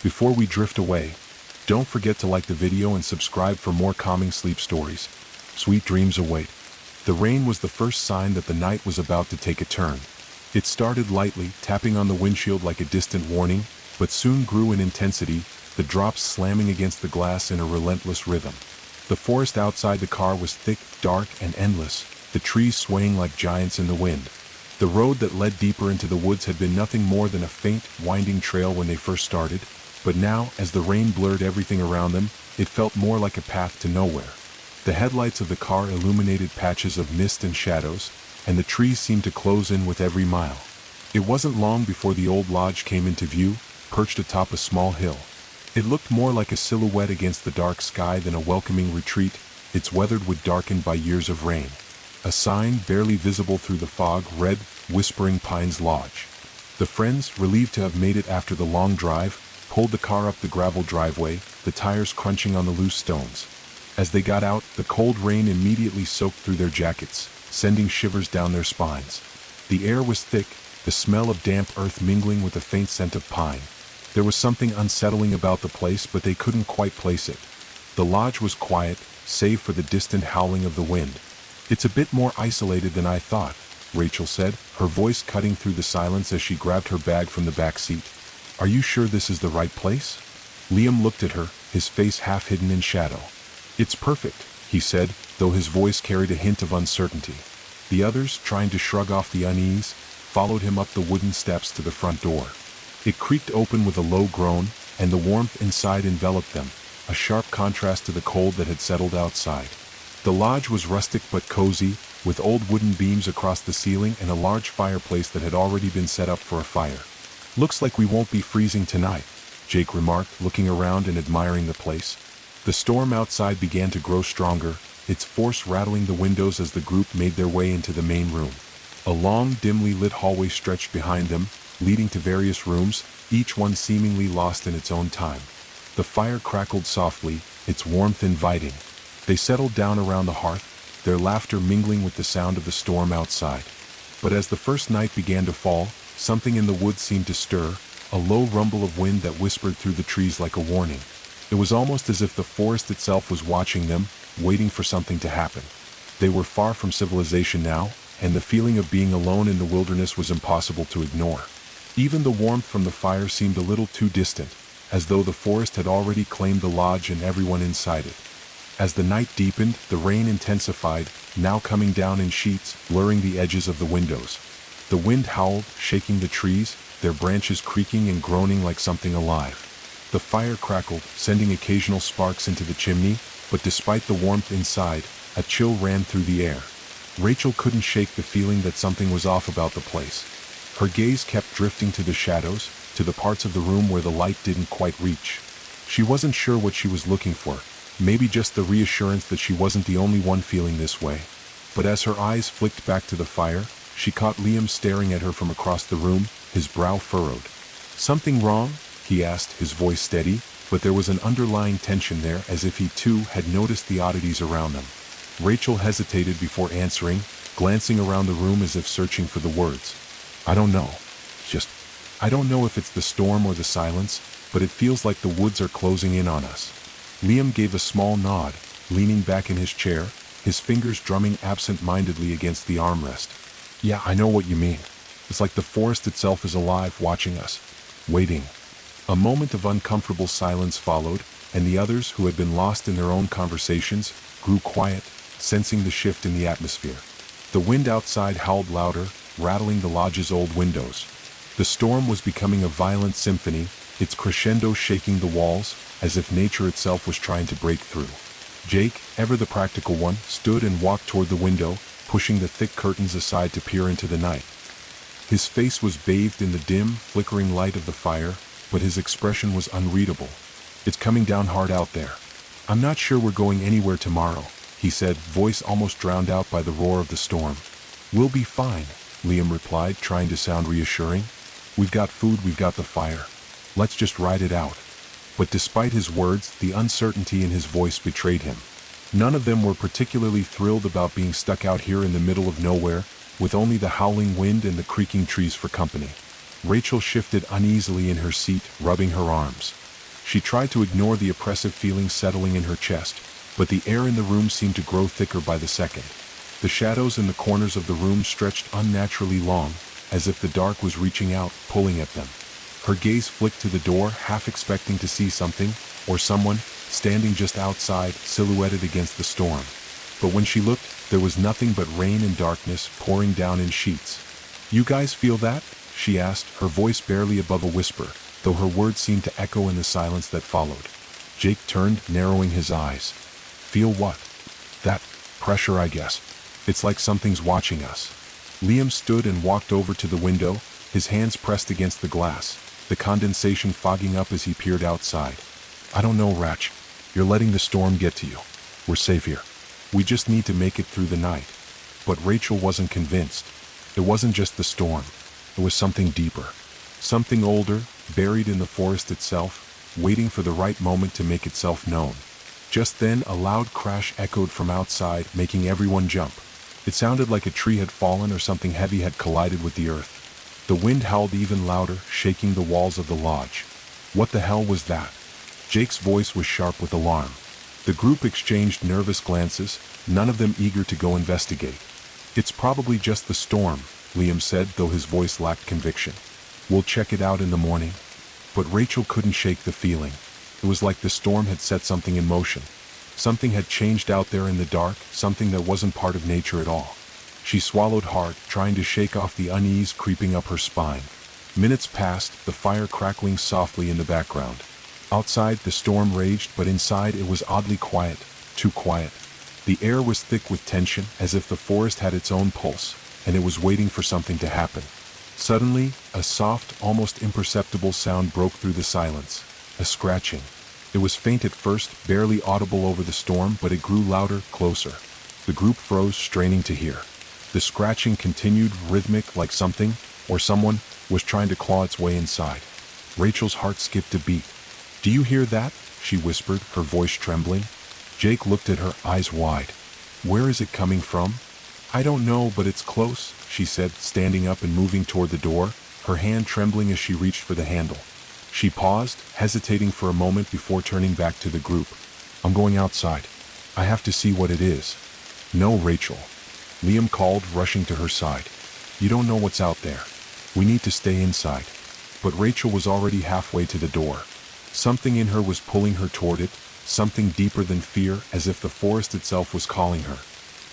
Before we drift away, don't forget to like the video and subscribe for more calming sleep stories. Sweet dreams await. The rain was the first sign that the night was about to take a turn. It started lightly, tapping on the windshield like a distant warning, but soon grew in intensity, the drops slamming against the glass in a relentless rhythm. The forest outside the car was thick, dark, and endless, the trees swaying like giants in the wind. The road that led deeper into the woods had been nothing more than a faint, winding trail when they first started, but now, as the rain blurred everything around them, it felt more like a path to nowhere. The headlights of the car illuminated patches of mist and shadows, and the trees seemed to close in with every mile. It wasn't long before the old lodge came into view, perched atop a small hill. It looked more like a silhouette against the dark sky than a welcoming retreat, its weathered wood darkened by years of rain. A sign, barely visible through the fog, read, "Whispering Pines Lodge." The friends, relieved to have made it after the long drive, pulled the car up the gravel driveway, the tires crunching on the loose stones. As they got out, the cold rain immediately soaked through their jackets, sending shivers down their spines. The air was thick, the smell of damp earth mingling with a faint scent of pine. There was something unsettling about the place, but they couldn't quite place it. The lodge was quiet, save for the distant howling of the wind. "It's a bit more isolated than I thought," Rachel said, her voice cutting through the silence as she grabbed her bag from the back seat. "Are you sure this is the right place?" Liam looked at her, his face half hidden in shadow. "It's perfect," he said, though his voice carried a hint of uncertainty. The others, trying to shrug off the unease, followed him up the wooden steps to the front door. It creaked open with a low groan, and the warmth inside enveloped them, a sharp contrast to the cold that had settled outside. The lodge was rustic but cozy, with old wooden beams across the ceiling and a large fireplace that had already been set up for a fire. "Looks like we won't be freezing tonight," Jake remarked, looking around and admiring the place. The storm outside began to grow stronger, its force rattling the windows as the group made their way into the main room. A long, dimly lit hallway stretched behind them, leading to various rooms, each one seemingly lost in its own time. The fire crackled softly, its warmth inviting. They settled down around the hearth, their laughter mingling with the sound of the storm outside. But as the first night began to fall, something in the woods seemed to stir, a low rumble of wind that whispered through the trees like a warning. It was almost as if the forest itself was watching them, waiting for something to happen. They were far from civilization now, and the feeling of being alone in the wilderness was impossible to ignore. Even the warmth from the fire seemed a little too distant, as though the forest had already claimed the lodge and everyone inside it. As the night deepened, the rain intensified, now coming down in sheets, blurring the edges of the windows. The wind howled, shaking the trees, their branches creaking and groaning like something alive. The fire crackled, sending occasional sparks into the chimney, but despite the warmth inside, a chill ran through the air. Rachel couldn't shake the feeling that something was off about the place. Her gaze kept drifting to the shadows, to the parts of the room where the light didn't quite reach. She wasn't sure what she was looking for, maybe just the reassurance that she wasn't the only one feeling this way. But as her eyes flicked back to the fire, she caught Liam staring at her from across the room, his brow furrowed. "Something wrong?" he asked, his voice steady, but there was an underlying tension there, as if he too had noticed the oddities around them. Rachel hesitated before answering, glancing around the room as if searching for the words. "I don't know. I don't know if it's the storm or the silence, but it feels like the woods are closing in on us." Liam gave a small nod, leaning back in his chair, his fingers drumming absent-mindedly against the armrest. "Yeah, I know what you mean. It's like the forest itself is alive, watching us. Waiting." A moment of uncomfortable silence followed, and the others, who had been lost in their own conversations, grew quiet, sensing the shift in the atmosphere. The wind outside howled louder, rattling the lodge's old windows. The storm was becoming a violent symphony, its crescendo shaking the walls, as if nature itself was trying to break through. Jake, ever the practical one, stood and walked toward the window, pushing the thick curtains aside to peer into the night. His face was bathed in the dim, flickering light of the fire, but his expression was unreadable. "It's coming down hard out there. I'm not sure we're going anywhere tomorrow," he said, voice almost drowned out by the roar of the storm. "We'll be fine," Liam replied, trying to sound reassuring. "We've got food, we've got the fire. Let's just ride it out." But despite his words, the uncertainty in his voice betrayed him. None of them were particularly thrilled about being stuck out here in the middle of nowhere, with only the howling wind and the creaking trees for company. Rachel shifted uneasily in her seat, rubbing her arms. She tried to ignore the oppressive feeling settling in her chest, but the air in the room seemed to grow thicker by the second. The shadows in the corners of the room stretched unnaturally long, as if the dark was reaching out, pulling at them. Her gaze flicked to the door, half expecting to see something, or someone, standing just outside, silhouetted against the storm. But when she looked, there was nothing but rain and darkness pouring down in sheets. "You guys feel that?" she asked, her voice barely above a whisper, though her words seemed to echo in the silence that followed. Jake turned, narrowing his eyes. "Feel what?" "That pressure, I guess. It's like something's watching us." Liam stood and walked over to the window, his hands pressed against the glass, the condensation fogging up as he peered outside. "I don't know, Ratch. You're letting the storm get to you. We're safe here. We just need to make it through the night." But Rachel wasn't convinced. It wasn't just the storm. It was something deeper. Something older, buried in the forest itself, waiting for the right moment to make itself known. Just then, a loud crash echoed from outside, making everyone jump. It sounded like a tree had fallen or something heavy had collided with the earth. The wind howled even louder, shaking the walls of the lodge. What the hell was that? Jake's voice was sharp with alarm. The group exchanged nervous glances, none of them eager to go investigate. "It's probably just the storm," Liam said, though his voice lacked conviction. "We'll check it out in the morning." But Rachel couldn't shake the feeling. It was like the storm had set something in motion. Something had changed out there in the dark, something that wasn't part of nature at all. She swallowed hard, trying to shake off the unease creeping up her spine. Minutes passed, the fire crackling softly in the background. Outside, the storm raged, but inside it was oddly quiet, too quiet. The air was thick with tension, as if the forest had its own pulse, and it was waiting for something to happen. Suddenly, a soft, almost imperceptible sound broke through the silence. A scratching. It was faint at first, barely audible over the storm, but it grew louder, closer. The group froze, straining to hear. The scratching continued, rhythmic, like something, or someone, was trying to claw its way inside. Rachel's heart skipped a beat. "Do you hear that?" she whispered, her voice trembling. Jake looked at her, eyes wide. "Where is it coming from?" "I don't know, but it's close," she said, standing up and moving toward the door, her hand trembling as she reached for the handle. She paused, hesitating for a moment before turning back to the group. "I'm going outside. I have to see what it is." "No, Rachel," Liam called, rushing to her side. "You don't know what's out there. We need to stay inside." But Rachel was already halfway to the door. Something in her was pulling her toward it, something deeper than fear, as if the forest itself was calling her.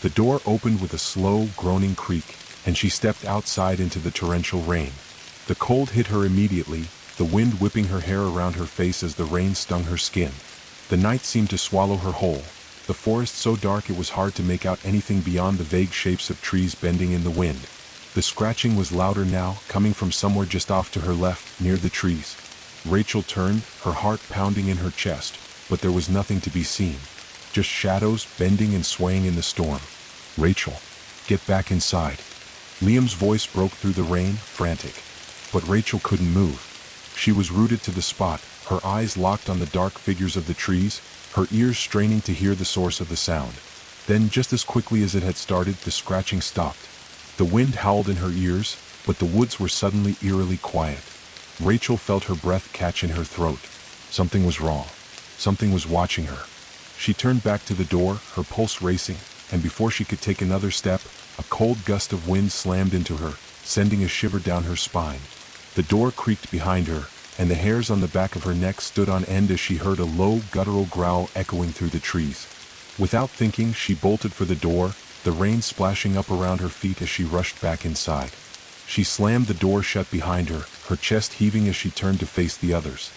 The door opened with a slow, groaning creak, and she stepped outside into the torrential rain. The cold hit her immediately, the wind whipping her hair around her face as the rain stung her skin. The night seemed to swallow her whole, the forest so dark it was hard to make out anything beyond the vague shapes of trees bending in the wind. The scratching was louder now, coming from somewhere just off to her left, near the trees. Rachel turned, her heart pounding in her chest, but there was nothing to be seen. Just shadows, bending and swaying in the storm. "Rachel, get back inside." Liam's voice broke through the rain, frantic. But Rachel couldn't move. She was rooted to the spot, her eyes locked on the dark figures of the trees, her ears straining to hear the source of the sound. Then, just as quickly as it had started, the scratching stopped. The wind howled in her ears, but the woods were suddenly eerily quiet. Rachel felt her breath catch in her throat. Something was wrong. Something was watching her. She turned back to the door, her pulse racing, and before she could take another step, a cold gust of wind slammed into her, sending a shiver down her spine. The door creaked behind her, and the hairs on the back of her neck stood on end as she heard a low, guttural growl echoing through the trees. Without thinking, she bolted for the door, the rain splashing up around her feet as she rushed back inside. She slammed the door shut behind her, her chest heaving as she turned to face the others.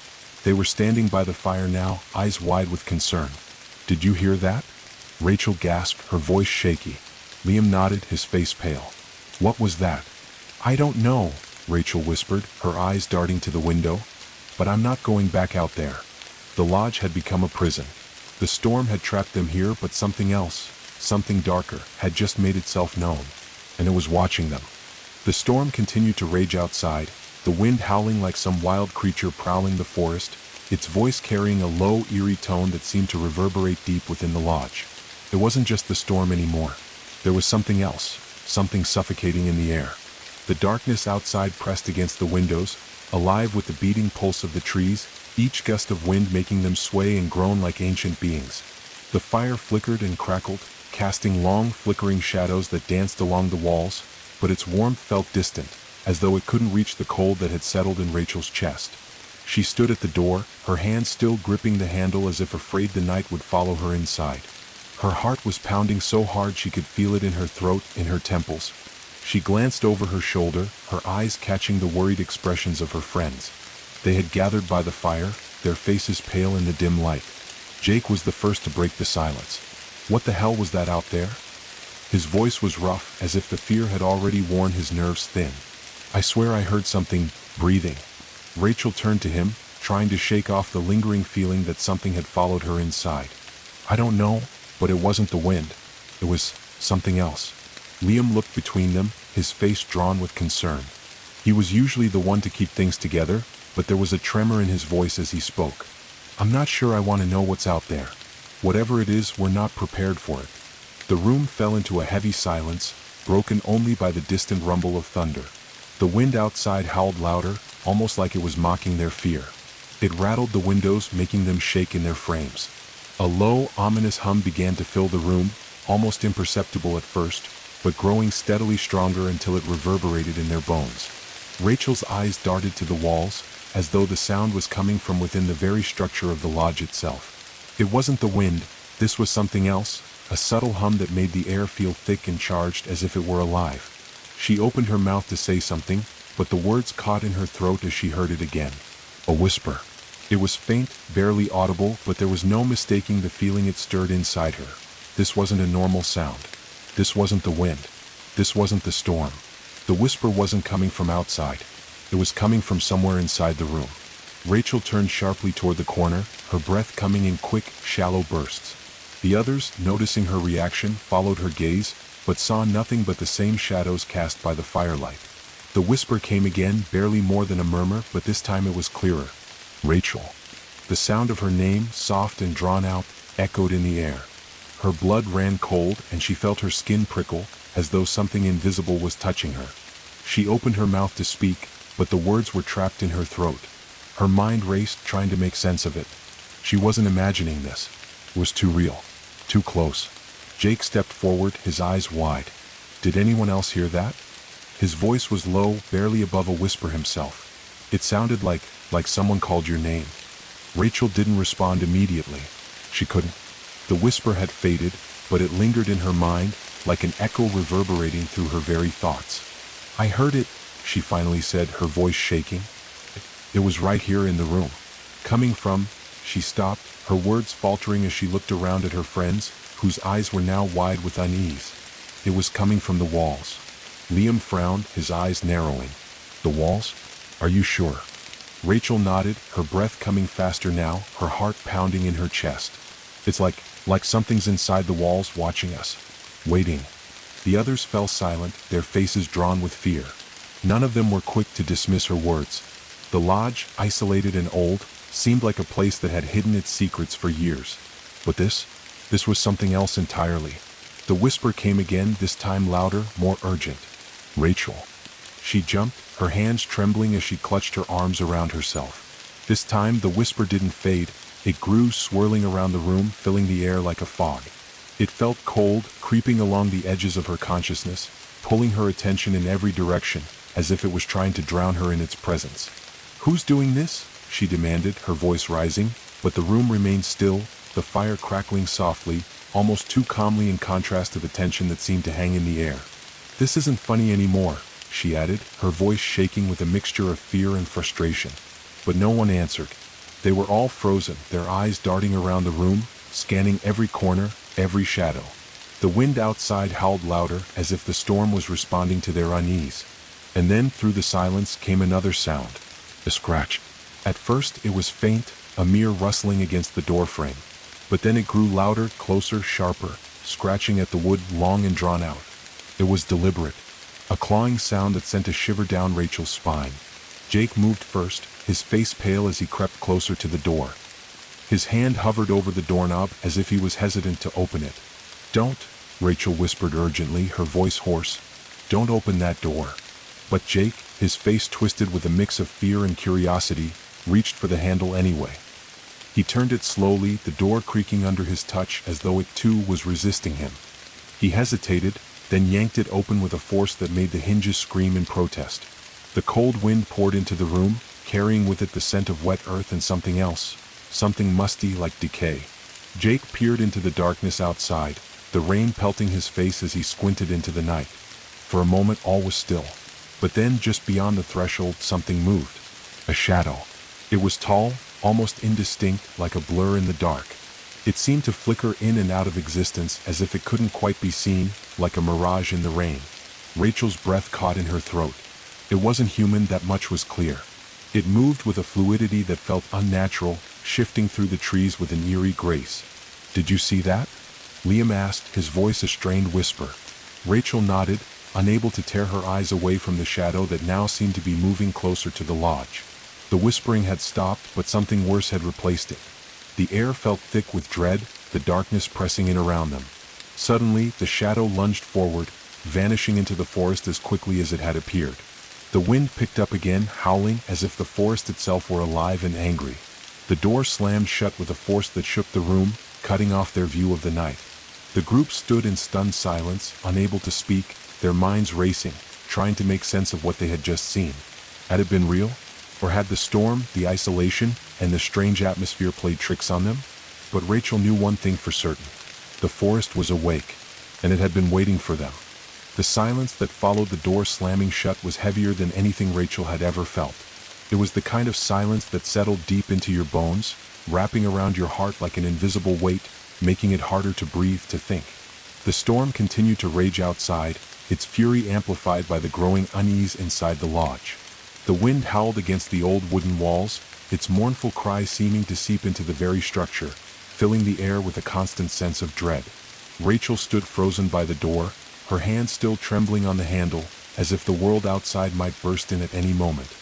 They were standing by the fire now, eyes wide with concern. "Did you hear that?" Rachel gasped, her voice shaky. Liam nodded, his face pale. "What was that?" "I don't know," Rachel whispered, her eyes darting to the window. "But I'm not going back out there." The lodge had become a prison. The storm had trapped them here, but something else, something darker, had just made itself known. And it was watching them. The storm continued to rage outside, the wind howling like some wild creature prowling the forest, its voice carrying a low, eerie tone that seemed to reverberate deep within the lodge. It wasn't just the storm anymore. There was something else, something suffocating in the air. The darkness outside pressed against the windows, alive with the beating pulse of the trees, each gust of wind making them sway and groan like ancient beings. The fire flickered and crackled, casting long, flickering shadows that danced along the walls, but its warmth felt distant, as though it couldn't reach the cold that had settled in Rachel's chest. She stood at the door, her hand still gripping the handle as if afraid the night would follow her inside. Her heart was pounding so hard she could feel it in her throat, in her temples. She glanced over her shoulder, her eyes catching the worried expressions of her friends. They had gathered by the fire, their faces pale in the dim light. Jake was the first to break the silence. What the hell was that out there? His voice was rough, as if the fear had already worn his nerves thin. I swear I heard something breathing. Rachel turned to him, trying to shake off the lingering feeling that something had followed her inside. I don't know, but it wasn't the wind. It was something else. Liam looked between them, his face drawn with concern. He was usually the one to keep things together, but there was a tremor in his voice as he spoke. I'm not sure I want to know what's out there. Whatever it is, we're not prepared for it. The room fell into a heavy silence, broken only by the distant rumble of thunder. The wind outside howled louder, almost like it was mocking their fear. It rattled the windows, making them shake in their frames. A low, ominous hum began to fill the room, almost imperceptible at first, but growing steadily stronger until it reverberated in their bones. Rachel's eyes darted to the walls, as though the sound was coming from within the very structure of the lodge itself. It wasn't the wind, this was something else, a subtle hum that made the air feel thick and charged as if it were alive. She opened her mouth to say something, but the words caught in her throat as she heard it again. A whisper. It was faint, barely audible, but there was no mistaking the feeling it stirred inside her. This wasn't a normal sound. This wasn't the wind. This wasn't the storm. The whisper wasn't coming from outside. It was coming from somewhere inside the room. Rachel turned sharply toward the corner, her breath coming in quick, shallow bursts. The others, noticing her reaction, followed her gaze, but saw nothing but the same shadows cast by the firelight. The whisper came again, barely more than a murmur, but this time it was clearer. Rachel. The sound of her name, soft and drawn out, echoed in the air. Her blood ran cold, and she felt her skin prickle, as though something invisible was touching her. She opened her mouth to speak, but the words were trapped in her throat. Her mind raced, trying to make sense of it. She wasn't imagining this. It was too real. Too close. Jake stepped forward, his eyes wide. Did anyone else hear that? His voice was low, barely above a whisper himself. It sounded like someone called your name. Rachel didn't respond immediately. She couldn't. The whisper had faded, but it lingered in her mind, like an echo reverberating through her very thoughts. I heard it, she finally said, her voice shaking. It was right here in the room. Coming from, she stopped, her words faltering as she looked around at her friends, whose eyes were now wide with unease. It was coming from the walls. Liam frowned, his eyes narrowing. The walls? Are you sure? Rachel nodded, her breath coming faster now, her heart pounding in her chest. It's like something's inside the walls watching us. Waiting. The others fell silent, their faces drawn with fear. None of them were quick to dismiss her words. The lodge, isolated and old, seemed like a place that had hidden its secrets for years. But this was something else entirely. The whisper came again, this time louder, more urgent. Rachel. She jumped, her hands trembling as she clutched her arms around herself. This time the whisper didn't fade, it grew, swirling around the room, filling the air like a fog. It felt cold, creeping along the edges of her consciousness, pulling her attention in every direction, as if it was trying to drown her in its presence. Who's doing this? She demanded, her voice rising, but the room remained still, the fire crackling softly, almost too calmly in contrast to the tension that seemed to hang in the air. This isn't funny anymore, she added, her voice shaking with a mixture of fear and frustration. But no one answered. They were all frozen, their eyes darting around the room, scanning every corner, every shadow. The wind outside howled louder, as if the storm was responding to their unease. And then, through the silence, came another sound. A scratch. At first, it was faint, a mere rustling against the doorframe. But then it grew louder, closer, sharper, scratching at the wood, long and drawn out. It was deliberate. A clawing sound that sent a shiver down Rachel's spine. Jake moved first, his face pale as he crept closer to the door. His hand hovered over the doorknob as if he was hesitant to open it. Don't, Rachel whispered urgently, her voice hoarse. Don't open that door. But Jake, his face twisted with a mix of fear and curiosity, reached for the handle anyway. He turned it slowly, the door creaking under his touch as though it too was resisting him. He hesitated, then yanked it open with a force that made the hinges scream in protest. The cold wind poured into the room, carrying with it the scent of wet earth and something else, something musty like decay. Jake peered into the darkness outside, the rain pelting his face as he squinted into the night. For a moment all was still. But then, just beyond the threshold, something moved. A shadow. It was tall, almost indistinct, like a blur in the dark. It seemed to flicker in and out of existence as if it couldn't quite be seen, like a mirage in the rain. Rachel's breath caught in her throat. It wasn't human, that much was clear. It moved with a fluidity that felt unnatural, shifting through the trees with an eerie grace. "Did you see that?" Liam asked, his voice a strained whisper. Rachel nodded, unable to tear her eyes away from the shadow that now seemed to be moving closer to the lodge. The whispering had stopped, but something worse had replaced it. The air felt thick with dread, the darkness pressing in around them. Suddenly, the shadow lunged forward, vanishing into the forest as quickly as it had appeared. The wind picked up again, howling as if the forest itself were alive and angry. The door slammed shut with a force that shook the room, cutting off their view of the night. The group stood in stunned silence, unable to speak, their minds racing, trying to make sense of what they had just seen. Had it been real? Or had the storm, the isolation, and the strange atmosphere played tricks on them? But Rachel knew one thing for certain. The forest was awake, and it had been waiting for them. The silence that followed the door slamming shut was heavier than anything Rachel had ever felt. It was the kind of silence that settled deep into your bones, wrapping around your heart like an invisible weight, making it harder to breathe, to think. The storm continued to rage outside, its fury amplified by the growing unease inside the lodge. The wind howled against the old wooden walls, its mournful cry seeming to seep into the very structure, filling the air with a constant sense of dread. Rachel stood frozen by the door, her hand still trembling on the handle, as if the world outside might burst in at any moment.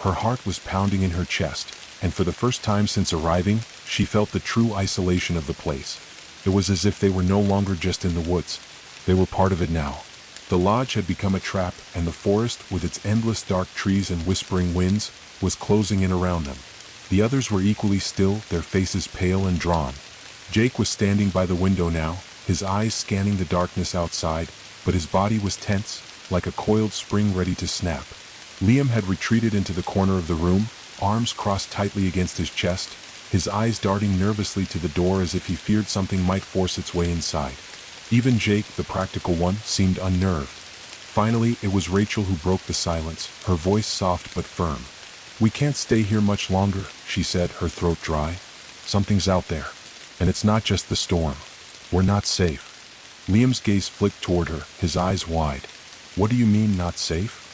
Her heart was pounding in her chest, and for the first time since arriving, she felt the true isolation of the place. It was as if they were no longer just in the woods. They were part of it now. The lodge had become a trap, and the forest, with its endless dark trees and whispering winds, was closing in around them. The others were equally still, their faces pale and drawn. Jake was standing by the window now, his eyes scanning the darkness outside, but his body was tense, like a coiled spring ready to snap. Liam had retreated into the corner of the room, arms crossed tightly against his chest, his eyes darting nervously to the door as if he feared something might force its way inside. Even Jake, the practical one, seemed unnerved. Finally, it was Rachel who broke the silence, her voice soft but firm. "We can't stay here much longer," she said, her throat dry. "Something's out there. And it's not just the storm. We're not safe." Liam's gaze flicked toward her, his eyes wide. "What do you mean, not safe?"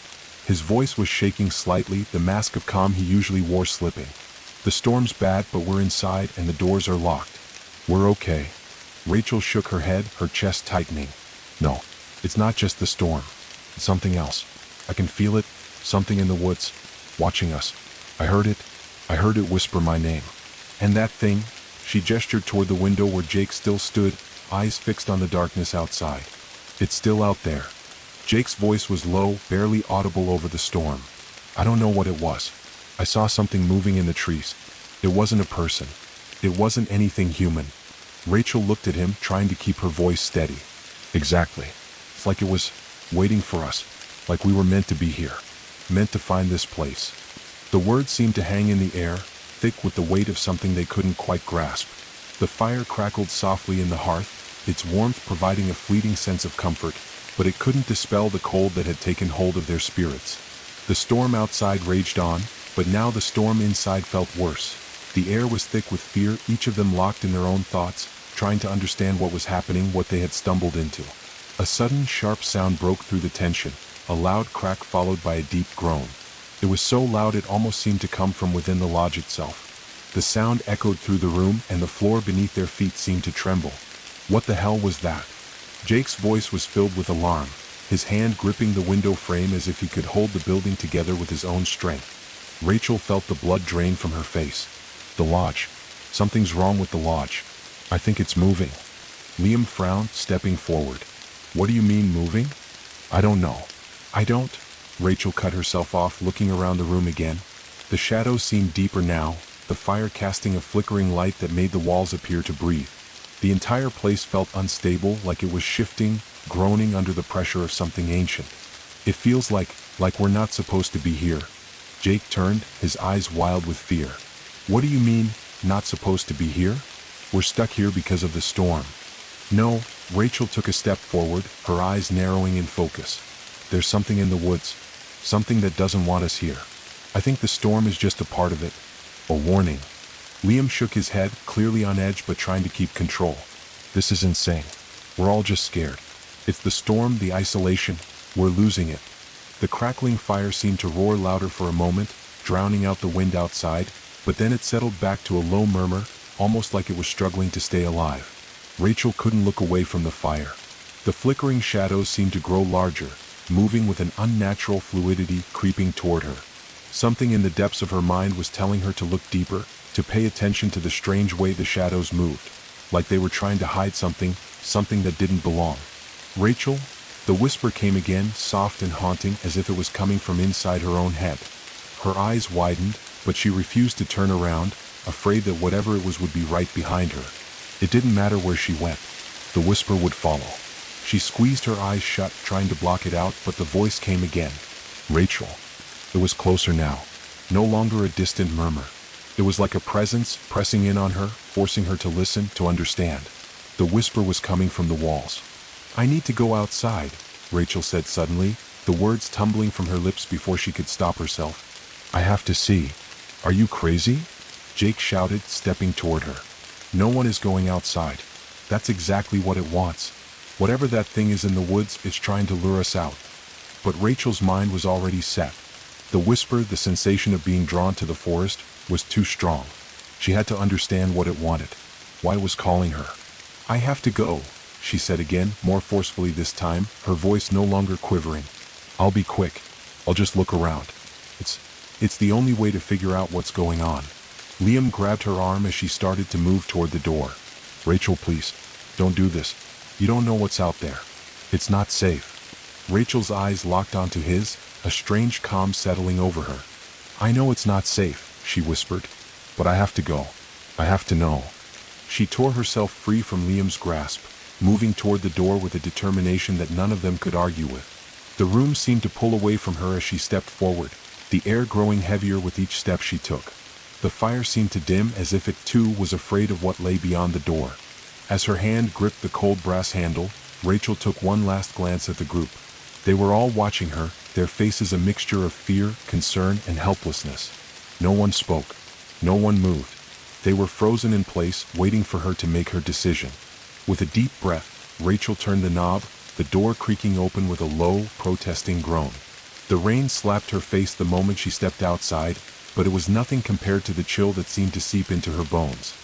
His voice was shaking slightly, the mask of calm he usually wore slipping. "The storm's bad, but we're inside and the doors are locked. We're okay." Rachel shook her head, her chest tightening. "No, it's not just the storm. It's something else. I can feel it, something in the woods, watching us. I heard it whisper my name. And that thing," she gestured toward the window where Jake still stood, eyes fixed on the darkness outside. "It's still out there." Jake's voice was low, barely audible over the storm. "I don't know what it was. I saw something moving in the trees. It wasn't a person. It wasn't anything human." Rachel looked at him, trying to keep her voice steady. "Exactly. It's like it was waiting for us, like we were meant to be here, meant to find this place." The words seemed to hang in the air, thick with the weight of something they couldn't quite grasp. The fire crackled softly in the hearth, its warmth providing a fleeting sense of comfort, but it couldn't dispel the cold that had taken hold of their spirits. The storm outside raged on, but now the storm inside felt worse. The air was thick with fear, each of them locked in their own thoughts, trying to understand what was happening, what they had stumbled into. A sudden, sharp sound broke through the tension, a loud crack followed by a deep groan. It was so loud it almost seemed to come from within the lodge itself. The sound echoed through the room, and the floor beneath their feet seemed to tremble. What the hell was that? Jake's voice was filled with alarm, his hand gripping the window frame as if he could hold the building together with his own strength. Rachel felt the blood drain from her face. "The lodge. Something's wrong with the lodge. I think it's moving." Liam frowned, stepping forward. "What do you mean, moving?" "I don't know." "I don't?" Rachel cut herself off, looking around the room again. The shadows seemed deeper now, the fire casting a flickering light that made the walls appear to breathe. The entire place felt unstable, like it was shifting, groaning under the pressure of something ancient. It feels like we're not supposed to be here. Jake turned, his eyes wild with fear. What do you mean, not supposed to be here? We're stuck here because of the storm. No, Rachel took a step forward, her eyes narrowing in focus. There's something in the woods. Something that doesn't want us here. I think the storm is just a part of it. A warning. Liam shook his head, clearly on edge but trying to keep control. This is insane. We're all just scared. It's the storm, the isolation. We're losing it. The crackling fire seemed to roar louder for a moment, drowning out the wind outside, but then it settled back to a low murmur, almost like it was struggling to stay alive. Rachel couldn't look away from the fire. The flickering shadows seemed to grow larger, moving with an unnatural fluidity creeping toward her. Something in the depths of her mind was telling her to look deeper, to pay attention to the strange way the shadows moved, like they were trying to hide something that didn't belong. Rachel? The whisper came again, soft and haunting, as if it was coming from inside her own head. Her eyes widened, but she refused to turn around, afraid that whatever it was would be right behind her. It didn't matter where she went. The whisper would follow. She squeezed her eyes shut, trying to block it out, but the voice came again. Rachel. It was closer now. No longer a distant murmur. It was like a presence pressing in on her, forcing her to listen, to understand. The whisper was coming from the walls. I need to go outside, Rachel said suddenly, the words tumbling from her lips before she could stop herself. I have to see. Are you crazy? Jake shouted, stepping toward her. No one is going outside. That's exactly what it wants. Whatever that thing is in the woods, it's trying to lure us out. But Rachel's mind was already set. The whisper, the sensation of being drawn to the forest, was too strong. She had to understand what it wanted, why it was calling her. I have to go, she said again, more forcefully this time, her voice no longer quivering. I'll be quick. I'll just look around. It's the only way to figure out what's going on. Liam grabbed her arm as she started to move toward the door. Rachel, please, don't do this. You don't know what's out there. It's not safe. Rachel's eyes locked onto his, a strange calm settling over her. I know it's not safe, she whispered, but I have to go. I have to know. She tore herself free from Liam's grasp, moving toward the door with a determination that none of them could argue with. The room seemed to pull away from her as she stepped forward, the air growing heavier with each step she took. The fire seemed to dim, as if it too was afraid of what lay beyond the door. As her hand gripped the cold brass handle, Rachel took one last glance at the group. They were all watching her, their faces a mixture of fear, concern, and helplessness. No one spoke. No one moved. They were frozen in place, waiting for her to make her decision. With a deep breath, Rachel turned the knob, the door creaking open with a low, protesting groan. The rain slapped her face the moment she stepped outside, but it was nothing compared to the chill that seemed to seep into her bones.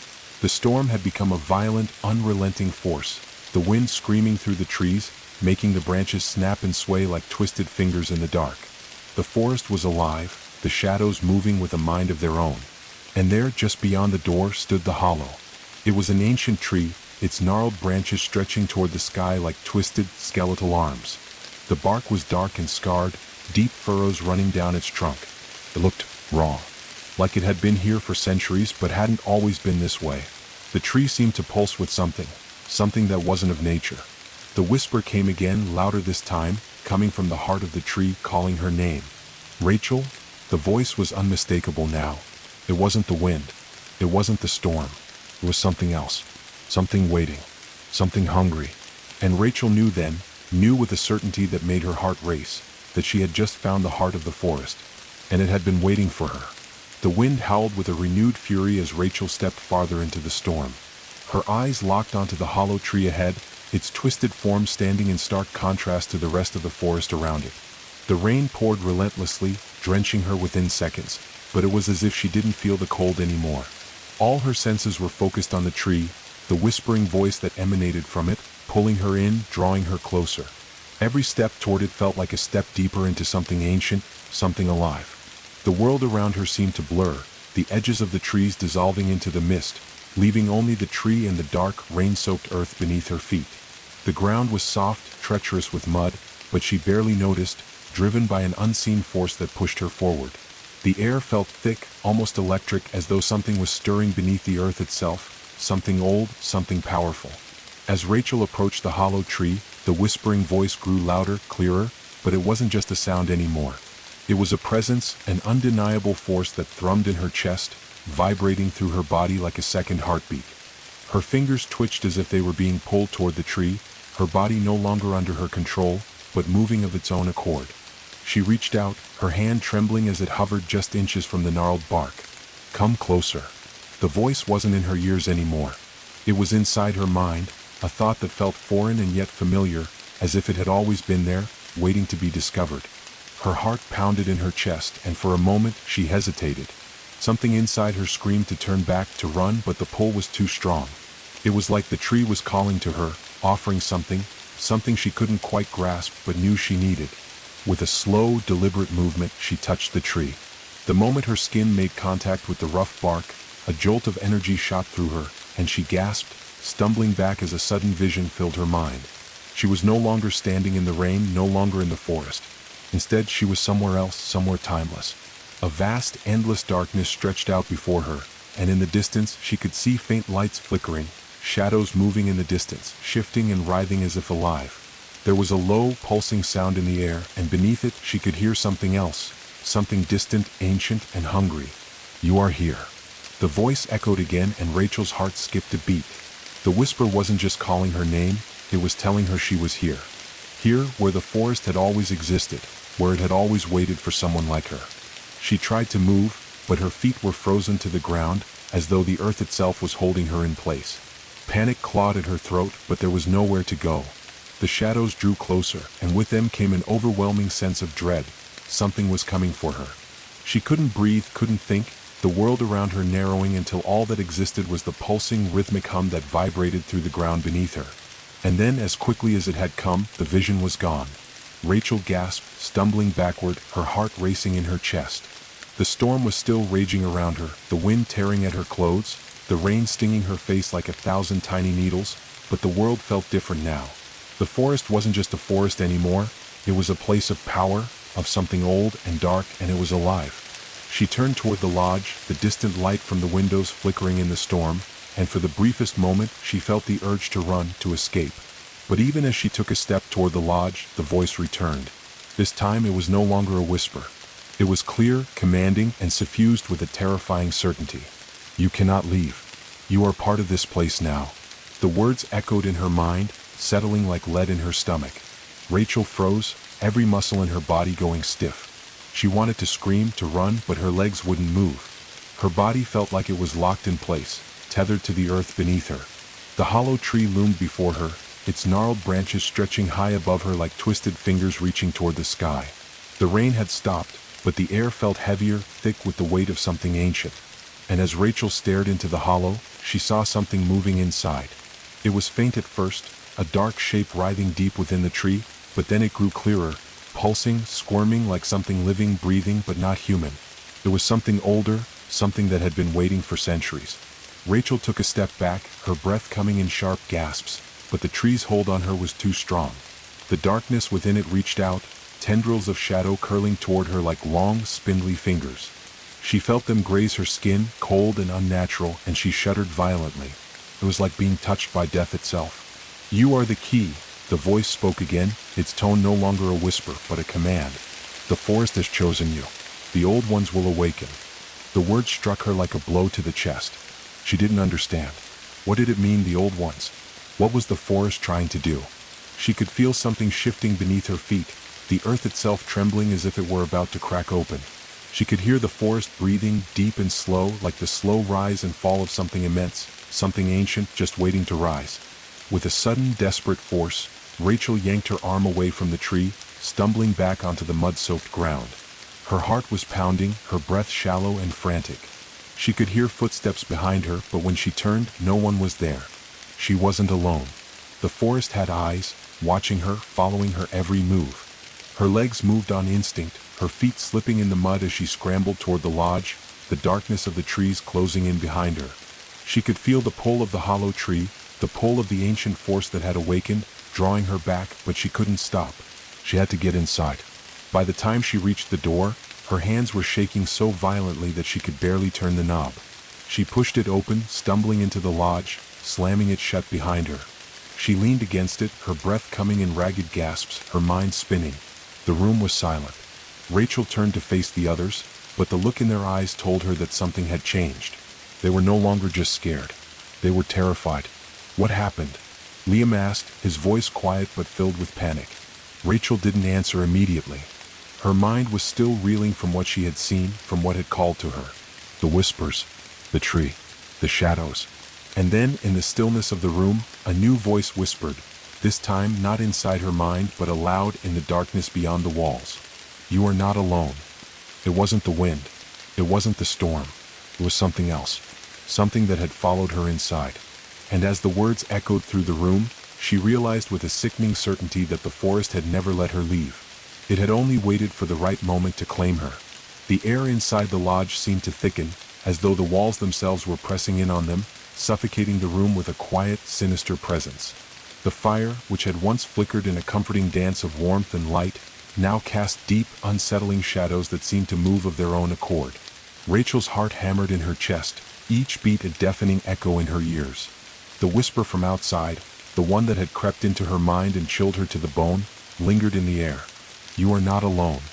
The storm had become a violent, unrelenting force, the wind screaming through the trees, making the branches snap and sway like twisted fingers in the dark. The forest was alive, the shadows moving with a mind of their own. And there, just beyond the door, stood the hollow. It was an ancient tree, its gnarled branches stretching toward the sky like twisted, skeletal arms. The bark was dark and scarred, deep furrows running down its trunk. It looked wrong, like it had been here for centuries but hadn't always been this way. The tree seemed to pulse with something that wasn't of nature. The whisper came again, louder this time, coming from the heart of the tree, calling her name. Rachel? The voice was unmistakable now. It wasn't the wind. It wasn't the storm. It was something else. Something waiting. Something hungry. And Rachel knew then, knew with a certainty that made her heart race, that she had just found the heart of the forest. And it had been waiting for her. The wind howled with a renewed fury as Rachel stepped farther into the storm. Her eyes locked onto the hollow tree ahead, its twisted form standing in stark contrast to the rest of the forest around it. The rain poured relentlessly, drenching her within seconds, but it was as if she didn't feel the cold anymore. All her senses were focused on the tree, the whispering voice that emanated from it, pulling her in, drawing her closer. Every step toward it felt like a step deeper into something ancient, something alive. The world around her seemed to blur, the edges of the trees dissolving into the mist, leaving only the tree and the dark, rain-soaked earth beneath her feet. The ground was soft, treacherous with mud, but she barely noticed, driven by an unseen force that pushed her forward. The air felt thick, almost electric, as though something was stirring beneath the earth itself, something old, something powerful. As Rachel approached the hollow tree, the whispering voice grew louder, clearer, but it wasn't just a sound anymore. It was a presence, an undeniable force that thrummed in her chest, vibrating through her body like a second heartbeat. Her fingers twitched as if they were being pulled toward the tree, her body no longer under her control, but moving of its own accord. She reached out, her hand trembling as it hovered just inches from the gnarled bark. "Come closer." The voice wasn't in her ears anymore. It was inside her mind, a thought that felt foreign and yet familiar, as if it had always been there, waiting to be discovered. Her heart pounded in her chest, and for a moment she hesitated. Something inside her screamed to turn back, to run, but the pull was too strong. It was like the tree was calling to her, offering something she couldn't quite grasp but knew she needed. With a slow, deliberate movement, she touched the tree. The moment her skin made contact with the rough bark, a jolt of energy shot through her, and she gasped, stumbling back as a sudden vision filled her mind. She was no longer standing in the rain, no longer in the forest. Instead, she was somewhere else, somewhere timeless. A vast, endless darkness stretched out before her, and in the distance she could see faint lights flickering, shadows moving in the distance, shifting and writhing as if alive. There was a low, pulsing sound in the air, and beneath it she could hear something else, something distant, ancient, and hungry. "You are here." The voice echoed again, and Rachel's heart skipped a beat. The whisper wasn't just calling her name, it was telling her she was here. Here, where the forest had always existed, where it had always waited for someone like her. She tried to move, but her feet were frozen to the ground, as though the earth itself was holding her in place. Panic clawed at her throat, but there was nowhere to go. The shadows drew closer, and with them came an overwhelming sense of dread. Something was coming for her. She couldn't breathe, couldn't think, the world around her narrowing until all that existed was the pulsing, rhythmic hum that vibrated through the ground beneath her. And then, as quickly as it had come, the vision was gone. Rachel gasped, stumbling backward, her heart racing in her chest. The storm was still raging around her, the wind tearing at her clothes, the rain stinging her face like 1,000 tiny needles, but the world felt different now. The forest wasn't just a forest anymore, it was a place of power, of something old and dark, and it was alive. She turned toward the lodge, the distant light from the windows flickering in the storm, and for the briefest moment she felt the urge to run, to escape. But even as she took a step toward the lodge, the voice returned. This time it was no longer a whisper. It was clear, commanding, and suffused with a terrifying certainty. "You cannot leave. You are part of this place now." The words echoed in her mind, settling like lead in her stomach. Rachel froze, every muscle in her body going stiff. She wanted to scream, to run, but her legs wouldn't move. Her body felt like it was locked in place, tethered to the earth beneath her. The hollow tree loomed before her, its gnarled branches stretching high above her like twisted fingers reaching toward the sky. The rain had stopped, but the air felt heavier, thick with the weight of something ancient. And as Rachel stared into the hollow, she saw something moving inside. It was faint at first, a dark shape writhing deep within the tree, but then it grew clearer, pulsing, squirming like something living, breathing, but not human. It was something older, something that had been waiting for centuries. Rachel took a step back, her breath coming in sharp gasps, but the tree's hold on her was too strong. The darkness within it reached out, tendrils of shadow curling toward her like long, spindly fingers. She felt them graze her skin, cold and unnatural, and she shuddered violently. It was like being touched by death itself. "You are the key," the voice spoke again, its tone no longer a whisper, but a command. "The forest has chosen you. The old ones will awaken." The word struck her like a blow to the chest. She didn't understand. What did it mean, the old ones? What was the forest trying to do? She could feel something shifting beneath her feet, the earth itself trembling as if it were about to crack open. She could hear the forest breathing, deep and slow, like the slow rise and fall of something immense, something ancient just waiting to rise. With a sudden, desperate force, Rachel yanked her arm away from the tree, stumbling back onto the mud-soaked ground. Her heart was pounding, her breath shallow and frantic. She could hear footsteps behind her, but when she turned, no one was there. She wasn't alone. The forest had eyes, watching her, following her every move. Her legs moved on instinct, her feet slipping in the mud as she scrambled toward the lodge, the darkness of the trees closing in behind her. She could feel the pull of the hollow tree, the pull of the ancient force that had awakened, drawing her back, but she couldn't stop. She had to get inside. By the time she reached the door, Her hands were shaking so violently that she could barely turn the knob. She pushed it open, stumbling into the lodge, slamming it shut behind her. She leaned against it, her breath coming in ragged gasps, her mind spinning. The room was silent. Rachel turned to face the others, but the look in their eyes told her that something had changed. They were no longer just scared. They were terrified. "What happened?" Liam asked, his voice quiet but filled with panic. Rachel didn't answer immediately. Her mind was still reeling from what she had seen, from what had called to her. The whispers, the tree, the shadows. And then, in the stillness of the room, a new voice whispered, this time not inside her mind but aloud in the darkness beyond the walls. "You are not alone." It wasn't the wind. It wasn't the storm. It was something else. Something that had followed her inside. And as the words echoed through the room, she realized with a sickening certainty that the forest had never let her leave. It had only waited for the right moment to claim her. The air inside the lodge seemed to thicken, as though the walls themselves were pressing in on them, suffocating the room with a quiet, sinister presence. The fire, which had once flickered in a comforting dance of warmth and light, now cast deep, unsettling shadows that seemed to move of their own accord. Rachel's heart hammered in her chest, each beat a deafening echo in her ears. The whisper from outside, the one that had crept into her mind and chilled her to the bone, lingered in the air. "You are not alone."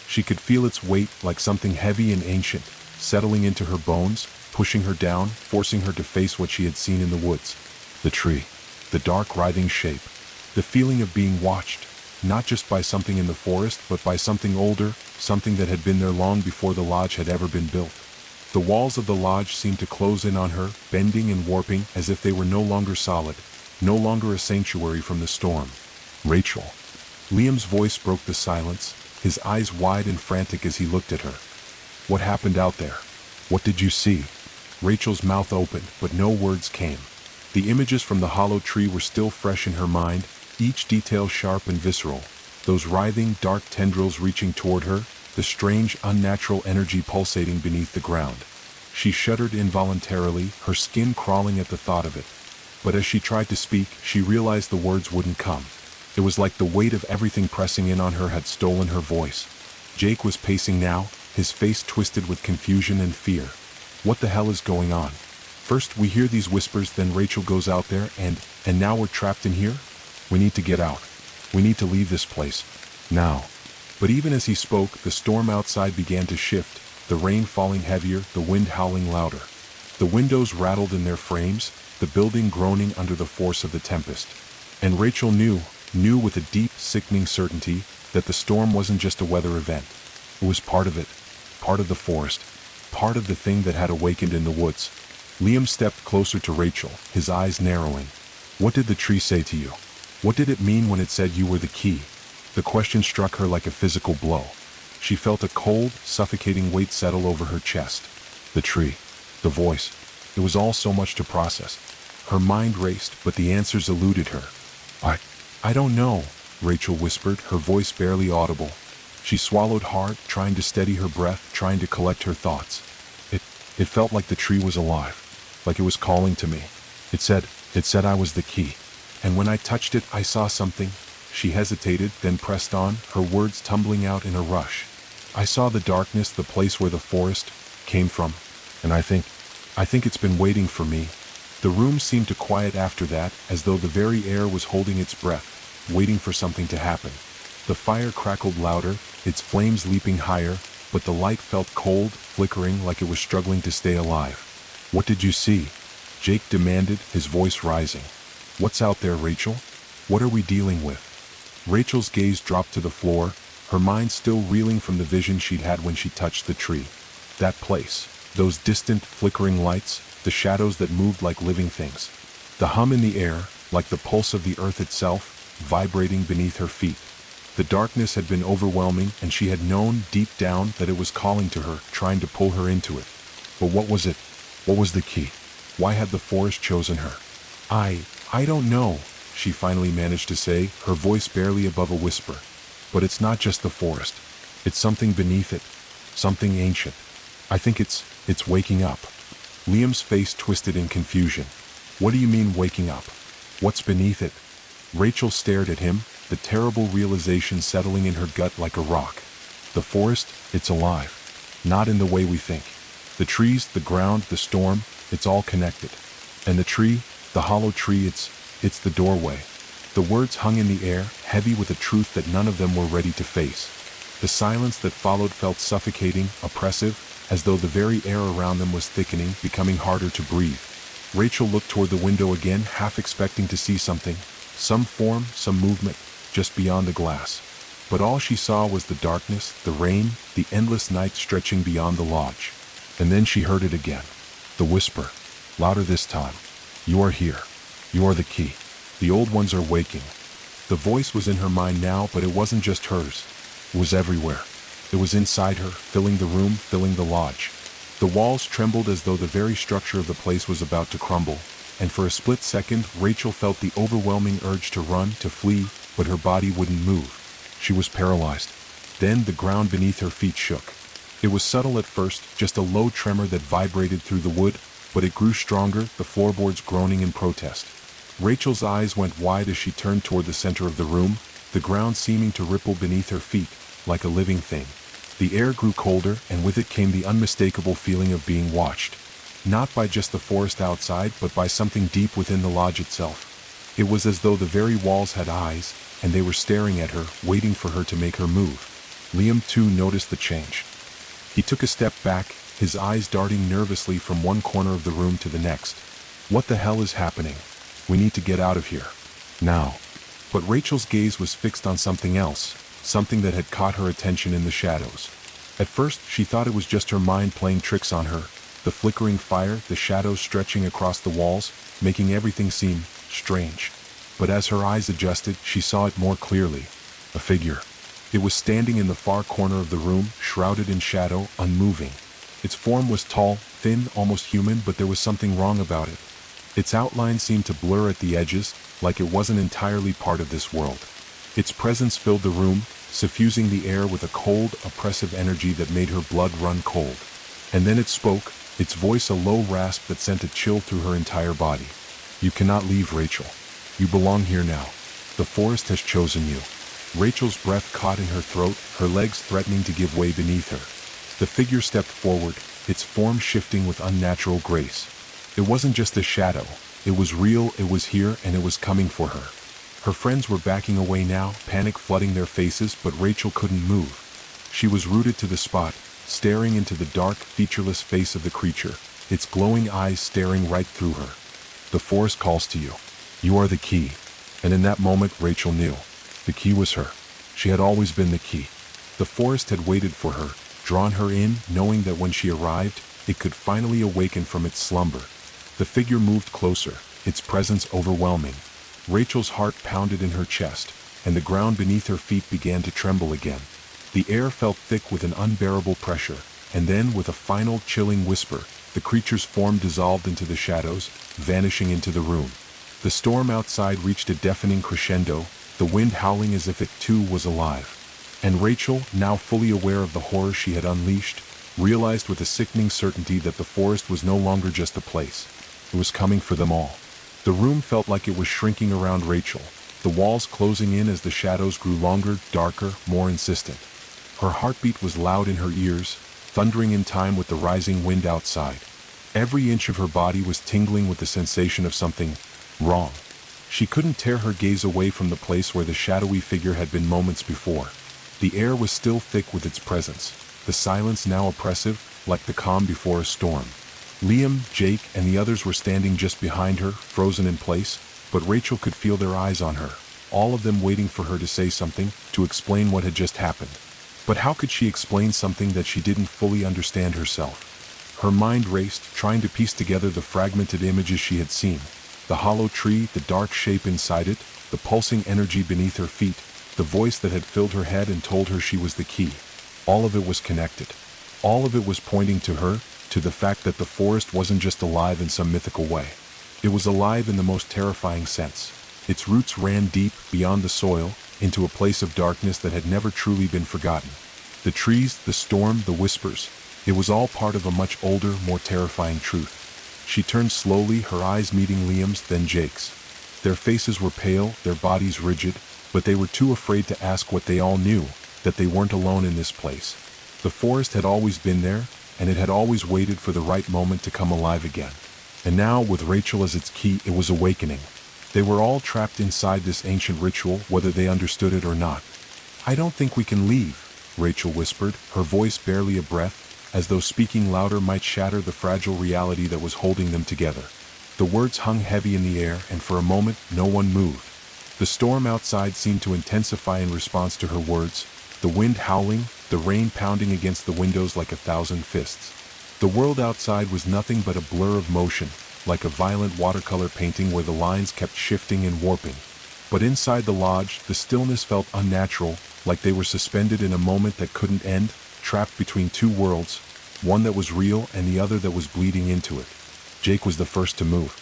She could feel its weight like something heavy and ancient, settling into her bones, pushing her down, forcing her to face what she had seen in the woods. The tree, the dark writhing shape, the feeling of being watched, not just by something in the forest but by something older, something that had been there long before the lodge had ever been built. The walls of the lodge seemed to close in on her, bending and warping as if they were no longer solid, no longer a sanctuary from the storm. "Rachel." Liam's voice broke the silence, his eyes wide and frantic as he looked at her. "What happened out there? What did you see?" Rachel's mouth opened, but no words came. The images from the hollow tree were still fresh in her mind, each detail sharp and visceral. Those writhing, dark tendrils reaching toward her, the strange, unnatural energy pulsating beneath the ground. She shuddered involuntarily, her skin crawling at the thought of it. But as she tried to speak, she realized the words wouldn't come. It was like the weight of everything pressing in on her had stolen her voice. Jake was pacing now, his face twisted with confusion and fear. What the hell is going on? First we hear these whispers, then Rachel goes out there, and now we're trapped in here? We need to get out. We need to leave this place. Now. But even as he spoke, the storm outside began to shift, the rain falling heavier, the wind howling louder. The windows rattled in their frames, the building groaning under the force of the tempest. And Rachel knew with a deep, sickening certainty, that the storm wasn't just a weather event. It was part of it, part of the forest, part of the thing that had awakened in the woods. Liam stepped closer to Rachel, his eyes narrowing. "What did the tree say to you? What did it mean when it said you were the key?" The question struck her like a physical blow. She felt a cold, suffocating weight settle over her chest. The tree, the voice, it was all so much to process. Her mind raced, but the answers eluded her. I don't know," Rachel whispered, her voice barely audible. She swallowed hard, trying to steady her breath, trying to collect her thoughts. It felt like the tree was alive, like it was calling to me. It said I was the key. And when I touched it, I saw something." She hesitated, then pressed on, her words tumbling out in a rush. "I saw the darkness, the place where the forest came from. And I think it's been waiting for me." The room seemed to quiet after that, as though the very air was holding its breath, waiting for something to happen. The fire crackled louder, its flames leaping higher, but the light felt cold, flickering like it was struggling to stay alive. "What did you see?" Jake demanded, his voice rising. "What's out there, Rachel? What are we dealing with?" Rachel's gaze dropped to the floor, her mind still reeling from the vision she'd had when she touched the tree. That place, those distant, flickering lights, the shadows that moved like living things. The hum in the air, like the pulse of the earth itself, vibrating beneath her feet. The darkness had been overwhelming, and she had known deep down that it was calling to her, trying to pull her into it. But what was it? What was the key? Why had the forest chosen her? I don't know," she finally managed to say, her voice barely above a whisper. "But it's not just the forest. It's something beneath it. Something ancient. I think it's waking up." Liam's face twisted in confusion. "What do you mean waking up? What's beneath it?" Rachel stared at him, the terrible realization settling in her gut like a rock. The forest, it's alive. Not in the way we think. The trees, the ground, the storm, it's all connected. And the tree, the hollow tree, it's the doorway. The words hung in the air, heavy with a truth that none of them were ready to face. The silence that followed felt suffocating, oppressive, as though the very air around them was thickening, becoming harder to breathe. Rachel looked toward the window again, half expecting to see something, some form, some movement, just beyond the glass. But all she saw was the darkness, the rain, the endless night stretching beyond the lodge. And then she heard it again. The whisper, louder this time. You are here. You are the key. The old ones are waking. The voice was in her mind now, but it wasn't just hers. It was everywhere. It was inside her, filling the room, filling the lodge. The walls trembled as though the very structure of the place was about to crumble, and for a split second, Rachel felt the overwhelming urge to run, to flee, but her body wouldn't move. She was paralyzed. Then the ground beneath her feet shook. It was subtle at first, just a low tremor that vibrated through the wood, but it grew stronger, the floorboards groaning in protest. Rachel's eyes went wide as she turned toward the center of the room, the ground seeming to ripple beneath her feet, like a living thing. The air grew colder, and with it came the unmistakable feeling of being watched. Not by just the forest outside, but by something deep within the lodge itself. It was as though the very walls had eyes, and they were staring at her, waiting for her to make her move. Liam too noticed the change. He took a step back, his eyes darting nervously from one corner of the room to the next. What the hell is happening? We need to get out of here. Now. But Rachel's gaze was fixed on something else, something that had caught her attention in the shadows. At first, she thought it was just her mind playing tricks on her, the flickering fire, the shadows stretching across the walls, making everything seem strange. But as her eyes adjusted, she saw it more clearly. A figure. It was standing in the far corner of the room, shrouded in shadow, unmoving. Its form was tall, thin, almost human, but there was something wrong about it. Its outline seemed to blur at the edges, like it wasn't entirely part of this world. Its presence filled the room, suffusing the air with a cold, oppressive energy that made her blood run cold. And then it spoke, its voice a low rasp that sent a chill through her entire body. You cannot leave, Rachel. You belong here now. The forest has chosen you. Rachel's breath caught in her throat, her legs threatening to give way beneath her. The figure stepped forward, its form shifting with unnatural grace. It wasn't just a shadow. It was real, it was here, and it was coming for her. Her friends were backing away now, panic flooding their faces, but Rachel couldn't move. She was rooted to the spot, staring into the dark, featureless face of the creature, its glowing eyes staring right through her. The forest calls to you. You are the key. And in that moment, Rachel knew. The key was her. She had always been the key. The forest had waited for her, drawn her in, knowing that when she arrived, it could finally awaken from its slumber. The figure moved closer, its presence overwhelming. Rachel's heart pounded in her chest, and the ground beneath her feet began to tremble again. The air felt thick with an unbearable pressure, and then, with a final chilling whisper, the creature's form dissolved into the shadows, vanishing into the room. The storm outside reached a deafening crescendo, the wind howling as if it too was alive. And Rachel, now fully aware of the horror she had unleashed, realized with a sickening certainty that the forest was no longer just a place. It was coming for them all. The room felt like it was shrinking around Rachel, the walls closing in as the shadows grew longer, darker, more insistent. Her heartbeat was loud in her ears, thundering in time with the rising wind outside. Every inch of her body was tingling with the sensation of something wrong. She couldn't tear her gaze away from the place where the shadowy figure had been moments before. The air was still thick with its presence, the silence now oppressive, like the calm before a storm. Liam, Jake, and the others were standing just behind her, frozen in place, but Rachel could feel their eyes on her, all of them waiting for her to say something, to explain what had just happened. But how could she explain something that she didn't fully understand herself? Her mind raced, trying to piece together the fragmented images she had seen. The hollow tree, the dark shape inside it, the pulsing energy beneath her feet, the voice that had filled her head and told her she was the key. All of it was connected. All of it was pointing to her, to the fact that the forest wasn't just alive in some mythical way. It was alive in the most terrifying sense. Its roots ran deep, beyond the soil, into a place of darkness that had never truly been forgotten. The trees, the storm, the whispers, it was all part of a much older, more terrifying truth. She turned slowly, her eyes meeting Liam's, then Jake's. Their faces were pale, their bodies rigid, but they were too afraid to ask what they all knew. that they weren't alone in this place. The forest had always been there, and it had always waited for the right moment to come alive again. And now, with Rachel as its key, it was awakening. They were all trapped inside this ancient ritual, whether they understood it or not. "I don't think we can leave," Rachel whispered, her voice barely a breath, as though speaking louder might shatter the fragile reality that was holding them together. The words hung heavy in the air, and for a moment, no one moved. The storm outside seemed to intensify in response to her words, the wind howling, the rain pounding against the windows like 1,000 fists. The world outside was nothing but a blur of motion, like a violent watercolor painting where the lines kept shifting and warping. But inside the lodge, the stillness felt unnatural, like they were suspended in a moment that couldn't end, trapped between two worlds, one that was real and the other that was bleeding into it. Jake was the first to move.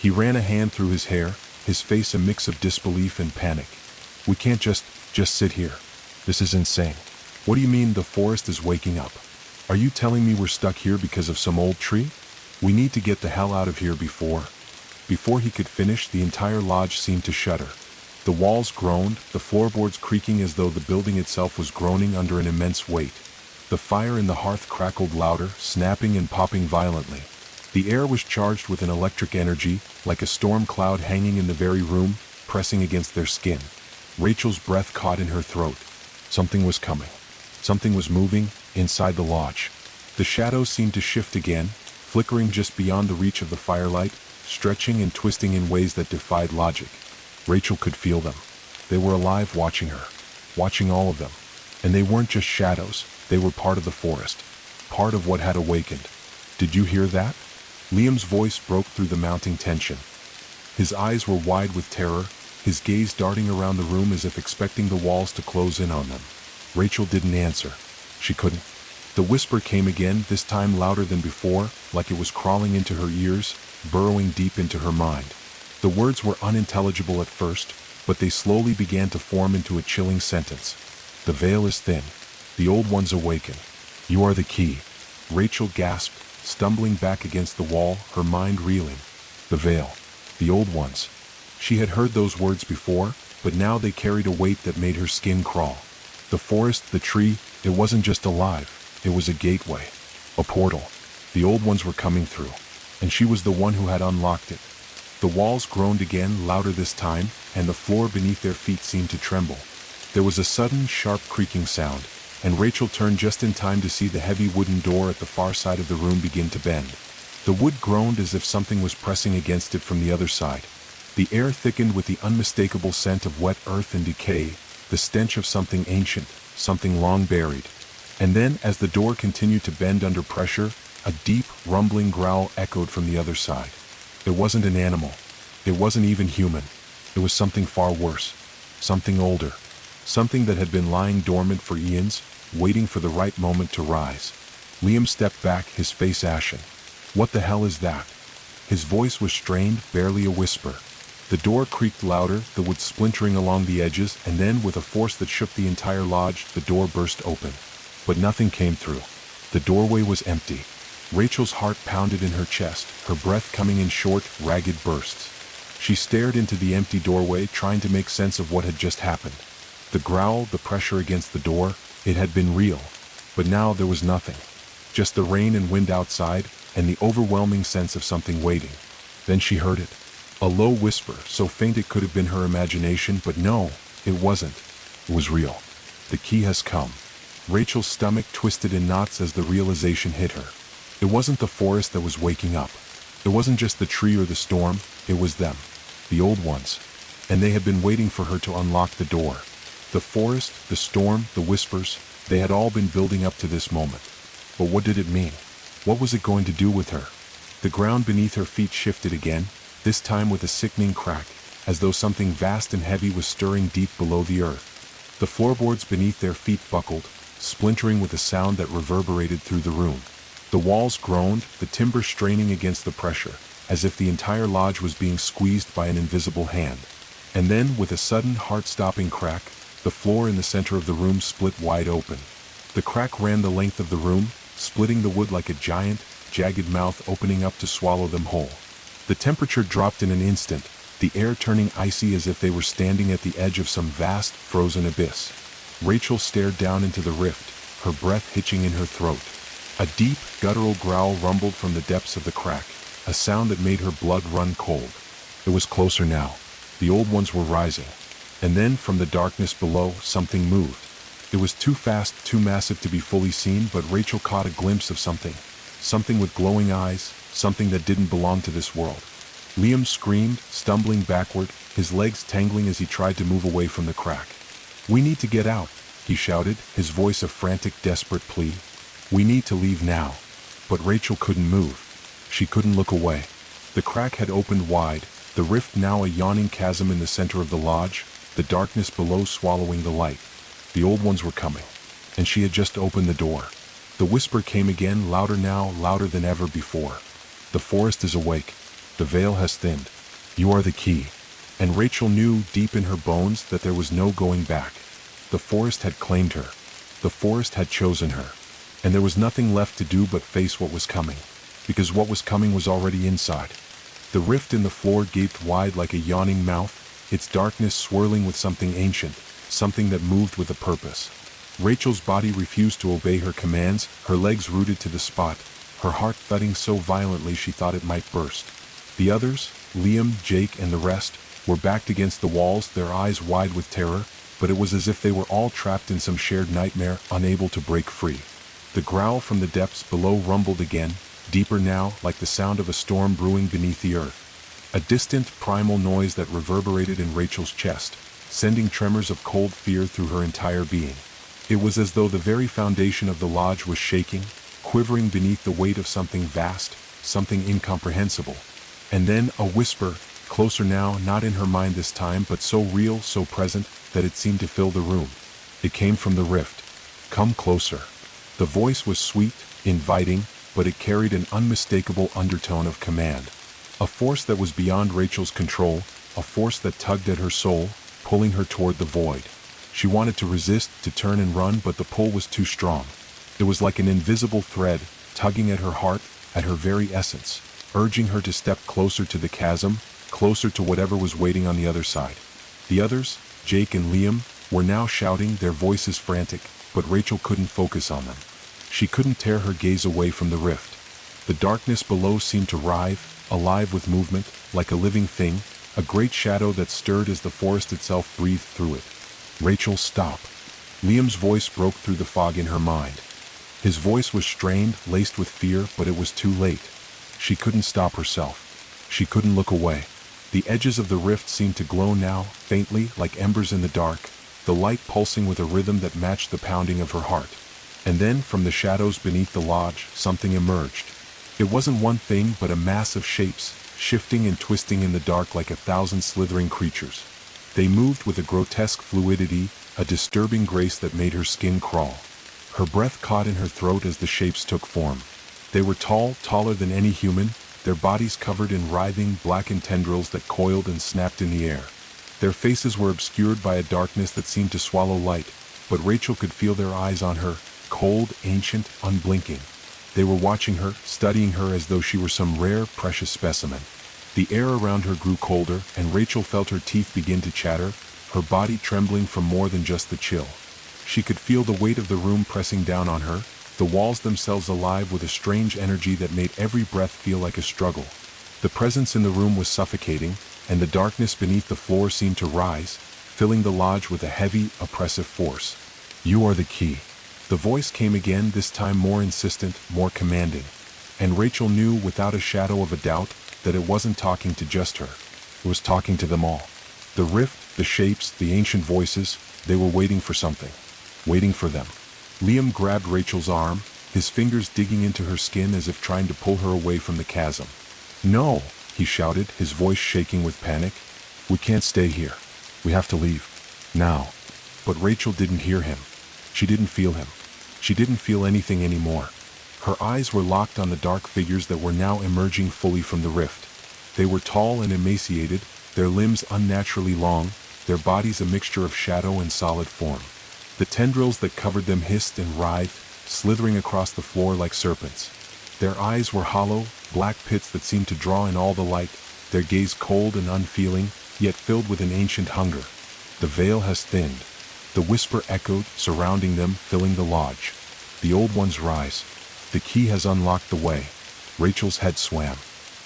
He ran a hand through his hair, his face a mix of disbelief and panic. "We can't just sit here. This is insane." "What do you mean the forest is waking up? Are you telling me we're stuck here because of some old tree? We need to get the hell out of here before..." Before he could finish, the entire lodge seemed to shudder. The walls groaned, the floorboards creaking as though the building itself was groaning under an immense weight. The fire in the hearth crackled louder, snapping and popping violently. The air was charged with an electric energy, like a storm cloud hanging in the very room, pressing against their skin. Rachel's breath caught in her throat. Something was coming. Something was moving, inside the lodge. The shadows seemed to shift again, flickering just beyond the reach of the firelight, stretching and twisting in ways that defied logic. Rachel could feel them. They were alive, watching her. Watching all of them. And they weren't just shadows, they were part of the forest. Part of what had awakened. "Did you hear that?" Liam's voice broke through the mounting tension. His eyes were wide with terror, his gaze darting around the room as if expecting the walls to close in on them. Rachel didn't answer. She couldn't. The whisper came again, this time louder than before, like it was crawling into her ears, burrowing deep into her mind. The words were unintelligible at first, but they slowly began to form into a chilling sentence. "The veil is thin. The old ones awaken. You are the key." Rachel gasped, stumbling back against the wall, her mind reeling. The veil. The old ones. She had heard those words before, but now they carried a weight that made her skin crawl. The forest, the tree, it wasn't just alive, it was a gateway. A portal. The old ones were coming through, and she was the one who had unlocked it. The walls groaned again, louder this time, and the floor beneath their feet seemed to tremble. There was a sudden, sharp creaking sound, and Rachel turned just in time to see the heavy wooden door at the far side of the room begin to bend. The wood groaned as if something was pressing against it from the other side. The air thickened with the unmistakable scent of wet earth and decay, the stench of something ancient, something long buried. And then, as the door continued to bend under pressure, a deep, rumbling growl echoed from the other side. It wasn't an animal. It wasn't even human. It was something far worse. Something older. Something that had been lying dormant for eons, waiting for the right moment to rise. Liam stepped back, his face ashen. "What the hell is that?" His voice was strained, barely a whisper. The door creaked louder, the wood splintering along the edges, and then, with a force that shook the entire lodge, the door burst open. But nothing came through. The doorway was empty. Rachel's heart pounded in her chest, her breath coming in short, ragged bursts. She stared into the empty doorway, trying to make sense of what had just happened. The growl, the pressure against the door, it had been real. But now there was nothing. Just the rain and wind outside, and the overwhelming sense of something waiting. Then she heard it. A low whisper, so faint it could have been her imagination, but no, it wasn't. It was real. The key has come. Rachel's stomach twisted in knots as the realization hit her. It wasn't the forest that was waking up. It wasn't just the tree or the storm, it was them. The old ones. And they had been waiting for her to unlock the door. The forest, the storm, the whispers, they had all been building up to this moment. But what did it mean? What was it going to do with her? The ground beneath her feet shifted again, this time with a sickening crack, as though something vast and heavy was stirring deep below the earth. The floorboards beneath their feet buckled, splintering with a sound that reverberated through the room. The walls groaned, the timber straining against the pressure, as if the entire lodge was being squeezed by an invisible hand. And then, with a sudden, heart-stopping crack, the floor in the center of the room split wide open. The crack ran the length of the room, splitting the wood like a giant, jagged mouth opening up to swallow them whole. The temperature dropped in an instant, the air turning icy as if they were standing at the edge of some vast, frozen abyss. Rachel stared down into the rift, her breath hitching in her throat. A deep, guttural growl rumbled from the depths of the crack, a sound that made her blood run cold. It was closer now. The old ones were rising. And then, from the darkness below, something moved. It was too fast, too massive to be fully seen, but Rachel caught a glimpse of something. Something with glowing eyes, something that didn't belong to this world. Liam screamed, stumbling backward, his legs tangling as he tried to move away from the crack. "We need to get out," he shouted, his voice a frantic, desperate plea. "We need to leave now." But Rachel couldn't move. She couldn't look away. The crack had opened wide, the rift now a yawning chasm in the center of the lodge, the darkness below swallowing the light. The old ones were coming, and she had just opened the door. The whisper came again, louder now, louder than ever before. "The forest is awake. The veil has thinned. You are the key." And Rachel knew deep in her bones that there was no going back. The forest had claimed her. The forest had chosen her. And there was nothing left to do but face what was coming. Because what was coming was already inside. The rift in the floor gaped wide like a yawning mouth, its darkness swirling with something ancient, something that moved with a purpose. Rachel's body refused to obey her commands, her legs rooted to the spot, her heart thudding so violently she thought it might burst. The others, Liam, Jake, and the rest, were backed against the walls, their eyes wide with terror, but it was as if they were all trapped in some shared nightmare, unable to break free. The growl from the depths below rumbled again, deeper now, like the sound of a storm brewing beneath the earth. A distant, primal noise that reverberated in Rachel's chest, sending tremors of cold fear through her entire being. It was as though the very foundation of the lodge was shaking, quivering beneath the weight of something vast, something incomprehensible. And then a whisper, closer now, not in her mind this time, but so real, so present, that it seemed to fill the room. It came from the rift. "Come closer." The voice was sweet, inviting, but it carried an unmistakable undertone of command. A force that was beyond Rachel's control, a force that tugged at her soul, pulling her toward the void. She wanted to resist, to turn and run, but the pull was too strong. It was like an invisible thread, tugging at her heart, at her very essence, urging her to step closer to the chasm, closer to whatever was waiting on the other side. The others, Jake and Liam, were now shouting, their voices frantic, but Rachel couldn't focus on them. She couldn't tear her gaze away from the rift. The darkness below seemed to writhe, alive with movement, like a living thing, a great shadow that stirred as the forest itself breathed through it. "Rachel, stop." Liam's voice broke through the fog in her mind. His voice was strained, laced with fear, but it was too late. She couldn't stop herself. She couldn't look away. The edges of the rift seemed to glow now, faintly, like embers in the dark, the light pulsing with a rhythm that matched the pounding of her heart. And then, from the shadows beneath the lodge, something emerged. It wasn't one thing, but a mass of shapes, shifting and twisting in the dark like 1,000 slithering creatures. They moved with a grotesque fluidity, a disturbing grace that made her skin crawl. Her breath caught in her throat as the shapes took form. They were tall, taller than any human, their bodies covered in writhing, blackened tendrils that coiled and snapped in the air. Their faces were obscured by a darkness that seemed to swallow light, but Rachel could feel their eyes on her, cold, ancient, unblinking. They were watching her, studying her as though she were some rare, precious specimen. The air around her grew colder, and Rachel felt her teeth begin to chatter, her body trembling from more than just the chill. She could feel the weight of the room pressing down on her, the walls themselves alive with a strange energy that made every breath feel like a struggle. The presence in the room was suffocating, and the darkness beneath the floor seemed to rise, filling the lodge with a heavy, oppressive force. "You are the key." The voice came again, this time more insistent, more commanding. And Rachel knew, without a shadow of a doubt, that it wasn't talking to just her. It was talking to them all. The rift, the shapes, the ancient voices, they were waiting for something. Waiting for them. Liam grabbed Rachel's arm, his fingers digging into her skin as if trying to pull her away from the chasm. "No," he shouted, his voice shaking with panic. "We can't stay here. We have to leave. Now." But Rachel didn't hear him. She didn't feel him. She didn't feel anything anymore. Her eyes were locked on the dark figures that were now emerging fully from the rift. They were tall and emaciated, their limbs unnaturally long, their bodies a mixture of shadow and solid form. The tendrils that covered them hissed and writhed, slithering across the floor like serpents. Their eyes were hollow, black pits that seemed to draw in all the light, their gaze cold and unfeeling, yet filled with an ancient hunger. "The veil has thinned." The whisper echoed, surrounding them, filling the lodge. The old ones rise. The key has unlocked the way. Rachel's head swam.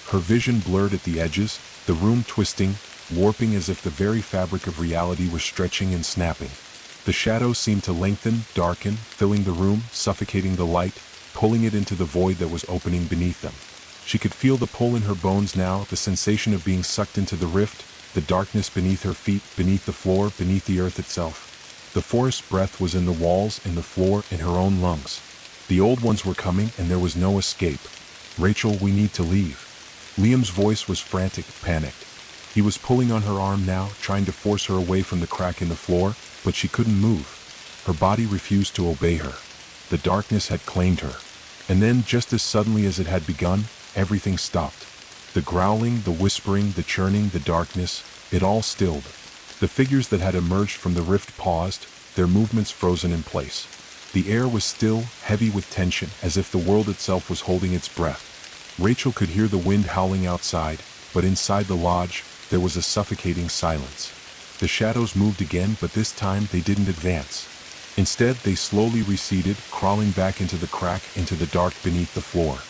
Her vision blurred at the edges, the room twisting, warping as if the very fabric of reality was stretching and snapping. The shadows seemed to lengthen, darken, filling the room, suffocating the light, pulling it into the void that was opening beneath them. She could feel the pull in her bones now, the sensation of being sucked into the rift, the darkness beneath her feet, beneath the floor, beneath the earth itself. The forest's breath was in the walls, in the floor, in her own lungs. The old ones were coming, and there was no escape. "Rachel, we need to leave." Liam's voice was frantic, panicked. He was pulling on her arm now, trying to force her away from the crack in the floor, but she couldn't move. Her body refused to obey her. The darkness had claimed her. And then, just as suddenly as it had begun, everything stopped. The growling, the whispering, the churning, the darkness, it all stilled. The figures that had emerged from the rift paused, their movements frozen in place. The air was still, heavy with tension, as if the world itself was holding its breath. Rachel could hear the wind howling outside, but inside the lodge, there was a suffocating silence. The shadows moved again, but this time they didn't advance. Instead, they slowly receded, crawling back into the crack, into the dark beneath the floor.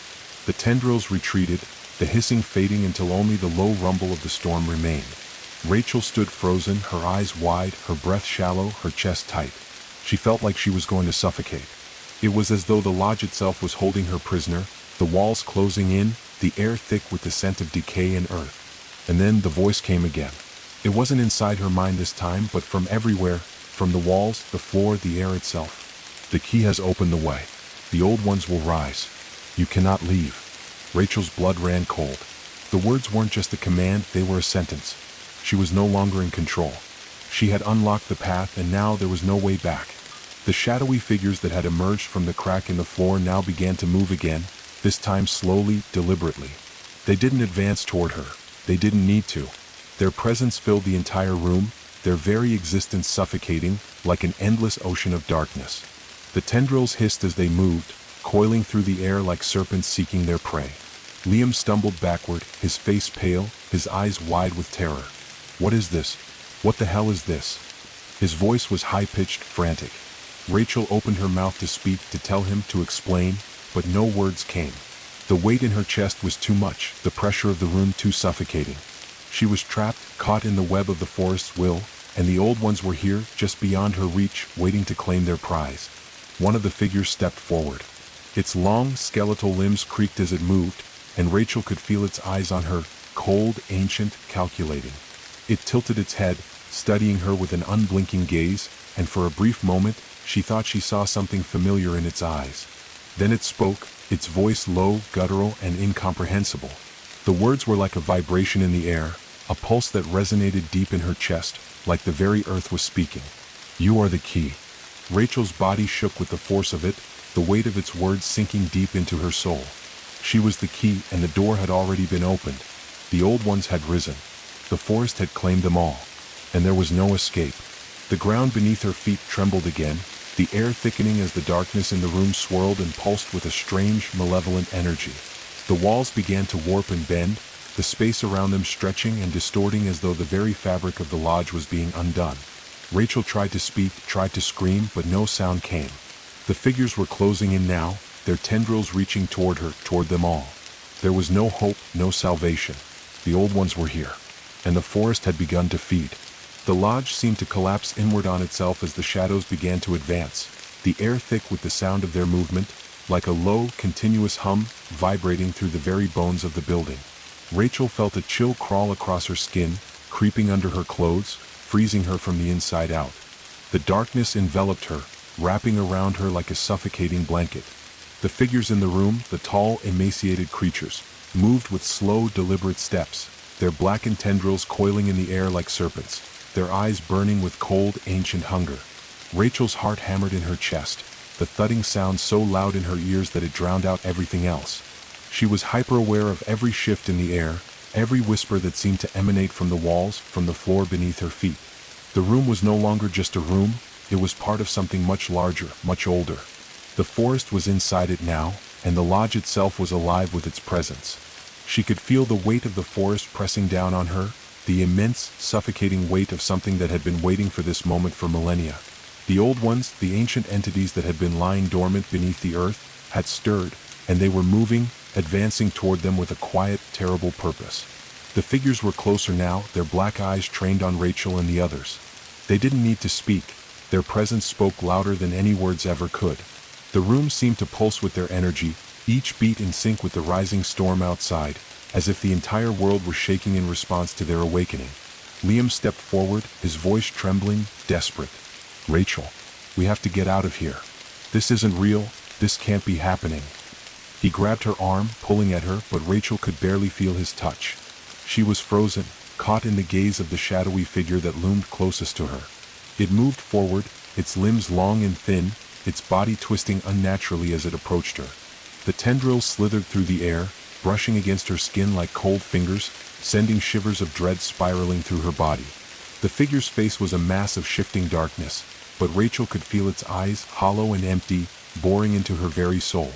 The tendrils retreated, the hissing fading until only the low rumble of the storm remained. Rachel stood frozen, her eyes wide, her breath shallow, her chest tight. She felt like she was going to suffocate. It was as though the lodge itself was holding her prisoner, the walls closing in, the air thick with the scent of decay and earth. And then the voice came again. It wasn't inside her mind this time, but from everywhere, from the walls, the floor, the air itself. "The key has opened the way. The old ones will rise. You cannot leave." Rachel's blood ran cold. The words weren't just a command, they were a sentence. She was no longer in control. She had unlocked the path, and now there was no way back. The shadowy figures that had emerged from the crack in the floor now began to move again, this time slowly, deliberately. They didn't advance toward her. They didn't need to. Their presence filled the entire room, their very existence suffocating, like an endless ocean of darkness. The tendrils hissed as they moved, coiling through the air like serpents seeking their prey. Liam stumbled backward, his face pale, his eyes wide with terror. "What is this? What the hell is this?" His voice was high-pitched, frantic. Rachel opened her mouth to speak, to tell him, to explain, but no words came. The weight in her chest was too much, the pressure of the room too suffocating. She was trapped, caught in the web of the forest's will, and the old ones were here, just beyond her reach, waiting to claim their prize. One of the figures stepped forward. Its long, skeletal limbs creaked as it moved, and Rachel could feel its eyes on her, cold, ancient, calculating. It tilted its head, studying her with an unblinking gaze, and for a brief moment, she thought she saw something familiar in its eyes. Then it spoke, its voice low, guttural, and incomprehensible. The words were like a vibration in the air, a pulse that resonated deep in her chest, like the very earth was speaking. "You are the key." Rachel's body shook with the force of it, the weight of its words sinking deep into her soul. She was the key, and the door had already been opened. The old ones had risen. The forest had claimed them all. And there was no escape. The ground beneath her feet trembled again, the air thickening as the darkness in the room swirled and pulsed with a strange, malevolent energy. The walls began to warp and bend, the space around them stretching and distorting as though the very fabric of the lodge was being undone. Rachel tried to speak, tried to scream, but no sound came. The figures were closing in now, their tendrils reaching toward her, toward them all. There was no hope, no salvation. The old ones were here. And the forest had begun to feed. The lodge seemed to collapse inward on itself as the shadows began to advance, the air thick with the sound of their movement, like a low, continuous hum, vibrating through the very bones of the building. Rachel felt a chill crawl across her skin, creeping under her clothes, freezing her from the inside out. The darkness enveloped her, wrapping around her like a suffocating blanket. The figures in the room, the tall, emaciated creatures, moved with slow, deliberate steps, their blackened tendrils coiling in the air like serpents, their eyes burning with cold, ancient hunger. Rachel's heart hammered in her chest, the thudding sound so loud in her ears that it drowned out everything else. She was hyper-aware of every shift in the air, every whisper that seemed to emanate from the walls, from the floor beneath her feet. The room was no longer just a room, it was part of something much larger, much older. The forest was inside it now, and the lodge itself was alive with its presence. She could feel the weight of the forest pressing down on her, the immense, suffocating weight of something that had been waiting for this moment for millennia. The old ones, the ancient entities that had been lying dormant beneath the earth, had stirred, and they were moving, advancing toward them with a quiet, terrible purpose. The figures were closer now, their black eyes trained on Rachel and the others. They didn't need to speak. Their presence spoke louder than any words ever could. The room seemed to pulse with their energy, each beat in sync with the rising storm outside, as if the entire world were shaking in response to their awakening. Liam stepped forward, his voice trembling, desperate. "Rachel, we have to get out of here. This isn't real, this can't be happening." He grabbed her arm, pulling at her, but Rachel could barely feel his touch. She was frozen, caught in the gaze of the shadowy figure that loomed closest to her. It moved forward, its limbs long and thin, its body twisting unnaturally as it approached her. The tendrils slithered through the air, brushing against her skin like cold fingers, sending shivers of dread spiraling through her body. The figure's face was a mass of shifting darkness, but Rachel could feel its eyes, hollow and empty, boring into her very soul.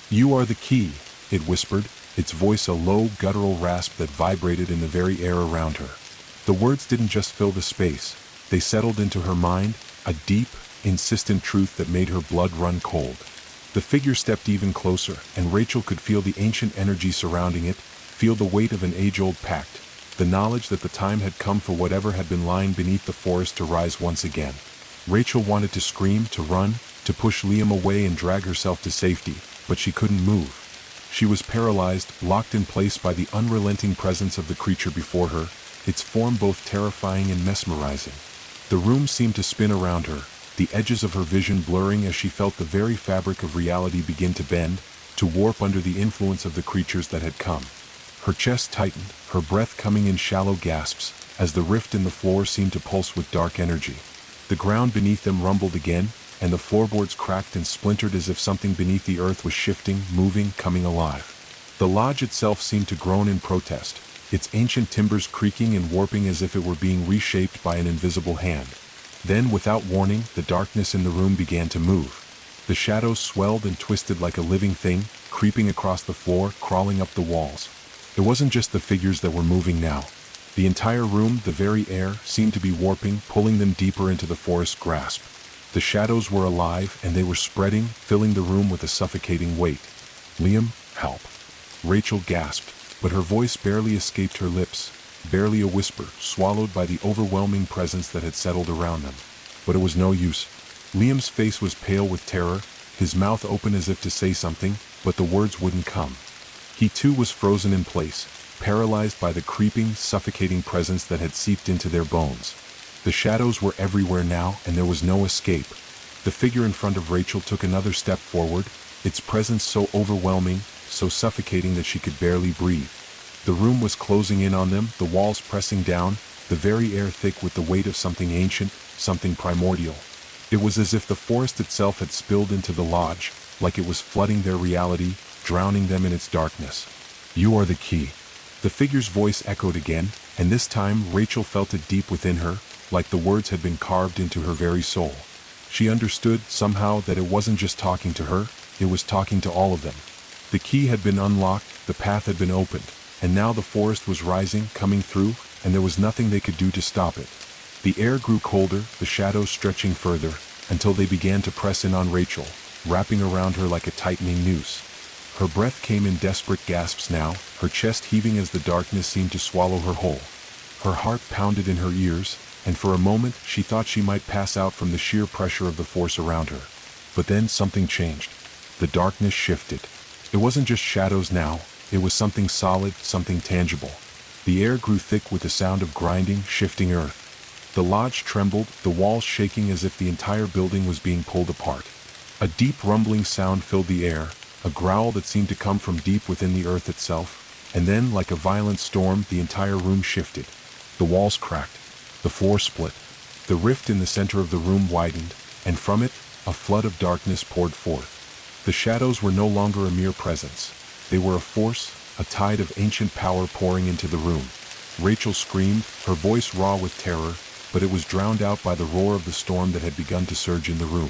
"You are the key," it whispered, its voice a low, guttural rasp that vibrated in the very air around her. The words didn't just fill the space, they settled into her mind, a deep, insistent truth that made her blood run cold. The figure stepped even closer, and Rachel could feel the ancient energy surrounding it, feel the weight of an age-old pact, the knowledge that the time had come for whatever had been lying beneath the forest to rise once again. Rachel wanted to scream, to run, to push Liam away and drag herself to safety, but she couldn't move. She was paralyzed, locked in place by the unrelenting presence of the creature before her, its form both terrifying and mesmerizing. The room seemed to spin around her, the edges of her vision blurring as she felt the very fabric of reality begin to bend, to warp under the influence of the creatures that had come. Her chest tightened, her breath coming in shallow gasps, as the rift in the floor seemed to pulse with dark energy. The ground beneath them rumbled again, and the floorboards cracked and splintered as if something beneath the earth was shifting, moving, coming alive. The lodge itself seemed to groan in protest, its ancient timbers creaking and warping as if it were being reshaped by an invisible hand. Then, without warning, the darkness in the room began to move. The shadows swelled and twisted like a living thing, creeping across the floor, crawling up the walls. It wasn't just the figures that were moving now. The entire room, the very air, seemed to be warping, pulling them deeper into the forest's grasp. The shadows were alive, and they were spreading, filling the room with a suffocating weight. "Liam, help!" Rachel gasped, but her voice barely escaped her lips, barely a whisper, swallowed by the overwhelming presence that had settled around them. But it was no use. Liam's face was pale with terror, his mouth open as if to say something, but the words wouldn't come. He too was frozen in place, paralyzed by the creeping, suffocating presence that had seeped into their bones. The shadows were everywhere now, and there was no escape. The figure in front of Rachel took another step forward, its presence so overwhelming, so suffocating that she could barely breathe. The room was closing in on them, the walls pressing down, the very air thick with the weight of something ancient, something primordial. It was as if the forest itself had spilled into the lodge, like it was flooding their reality, drowning them in its darkness. "You are the key." The figure's voice echoed again, and this time Rachel felt it deep within her, like the words had been carved into her very soul. She understood, somehow, that it wasn't just talking to her, it was talking to all of them. The key had been unlocked, the path had been opened, and now the forest was rising, coming through, and there was nothing they could do to stop it. The air grew colder, the shadows stretching further, until they began to press in on Rachel, wrapping around her like a tightening noose. Her breath came in desperate gasps now, her chest heaving as the darkness seemed to swallow her whole. Her heart pounded in her ears, and for a moment she thought she might pass out from the sheer pressure of the force around her. But then something changed. The darkness shifted. It wasn't just shadows now, it was something solid, something tangible. The air grew thick with the sound of grinding, shifting earth. The lodge trembled, the walls shaking as if the entire building was being pulled apart. A deep rumbling sound filled the air, a growl that seemed to come from deep within the earth itself, and then, like a violent storm, the entire room shifted. The walls cracked. The floor split. The rift in the center of the room widened, and from it, a flood of darkness poured forth. The shadows were no longer a mere presence. They were a force, a tide of ancient power pouring into the room. Rachel screamed, her voice raw with terror, but it was drowned out by the roar of the storm that had begun to surge in the room.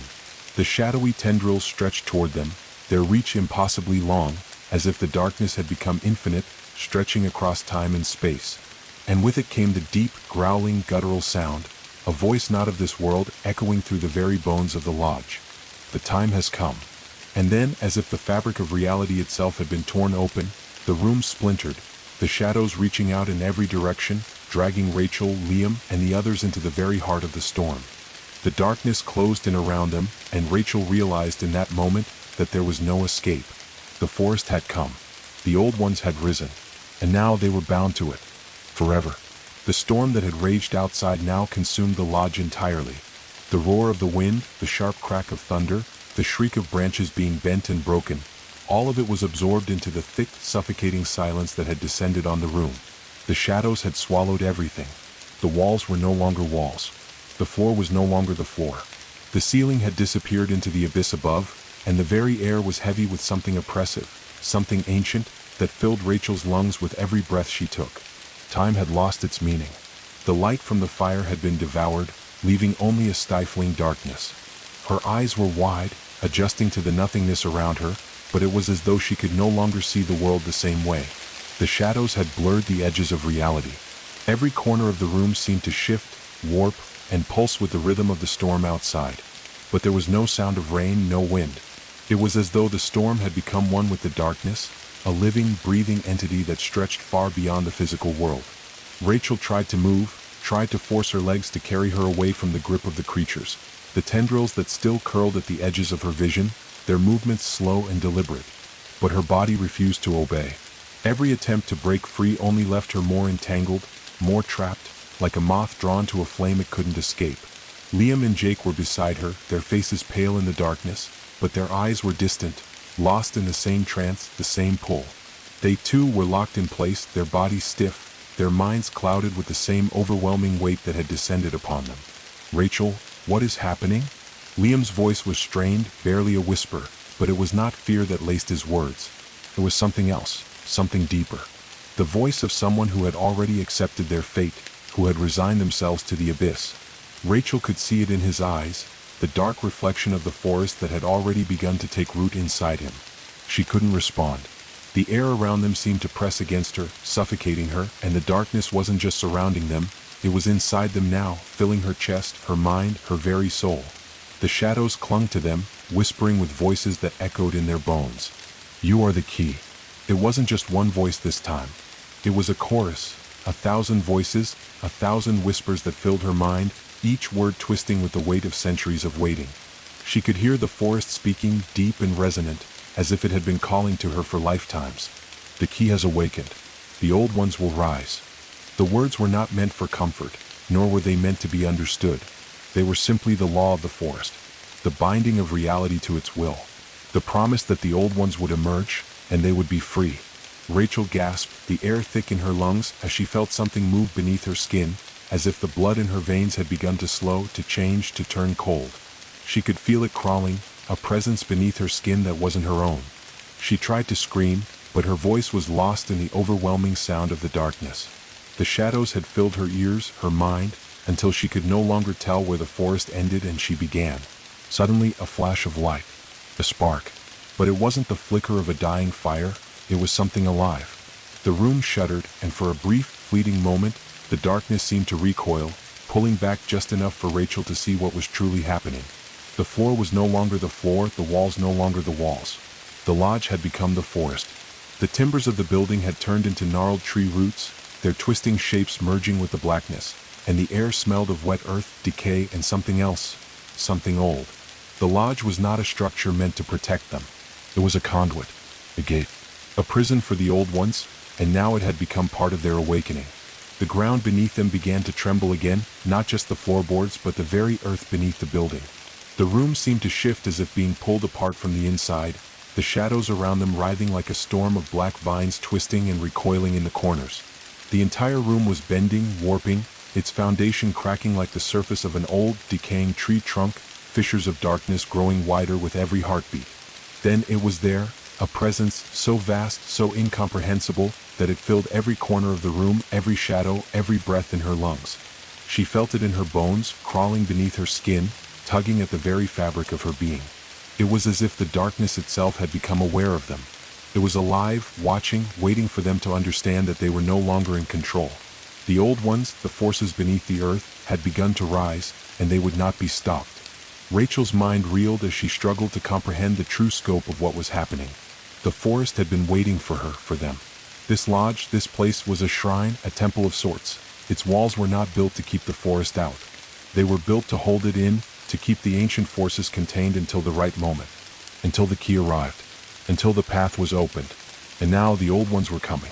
The shadowy tendrils stretched toward them, their reach impossibly long, as if the darkness had become infinite, stretching across time and space. And with it came the deep, growling, guttural sound, a voice not of this world echoing through the very bones of the lodge. The time has come. And then, as if the fabric of reality itself had been torn open, the room splintered, the shadows reaching out in every direction, dragging Rachel, Liam, and the others into the very heart of the storm. The darkness closed in around them, and Rachel realized in that moment that there was no escape. The forest had come. The old ones had risen. And now they were bound to it. Forever. The storm that had raged outside now consumed the lodge entirely. The roar of the wind, the sharp crack of thunder, the shriek of branches being bent and broken, all of it was absorbed into the thick, suffocating silence that had descended on the room. The shadows had swallowed everything. The walls were no longer walls. The floor was no longer the floor. The ceiling had disappeared into the abyss above, and the very air was heavy with something oppressive, something ancient, that filled Rachel's lungs with every breath she took. Time had lost its meaning. The light from the fire had been devoured, leaving only a stifling darkness. Her eyes were wide, adjusting to the nothingness around her, but it was as though she could no longer see the world the same way. The shadows had blurred the edges of reality. Every corner of the room seemed to shift, warp, and pulse with the rhythm of the storm outside. But there was no sound of rain, no wind. It was as though the storm had become one with the darkness, a living, breathing entity that stretched far beyond the physical world. Rachel tried to move, tried to force her legs to carry her away from the grip of the creatures, the tendrils that still curled at the edges of her vision, their movements slow and deliberate. But her body refused to obey. Every attempt to break free only left her more entangled, more trapped, like a moth drawn to a flame it couldn't escape. Liam and Jake were beside her, their faces pale in the darkness, but their eyes were distant, lost in the same trance, the same pull. They too were locked in place, their bodies stiff, their minds clouded with the same overwhelming weight that had descended upon them. "Rachel, what is happening?" Liam's voice was strained, barely a whisper, but it was not fear that laced his words. It was something else, something deeper. The voice of someone who had already accepted their fate, who had resigned themselves to the abyss. Rachel could see it in his eyes, the dark reflection of the forest that had already begun to take root inside him. She couldn't respond. The air around them seemed to press against her, suffocating her, and the darkness wasn't just surrounding them, it was inside them now, filling her chest, her mind, her very soul. The shadows clung to them, whispering with voices that echoed in their bones. "You are the key." It wasn't just one voice this time. It was a chorus, 1,000 voices, 1,000 whispers that filled her mind, each word twisting with the weight of centuries of waiting. She could hear the forest speaking, deep and resonant, as if it had been calling to her for lifetimes. "The key has awakened. The old ones will rise." The words were not meant for comfort, nor were they meant to be understood. They were simply the law of the forest, the binding of reality to its will, the promise that the old ones would emerge, and they would be free. Rachel gasped, the air thick in her lungs, as she felt something move beneath her skin, as if the blood in her veins had begun to slow, to change, to turn cold. She could feel it crawling, a presence beneath her skin that wasn't her own. She tried to scream, but her voice was lost in the overwhelming sound of the darkness. The shadows had filled her ears, her mind, until she could no longer tell where the forest ended and she began. Suddenly, a flash of light. A spark. But it wasn't the flicker of a dying fire, it was something alive. The room shuddered, and for a brief, fleeting moment, the darkness seemed to recoil, pulling back just enough for Rachel to see what was truly happening. The floor was no longer the floor, the walls no longer the walls. The lodge had become the forest. The timbers of the building had turned into gnarled tree roots, their twisting shapes merging with the blackness, and the air smelled of wet earth, decay, and something else, something old. The lodge was not a structure meant to protect them. It was a conduit, a gate, a prison for the old ones, and now it had become part of their awakening. The ground beneath them began to tremble again, not just the floorboards but the very earth beneath the building. The room seemed to shift as if being pulled apart from the inside, the shadows around them writhing like a storm of black vines twisting and recoiling in the corners. The entire room was bending, warping, its foundation cracking like the surface of an old, decaying tree trunk, fissures of darkness growing wider with every heartbeat. Then it was there, a presence so vast, so incomprehensible, that it filled every corner of the room, every shadow, every breath in her lungs. She felt it in her bones, crawling beneath her skin, tugging at the very fabric of her being. It was as if the darkness itself had become aware of them. It was alive, watching, waiting for them to understand that they were no longer in control. The old ones, the forces beneath the earth, had begun to rise, and they would not be stopped. Rachel's mind reeled as she struggled to comprehend the true scope of what was happening. The forest had been waiting for her, for them. This lodge, this place was a shrine, a temple of sorts. Its walls were not built to keep the forest out. They were built to hold it in, to keep the ancient forces contained until the right moment. Until the key arrived. Until the path was opened. And now the old ones were coming.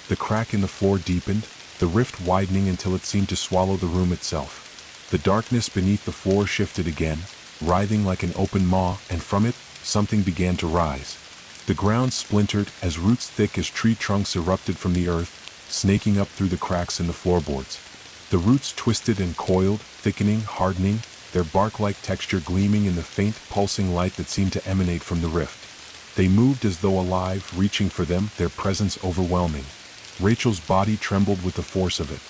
The crack in the floor deepened, the rift widening until it seemed to swallow the room itself. The darkness beneath the floor shifted again, writhing like an open maw, and from it, something began to rise. The ground splintered as roots thick as tree trunks erupted from the earth, snaking up through the cracks in the floorboards. The roots twisted and coiled, thickening, hardening, their bark-like texture gleaming in the faint, pulsing light that seemed to emanate from the rift. They moved as though alive, reaching for them, their presence overwhelming. Rachel's body trembled with the force of it.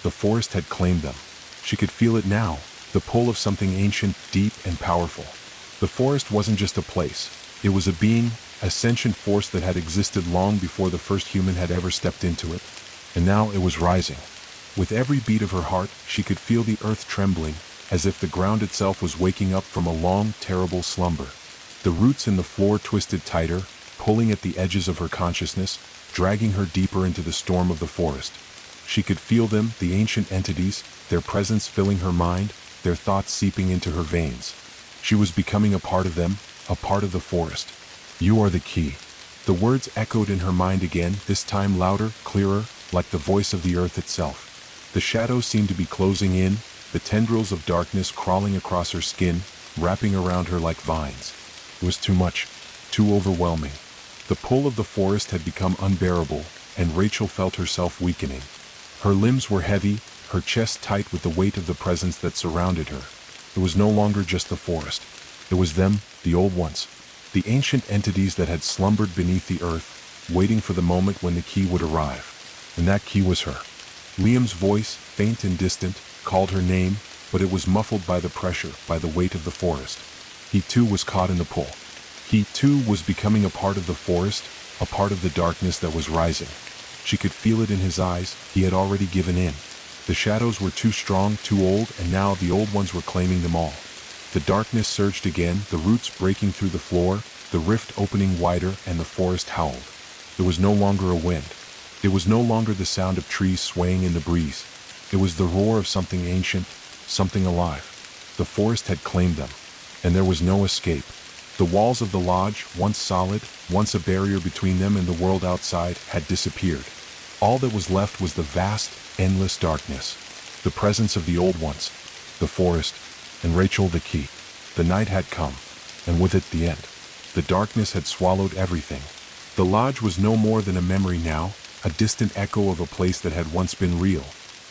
The forest had claimed them. She could feel it now, the pull of something ancient, deep, and powerful. The forest wasn't just a place. It was a being, a sentient force that had existed long before the first human had ever stepped into it. And now it was rising. With every beat of her heart, she could feel the earth trembling, as if the ground itself was waking up from a long, terrible slumber. The roots in the floor twisted tighter, pulling at the edges of her consciousness, dragging her deeper into the storm of the forest. She could feel them, the ancient entities, their presence filling her mind, their thoughts seeping into her veins. She was becoming a part of them, a part of the forest. "You are the key." The words echoed in her mind again, this time louder, clearer, like the voice of the earth itself. The shadows seemed to be closing in, the tendrils of darkness crawling across her skin, wrapping around her like vines. It was too much, too overwhelming. The pull of the forest had become unbearable, and Rachel felt herself weakening. Her limbs were heavy, her chest tight with the weight of the presence that surrounded her. It was no longer just the forest. It was them, the old ones. The ancient entities that had slumbered beneath the earth, waiting for the moment when the key would arrive. And that key was her. Liam's voice, faint and distant, called her name, but it was muffled by the pressure, by the weight of the forest. He too was caught in the pull. He too was becoming a part of the forest, a part of the darkness that was rising. She could feel it in his eyes. He had already given in. The shadows were too strong, too old, and now the old ones were claiming them all. The darkness surged again, the roots breaking through the floor, the rift opening wider, and the forest howled. It was no longer a wind. It was no longer the sound of trees swaying in the breeze. It was the roar of something ancient, something alive. The forest had claimed them, and there was no escape. The walls of the lodge, once solid, once a barrier between them and the world outside, had disappeared. All that was left was the vast, endless darkness. The presence of the old ones, the forest, and Rachel the key. The night had come, and with it the end. The darkness had swallowed everything. The lodge was no more than a memory now, a distant echo of a place that had once been real.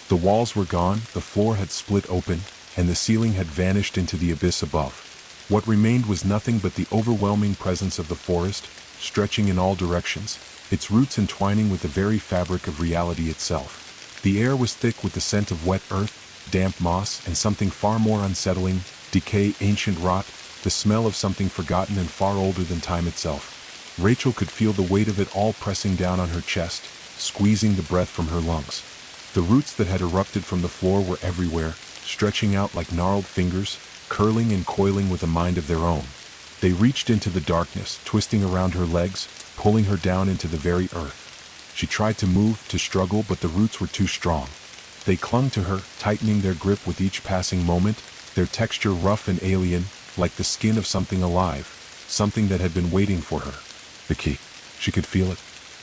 The walls were gone, the floor had split open, and the ceiling had vanished into the abyss above. What remained was nothing but the overwhelming presence of the forest, stretching in all directions, its roots entwining with the very fabric of reality itself. The air was thick with the scent of wet earth, damp moss, and something far more unsettling, decay, ancient rot, the smell of something forgotten and far older than time itself. Rachel could feel the weight of it all pressing down on her chest, squeezing the breath from her lungs. The roots that had erupted from the floor were everywhere, stretching out like gnarled fingers, curling and coiling with a mind of their own. They reached into the darkness, twisting around her legs, pulling her down into the very earth. She tried to move, to struggle, but the roots were too strong. They clung to her, tightening their grip with each passing moment, their texture rough and alien, like the skin of something alive, something that had been waiting for her. The key. She could feel it.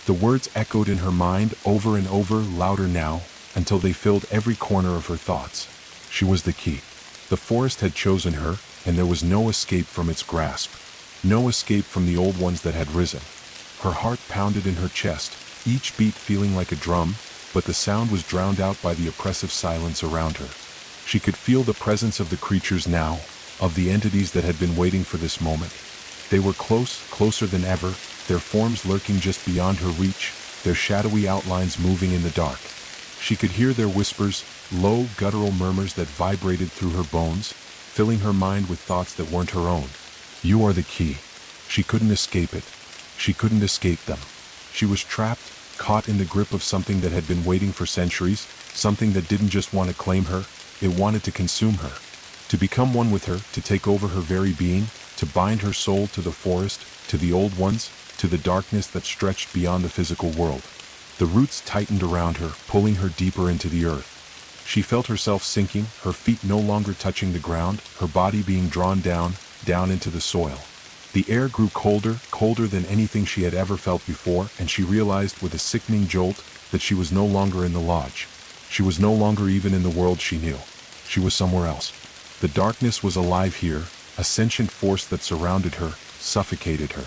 The words echoed in her mind over and over, louder now, until they filled every corner of her thoughts. She was the key. The forest had chosen her, and there was no escape from its grasp. No escape from the old ones that had risen. Her heart pounded in her chest, each beat feeling like a drum, but the sound was drowned out by the oppressive silence around her. She could feel the presence of the creatures now, of the entities that had been waiting for this moment. They were close, closer than ever, their forms lurking just beyond her reach, their shadowy outlines moving in the dark. She could hear their whispers, low, guttural murmurs that vibrated through her bones, filling her mind with thoughts that weren't her own. You are the key. She couldn't escape it. She couldn't escape them. She was trapped, caught in the grip of something that had been waiting for centuries, something that didn't just want to claim her, it wanted to consume her. To become one with her, to take over her very being, to bind her soul to the forest, to the old ones, to the darkness that stretched beyond the physical world. The roots tightened around her, pulling her deeper into the earth. She felt herself sinking, her feet no longer touching the ground, her body being drawn down into the soil. The air grew colder, colder than anything she had ever felt before, and she realized with a sickening jolt that she was no longer in the lodge. She was no longer even in the world she knew. She was somewhere else. The darkness was alive here, a sentient force that surrounded her, suffocated her.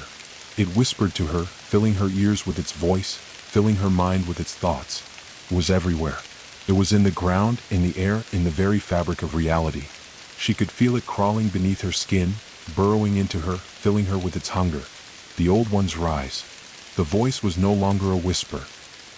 It whispered to her, filling her ears with its voice, filling her mind with its thoughts. It was everywhere. It was in the ground, in the air, in the very fabric of reality. She could feel it crawling beneath her skin, burrowing into her, filling her with its hunger. The old ones rise. The voice was no longer a whisper.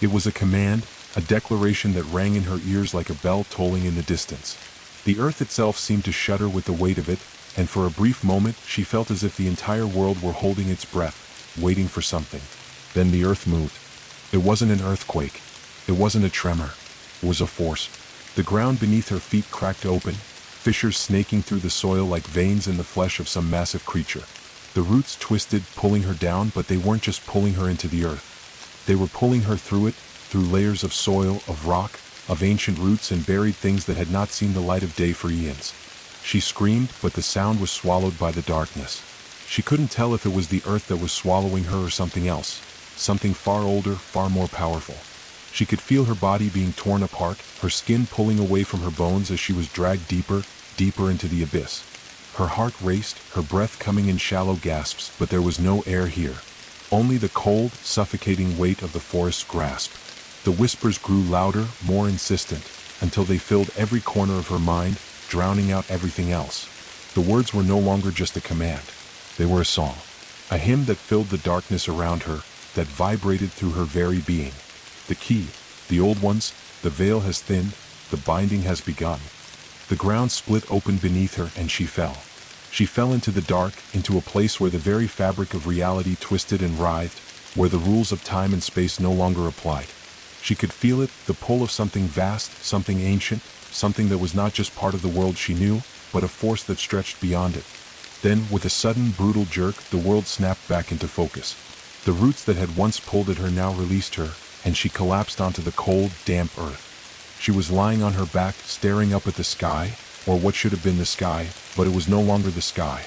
It was a command, a declaration that rang in her ears like a bell tolling in the distance. The earth itself seemed to shudder with the weight of it, and for a brief moment she felt as if the entire world were holding its breath, waiting for something. Then the earth moved. It wasn't an earthquake. It wasn't a tremor. It was a force. The ground beneath her feet cracked open, fissures snaking through the soil like veins in the flesh of some massive creature. The roots twisted, pulling her down, but they weren't just pulling her into the earth. They were pulling her through it, through layers of soil, of rock, of ancient roots and buried things that had not seen the light of day for eons. She screamed, but the sound was swallowed by the darkness. She couldn't tell if it was the earth that was swallowing her or something else, something far older, far more powerful. She could feel her body being torn apart, her skin pulling away from her bones as she was dragged deeper, deeper into the abyss. Her heart raced, her breath coming in shallow gasps, but there was no air here. Only the cold, suffocating weight of the forest's grasp. The whispers grew louder, more insistent, until they filled every corner of her mind, drowning out everything else. The words were no longer just a command. They were a song. A hymn that filled the darkness around her, that vibrated through her very being. The key, the old ones, the veil has thinned, the binding has begun. The ground split open beneath her and she fell. She fell into the dark, into a place where the very fabric of reality twisted and writhed, where the rules of time and space no longer applied. She could feel it, the pull of something vast, something ancient, something that was not just part of the world she knew, but a force that stretched beyond it. Then, with a sudden, brutal jerk, the world snapped back into focus. The roots that had once pulled at her now released her, and she collapsed onto the cold, damp earth. She was lying on her back, staring up at the sky, or what should have been the sky, but it was no longer the sky.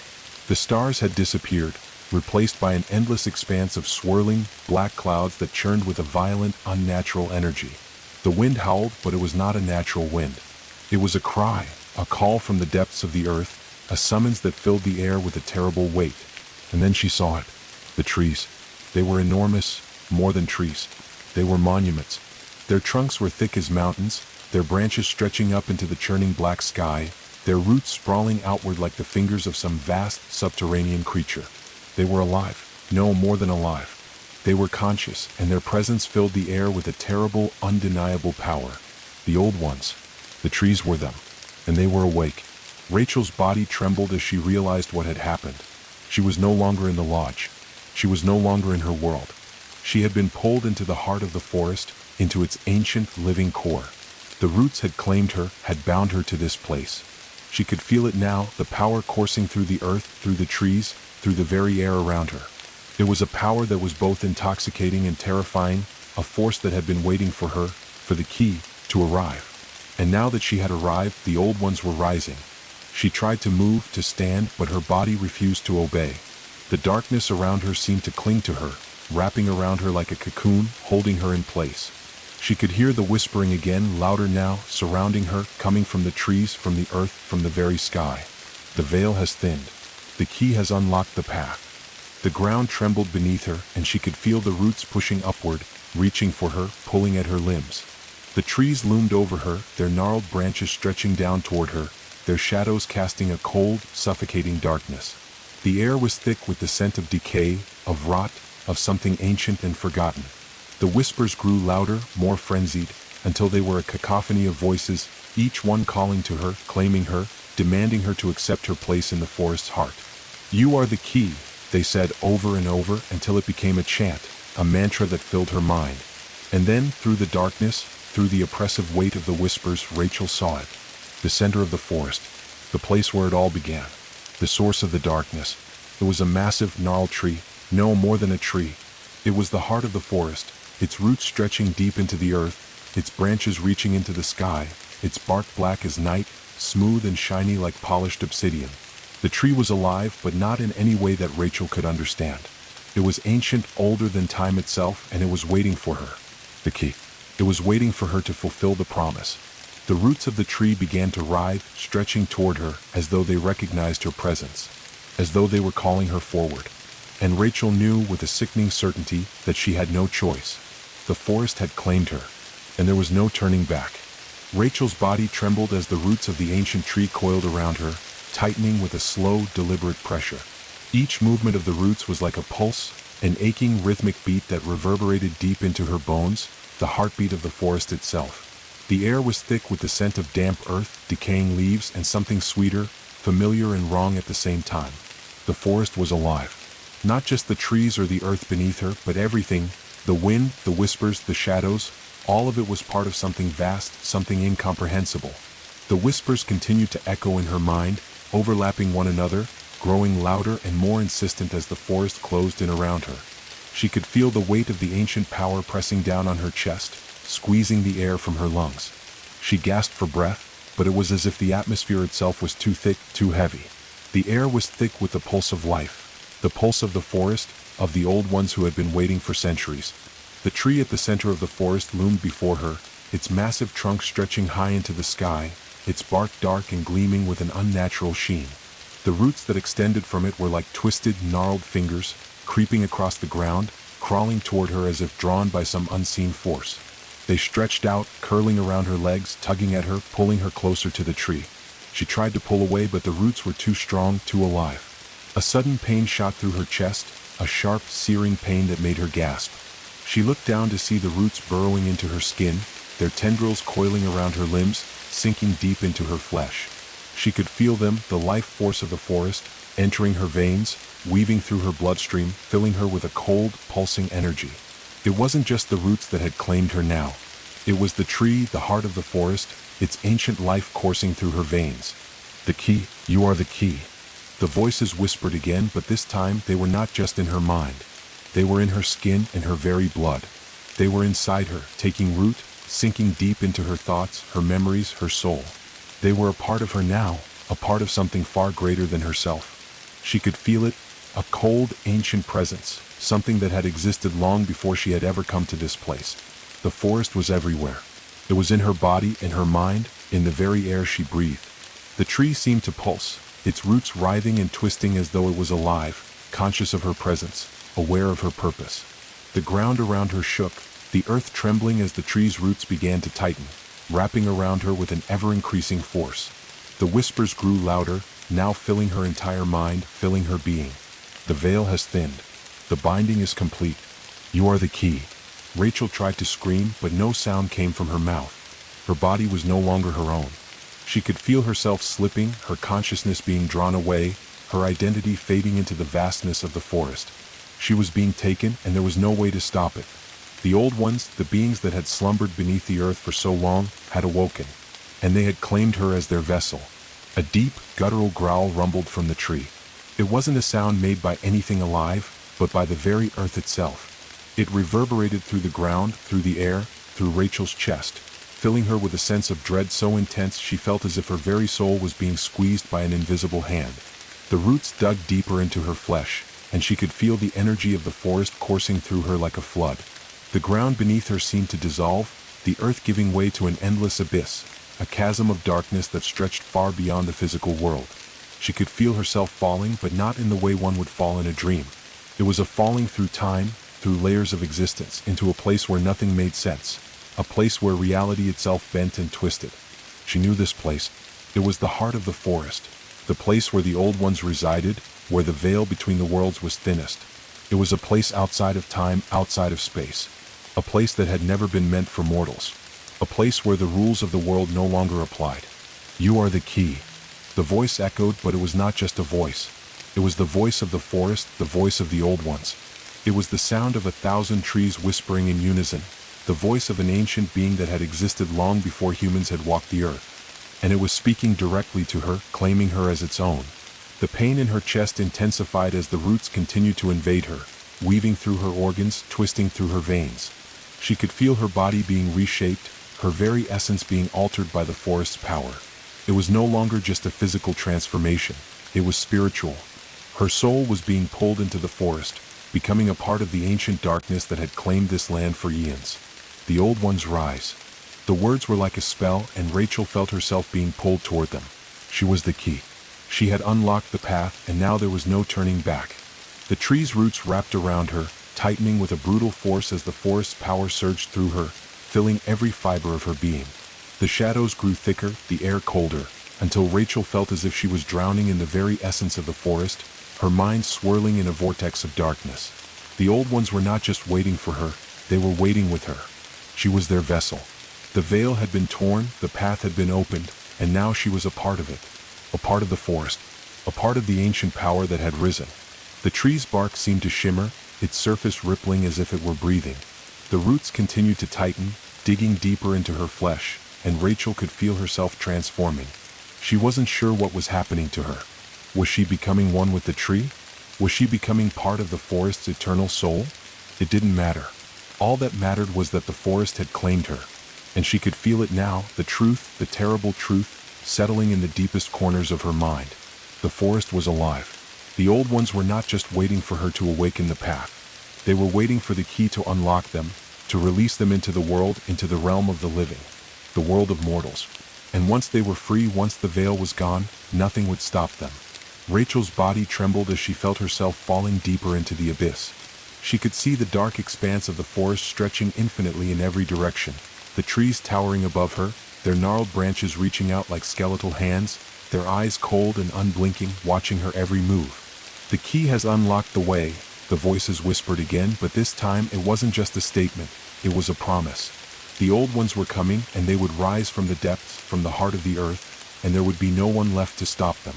The stars had disappeared, replaced by an endless expanse of swirling, black clouds that churned with a violent, unnatural energy. The wind howled, but it was not a natural wind. It was a cry, a call from the depths of the earth, a summons that filled the air with a terrible weight. And then she saw it. The trees. They were enormous, more than trees. They were monuments. Their trunks were thick as mountains, their branches stretching up into the churning black sky, their roots sprawling outward like the fingers of some vast, subterranean creature. They were alive, no more than alive. They were conscious, and their presence filled the air with a terrible, undeniable power. The old ones. The trees were them. And they were awake. Rachel's body trembled as she realized what had happened. She was no longer in the lodge. She was no longer in her world. She had been pulled into the heart of the forest, into its ancient, living core. The roots had claimed her, had bound her to this place. She could feel it now, the power coursing through the earth, through the trees, through the very air around her. It was a power that was both intoxicating and terrifying, a force that had been waiting for her, for the key, to arrive. And now that she had arrived, the old ones were rising. She tried to move, to stand, but her body refused to obey. The darkness around her seemed to cling to her, wrapping around her like a cocoon, holding her in place. She could hear the whispering again, louder now, surrounding her, coming from the trees, from the earth, from the very sky. The veil has thinned. The key has unlocked the path. The ground trembled beneath her, and she could feel the roots pushing upward, reaching for her, pulling at her limbs. The trees loomed over her, their gnarled branches stretching down toward her, their shadows casting a cold, suffocating darkness. The air was thick with the scent of decay, of rot, of something ancient and forgotten. The whispers grew louder, more frenzied, until they were a cacophony of voices, each one calling to her, claiming her, demanding her to accept her place in the forest's heart. "You are the key," they said over and over until it became a chant, a mantra that filled her mind. And then, through the darkness, through the oppressive weight of the whispers, Rachel saw it. The center of the forest, the place where it all began, the source of the darkness. It was a massive, gnarled tree, no more than a tree. It was the heart of the forest, its roots stretching deep into the earth, its branches reaching into the sky, its bark black as night, smooth and shiny like polished obsidian. The tree was alive, but not in any way that Rachel could understand. It was ancient, older than time itself, and it was waiting for her. The key. It was waiting for her to fulfill the promise. The roots of the tree began to writhe, stretching toward her, as though they recognized her presence, as though they were calling her forward. And Rachel knew with a sickening certainty that she had no choice. The forest had claimed her, and there was no turning back. Rachel's body trembled as the roots of the ancient tree coiled around her, tightening with a slow, deliberate pressure. Each movement of the roots was like a pulse, an aching, rhythmic beat that reverberated deep into her bones, the heartbeat of the forest itself. The air was thick with the scent of damp earth, decaying leaves, and something sweeter, familiar and wrong at the same time. The forest was alive. Not just the trees or the earth beneath her, but everything, the wind, the whispers, the shadows, all of it was part of something vast, something incomprehensible. The whispers continued to echo in her mind, overlapping one another, growing louder and more insistent as the forest closed in around her. She could feel the weight of the ancient power pressing down on her chest, squeezing the air from her lungs. She gasped for breath, but it was as if the atmosphere itself was too thick, too heavy. The air was thick with the pulse of life, the pulse of the forest, of the old ones who had been waiting for centuries. The tree at the center of the forest loomed before her, its massive trunk stretching high into the sky, its bark dark and gleaming with an unnatural sheen. The roots that extended from it were like twisted, gnarled fingers, creeping across the ground, crawling toward her as if drawn by some unseen force. They stretched out, curling around her legs, tugging at her, pulling her closer to the tree. She tried to pull away, but the roots were too strong, too alive. A sudden pain shot through her chest, a sharp, searing pain that made her gasp. She looked down to see the roots burrowing into her skin, their tendrils coiling around her limbs, sinking deep into her flesh. She could feel them, the life force of the forest, entering her veins, weaving through her bloodstream, filling her with a cold, pulsing energy. It wasn't just the roots that had claimed her now. It was the tree, the heart of the forest, its ancient life coursing through her veins. The key, you are the key. The voices whispered again, but this time they were not just in her mind. They were in her skin, in her very blood. They were inside her, taking root, sinking deep into her thoughts, her memories, her soul. They were a part of her now, a part of something far greater than herself. She could feel it, a cold, ancient presence, something that had existed long before she had ever come to this place. The forest was everywhere. It was in her body, in her mind, in the very air she breathed. The tree seemed to pulse, its roots writhing and twisting as though it was alive, conscious of her presence, aware of her purpose. The ground around her shook, the earth trembling as the tree's roots began to tighten, wrapping around her with an ever-increasing force. The whispers grew louder, now filling her entire mind, filling her being. The veil has thinned. The binding is complete. You are the key. Rachel tried to scream, but no sound came from her mouth. Her body was no longer her own. She could feel herself slipping, her consciousness being drawn away, her identity fading into the vastness of the forest. She was being taken, and there was no way to stop it. The old ones, the beings that had slumbered beneath the earth for so long, had awoken, and they had claimed her as their vessel. A deep, guttural growl rumbled from the tree. It wasn't a sound made by anything alive, but by the very earth itself. It reverberated through the ground, through the air, through Rachel's chest, filling her with a sense of dread so intense she felt as if her very soul was being squeezed by an invisible hand. The roots dug deeper into her flesh, and she could feel the energy of the forest coursing through her like a flood. The ground beneath her seemed to dissolve, the earth giving way to an endless abyss, a chasm of darkness that stretched far beyond the physical world. She could feel herself falling, but not in the way one would fall in a dream. It was a falling through time, through layers of existence, into a place where nothing made sense, a place where reality itself bent and twisted. She knew this place. It was the heart of the forest, the place where the old ones resided, where the veil between the worlds was thinnest. It was a place outside of time, outside of space. A place that had never been meant for mortals. A place where the rules of the world no longer applied. You are the key. The voice echoed, but it was not just a voice. It was the voice of the forest, the voice of the old ones. It was the sound of 1,000 trees whispering in unison, the voice of an ancient being that had existed long before humans had walked the earth. And it was speaking directly to her, claiming her as its own. The pain in her chest intensified as the roots continued to invade her, weaving through her organs, twisting through her veins. She could feel her body being reshaped, her very essence being altered by the forest's power. It was no longer just a physical transformation, it was spiritual. Her soul was being pulled into the forest, becoming a part of the ancient darkness that had claimed this land for eons. The old ones rise. The words were like a spell, and Rachel felt herself being pulled toward them. She was the key. She had unlocked the path, and now there was no turning back. The tree's roots wrapped around her, tightening with a brutal force as the forest's power surged through her, filling every fiber of her being. The shadows grew thicker, the air colder, until Rachel felt as if she was drowning in the very essence of the forest, her mind swirling in a vortex of darkness. The old ones were not just waiting for her, they were waiting with her. She was their vessel. The veil had been torn, the path had been opened, and now she was a part of it. A part of the forest. A part of the ancient power that had risen. The tree's bark seemed to shimmer, its surface rippling as if it were breathing. The roots continued to tighten, digging deeper into her flesh, and Rachel could feel herself transforming. She wasn't sure what was happening to her. Was she becoming one with the tree? Was she becoming part of the forest's eternal soul? It didn't matter. All that mattered was that the forest had claimed her. And she could feel it now, the truth, the terrible truth, settling in the deepest corners of her mind. The forest was alive. The old ones were not just waiting for her to awaken the path. They were waiting for the key to unlock them, to release them into the world, into the realm of the living, the world of mortals. And once they were free, once the veil was gone, nothing would stop them. Rachel's body trembled as she felt herself falling deeper into the abyss. She could see the dark expanse of the forest stretching infinitely in every direction, the trees towering above her, their gnarled branches reaching out like skeletal hands, their eyes cold and unblinking, watching her every move. The key has unlocked the way, the voices whispered again, but this time it wasn't just a statement, it was a promise. The old ones were coming, and they would rise from the depths, from the heart of the earth, and there would be no one left to stop them.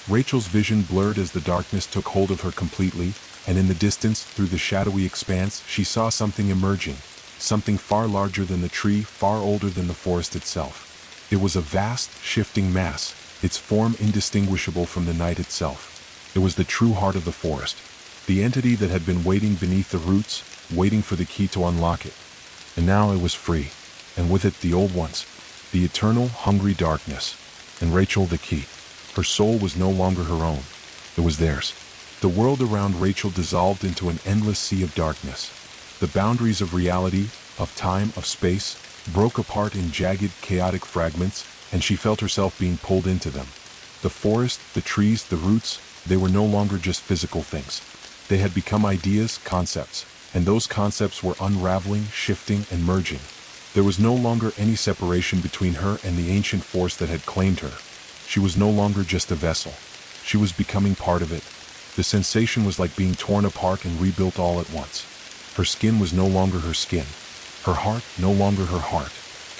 Rachel's vision blurred as the darkness took hold of her completely, and in the distance, through the shadowy expanse, she saw something emerging, something far larger than the tree, far older than the forest itself. It was a vast, shifting mass, its form indistinguishable from the night itself. It was the true heart of the forest, the entity that had been waiting beneath the roots, waiting for the key to unlock it. And now it was free, and with it the old ones, the eternal, hungry darkness. And Rachel the key. Her soul was no longer her own. It was theirs. The world around Rachel dissolved into an endless sea of darkness. The boundaries of reality, of time, of space, broke apart in jagged, chaotic fragments, and she felt herself being pulled into them. The forest, the trees, the roots, they were no longer just physical things. They had become ideas, concepts, and those concepts were unraveling, shifting, and merging. There was no longer any separation between her and the ancient force that had claimed her. She was no longer just a vessel. She was becoming part of it. The sensation was like being torn apart and rebuilt all at once. Her skin was no longer her skin. Her heart, no longer her heart.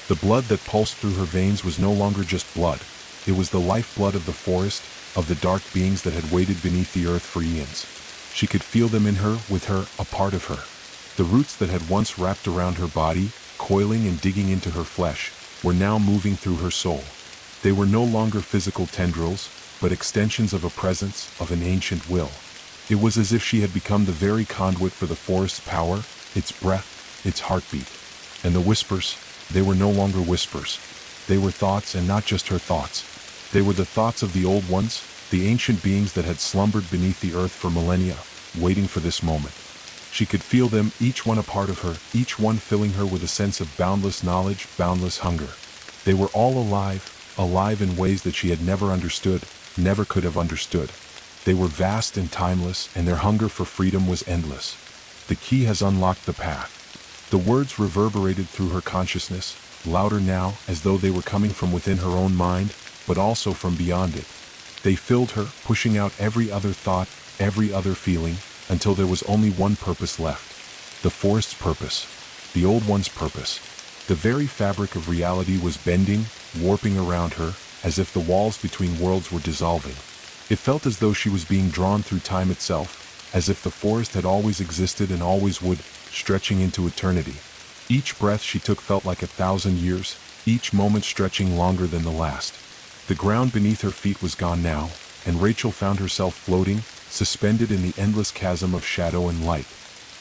The blood that pulsed through her veins was no longer just blood. It was the lifeblood of the forest, of the dark beings that had waited beneath the earth for eons. She could feel them in her, with her, a part of her. The roots that had once wrapped around her body, coiling and digging into her flesh, were now moving through her soul. They were no longer physical tendrils, but extensions of a presence, of an ancient will. It was as if she had become the very conduit for the forest's power, its breath, its heartbeat. And the whispers, they were no longer whispers. They were thoughts, and not just her thoughts. They were the thoughts of the old ones, the ancient beings that had slumbered beneath the earth for millennia, waiting for this moment. She could feel them, each one a part of her, each one filling her with a sense of boundless knowledge, boundless hunger. They were all alive, alive in ways that she had never understood, never could have understood. They were vast and timeless, and their hunger for freedom was endless. The key has unlocked the path. The words reverberated through her consciousness, louder now, as though they were coming from within her own mind, but also from beyond it. They filled her, pushing out every other thought, every other feeling, until there was only one purpose left. The forest's purpose. The old one's purpose. The very fabric of reality was bending, warping around her, as if the walls between worlds were dissolving. It felt as though she was being drawn through time itself, as if the forest had always existed and always would, stretching into eternity. Each breath she took felt like 1,000 years, each moment stretching longer than the last. The ground beneath her feet was gone now, and Rachel found herself floating, suspended in the endless chasm of shadow and light.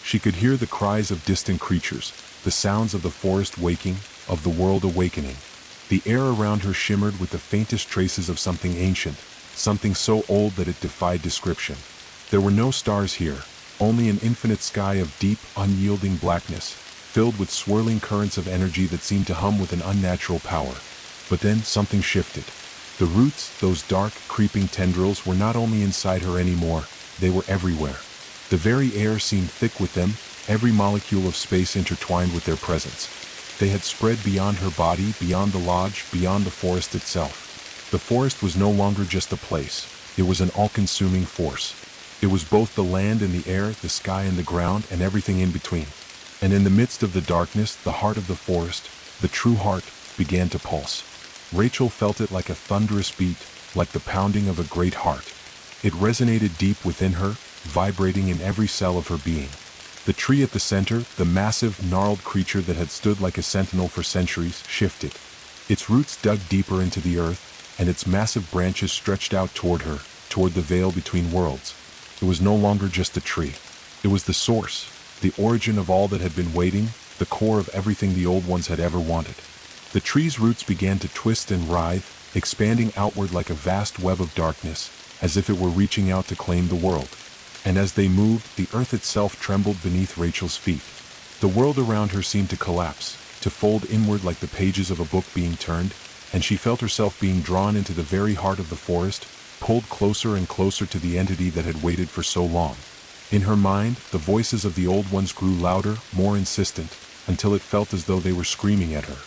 She could hear the cries of distant creatures, the sounds of the forest waking, of the world awakening. The air around her shimmered with the faintest traces of something ancient, something so old that it defied description. There were no stars here, only an infinite sky of deep, unyielding blackness, filled with swirling currents of energy that seemed to hum with an unnatural power. But then something shifted. The roots, those dark, creeping tendrils, were not only inside her anymore, they were everywhere. The very air seemed thick with them, every molecule of space intertwined with their presence. They had spread beyond her body, beyond the lodge, beyond the forest itself. The forest was no longer just a place, it was an all-consuming force. It was both the land and the air, the sky and the ground, and everything in between. And in the midst of the darkness, the heart of the forest, the true heart, began to pulse. Rachel felt it like a thunderous beat, like the pounding of a great heart. It resonated deep within her, vibrating in every cell of her being. The tree at the center, the massive, gnarled creature that had stood like a sentinel for centuries, shifted. Its roots dug deeper into the earth, and its massive branches stretched out toward her, toward the veil between worlds. It was no longer just a tree. It was the source, the origin of all that had been waiting, the core of everything the old ones had ever wanted. The tree's roots began to twist and writhe, expanding outward like a vast web of darkness, as if it were reaching out to claim the world. And as they moved, the earth itself trembled beneath Rachel's feet. The world around her seemed to collapse, to fold inward like the pages of a book being turned, and she felt herself being drawn into the very heart of the forest, pulled closer and closer to the entity that had waited for so long. In her mind, the voices of the old ones grew louder, more insistent, until it felt as though they were screaming at her.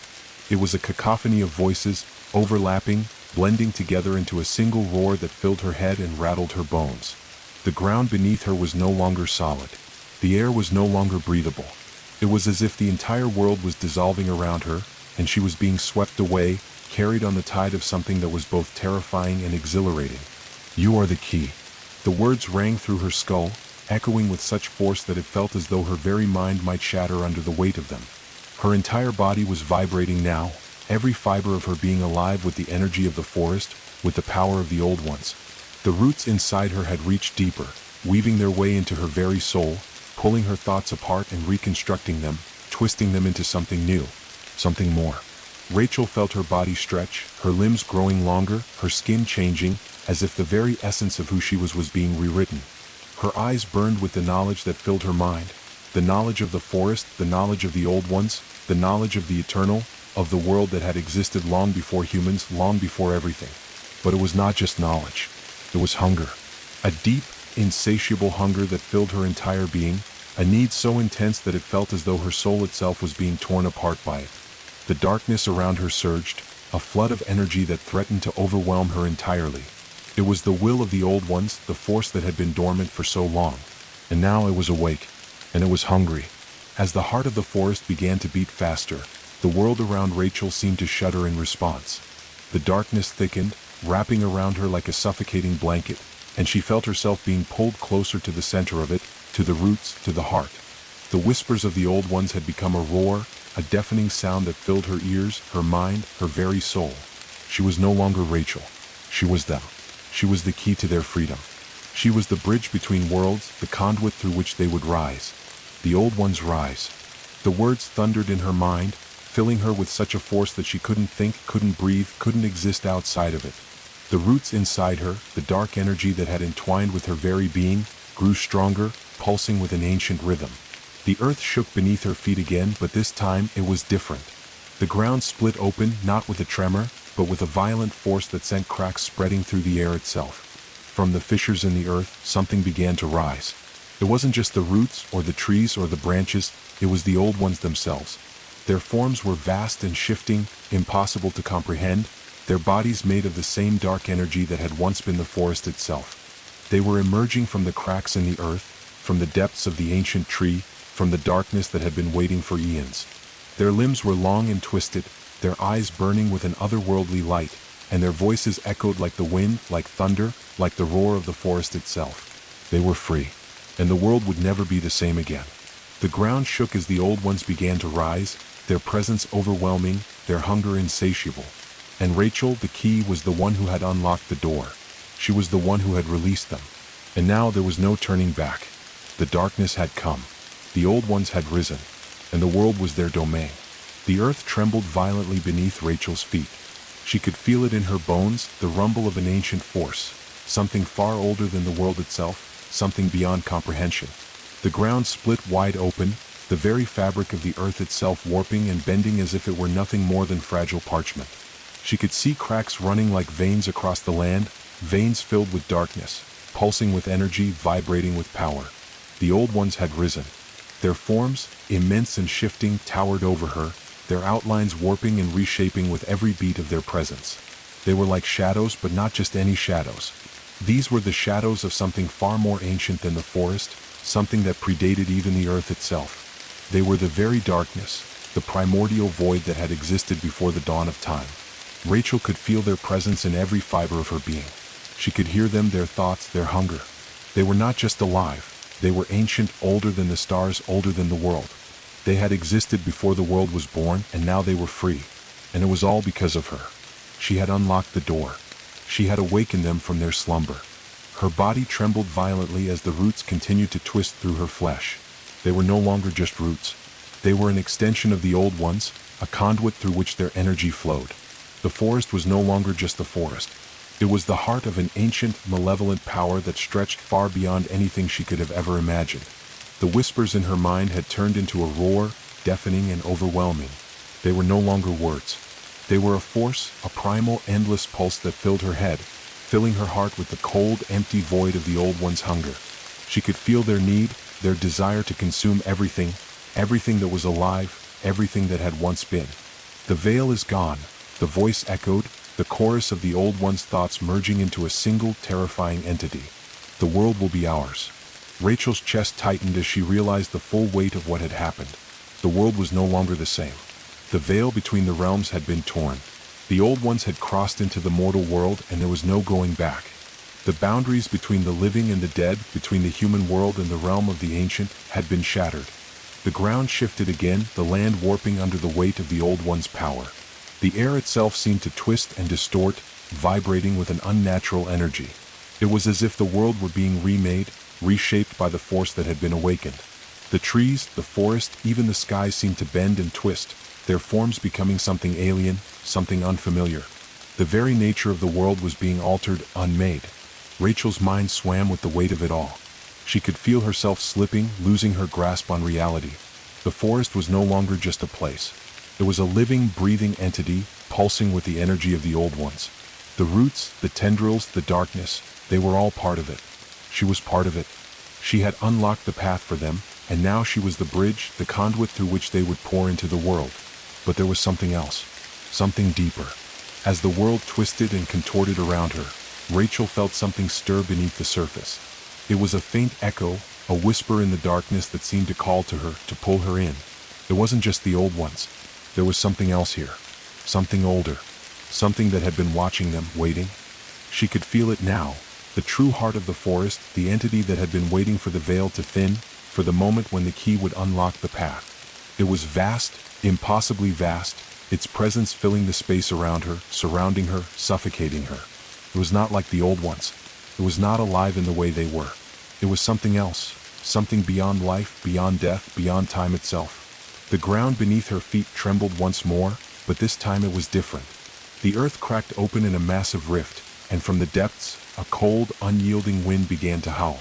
It was a cacophony of voices, overlapping, blending together into a single roar that filled her head and rattled her bones. The ground beneath her was no longer solid. The air was no longer breathable. It was as if the entire world was dissolving around her, and she was being swept away, carried on the tide of something that was both terrifying and exhilarating. "You are the key." The words rang through her skull, echoing with such force that it felt as though her very mind might shatter under the weight of them. Her entire body was vibrating now, every fiber of her being alive with the energy of the forest, with the power of the old ones. The roots inside her had reached deeper, weaving their way into her very soul, pulling her thoughts apart and reconstructing them, twisting them into something new, something more. Rachel felt her body stretch, her limbs growing longer, her skin changing, as if the very essence of who she was being rewritten. Her eyes burned with the knowledge that filled her mind, the knowledge of the forest, the knowledge of the old ones, the knowledge of the eternal, of the world that had existed long before humans, long before everything. But it was not just knowledge. It was hunger. A deep, insatiable hunger that filled her entire being, a need so intense that it felt as though her soul itself was being torn apart by it. The darkness around her surged, a flood of energy that threatened to overwhelm her entirely. It was the will of the old ones, the force that had been dormant for so long. And now it was awake, and it was hungry. As the heart of the forest began to beat faster, the world around Rachel seemed to shudder in response. The darkness thickened, wrapping around her like a suffocating blanket, and she felt herself being pulled closer to the center of it, to the roots, to the heart. The whispers of the old ones had become a roar, a deafening sound that filled her ears, her mind, her very soul. She was no longer Rachel. She was them. She was the key to their freedom. She was the bridge between worlds, the conduit through which they would rise. The old ones rise. The words thundered in her mind, filling her with such a force that she couldn't think, couldn't breathe, couldn't exist outside of it. The roots inside her, the dark energy that had entwined with her very being, grew stronger, pulsing with an ancient rhythm. The earth shook beneath her feet again, but this time it was different. The ground split open, not with a tremor, but with a violent force that sent cracks spreading through the air itself. From the fissures in the earth, something began to rise. It wasn't just the roots, or the trees, or the branches, it was the old ones themselves. Their forms were vast and shifting, impossible to comprehend, their bodies made of the same dark energy that had once been the forest itself. They were emerging from the cracks in the earth, from the depths of the ancient tree, from the darkness that had been waiting for eons. Their limbs were long and twisted, their eyes burning with an otherworldly light, and their voices echoed like the wind, like thunder, like the roar of the forest itself. They were free, and the world would never be the same again. The ground shook as the old ones began to rise, their presence overwhelming, their hunger insatiable. And Rachel, the key, was the one who had unlocked the door. She was the one who had released them. And now there was no turning back. The darkness had come. The old ones had risen, and the world was their domain. The earth trembled violently beneath Rachel's feet. She could feel it in her bones, the rumble of an ancient force, something far older than the world itself, something beyond comprehension. The ground split wide open, the very fabric of the earth itself warping and bending as if it were nothing more than fragile parchment. She could see cracks running like veins across the land, veins filled with darkness, pulsing with energy, vibrating with power. The old ones had risen. Their forms, immense and shifting, towered over her, their outlines warping and reshaping with every beat of their presence. They were like shadows, but not just any shadows. These were the shadows of something far more ancient than the forest, something that predated even the earth itself. They were the very darkness, the primordial void that had existed before the dawn of time. Rachel could feel their presence in every fiber of her being. She could hear them, their thoughts, their hunger. They were not just alive. They were ancient, older than the stars, older than the world. They had existed before the world was born, and now they were free. And it was all because of her. She had unlocked the door. She had awakened them from their slumber. Her body trembled violently as the roots continued to twist through her flesh. They were no longer just roots. They were an extension of the old ones, a conduit through which their energy flowed. The forest was no longer just the forest. It was the heart of an ancient, malevolent power that stretched far beyond anything she could have ever imagined. The whispers in her mind had turned into a roar, deafening and overwhelming. They were no longer words. They were a force, a primal, endless pulse that filled her head, filling her heart with the cold, empty void of the old one's hunger. She could feel their need, their desire to consume everything, everything that was alive, everything that had once been. The veil is gone, the voice echoed, the chorus of the old one's thoughts merging into a single, terrifying entity. The world will be ours. Rachel's chest tightened as she realized the full weight of what had happened. The world was no longer the same. The veil between the realms had been torn. The old ones had crossed into the mortal world, and there was no going back. The boundaries between the living and the dead, between the human world and the realm of the ancient, had been shattered. The ground shifted again, the land warping under the weight of the old one's power. The air itself seemed to twist and distort, vibrating with an unnatural energy. It was as if the world were being remade, reshaped by the force that had been awakened. The trees, the forest, even the sky seemed to bend and twist, their forms becoming something alien, something unfamiliar. The very nature of the world was being altered, unmade. Rachel's mind swam with the weight of it all. She could feel herself slipping, losing her grasp on reality. The forest was no longer just a place. It was a living, breathing entity, pulsing with the energy of the old ones. The roots, the tendrils, the darkness, they were all part of it. She was part of it. She had unlocked the path for them, and now she was the bridge, the conduit through which they would pour into the world. But there was something else, something deeper. As the world twisted and contorted around her, Rachel felt something stir beneath the surface. It was a faint echo, a whisper in the darkness that seemed to call to her, to pull her in. It wasn't just the old ones. There was something else here, something older, something that had been watching them, waiting. She could feel it now, the true heart of the forest, the entity that had been waiting for the veil to thin, for the moment when the key would unlock the path. It was vast, impossibly vast, its presence filling the space around her, surrounding her, suffocating her. It was not like the old ones. It was not alive in the way they were. It was something else, something beyond life, beyond death, beyond time itself. The ground beneath her feet trembled once more, but this time it was different. The earth cracked open in a massive rift, and from the depths, a cold, unyielding wind began to howl.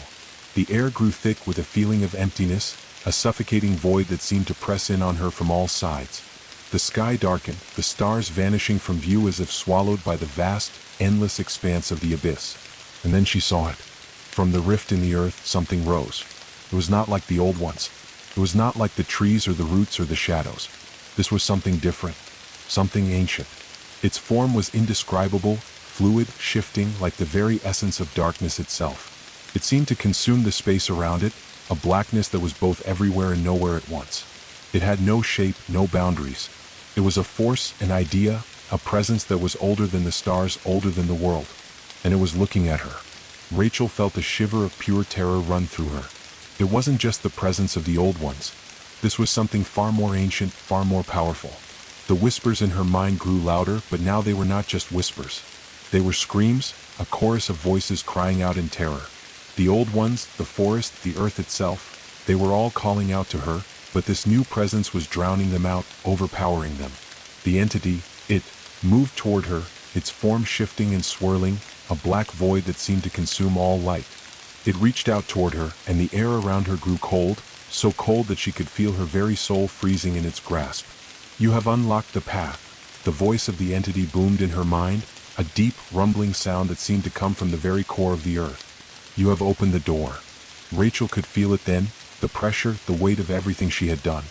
The air grew thick with a feeling of emptiness, a suffocating void that seemed to press in on her from all sides. The sky darkened, the stars vanishing from view as if swallowed by the vast, endless expanse of the abyss. And then she saw it. From the rift in the earth, something rose. It was not like the old ones. It was not like the trees or the roots or the shadows. This was something different, something ancient. Its form was indescribable, fluid, shifting, like the very essence of darkness itself. It seemed to consume the space around it, a blackness that was both everywhere and nowhere at once. It had no shape, no boundaries. It was a force, an idea, a presence that was older than the stars, older than the world. And it was looking at her. Rachel felt a shiver of pure terror run through her. It wasn't just the presence of the old ones. This was something far more ancient, far more powerful. The whispers in her mind grew louder, but now they were not just whispers. They were screams, a chorus of voices crying out in terror. The old ones, the forest, the earth itself, they were all calling out to her, but this new presence was drowning them out, overpowering them. The entity, it, moved toward her, its form shifting and swirling, a black void that seemed to consume all light. It reached out toward her, and the air around her grew cold, so cold that she could feel her very soul freezing in its grasp. You have unlocked the path. The voice of the entity boomed in her mind, a deep, rumbling sound that seemed to come from the very core of the earth. You have opened the door. Rachel could feel it then, the pressure, the weight of everything she had done.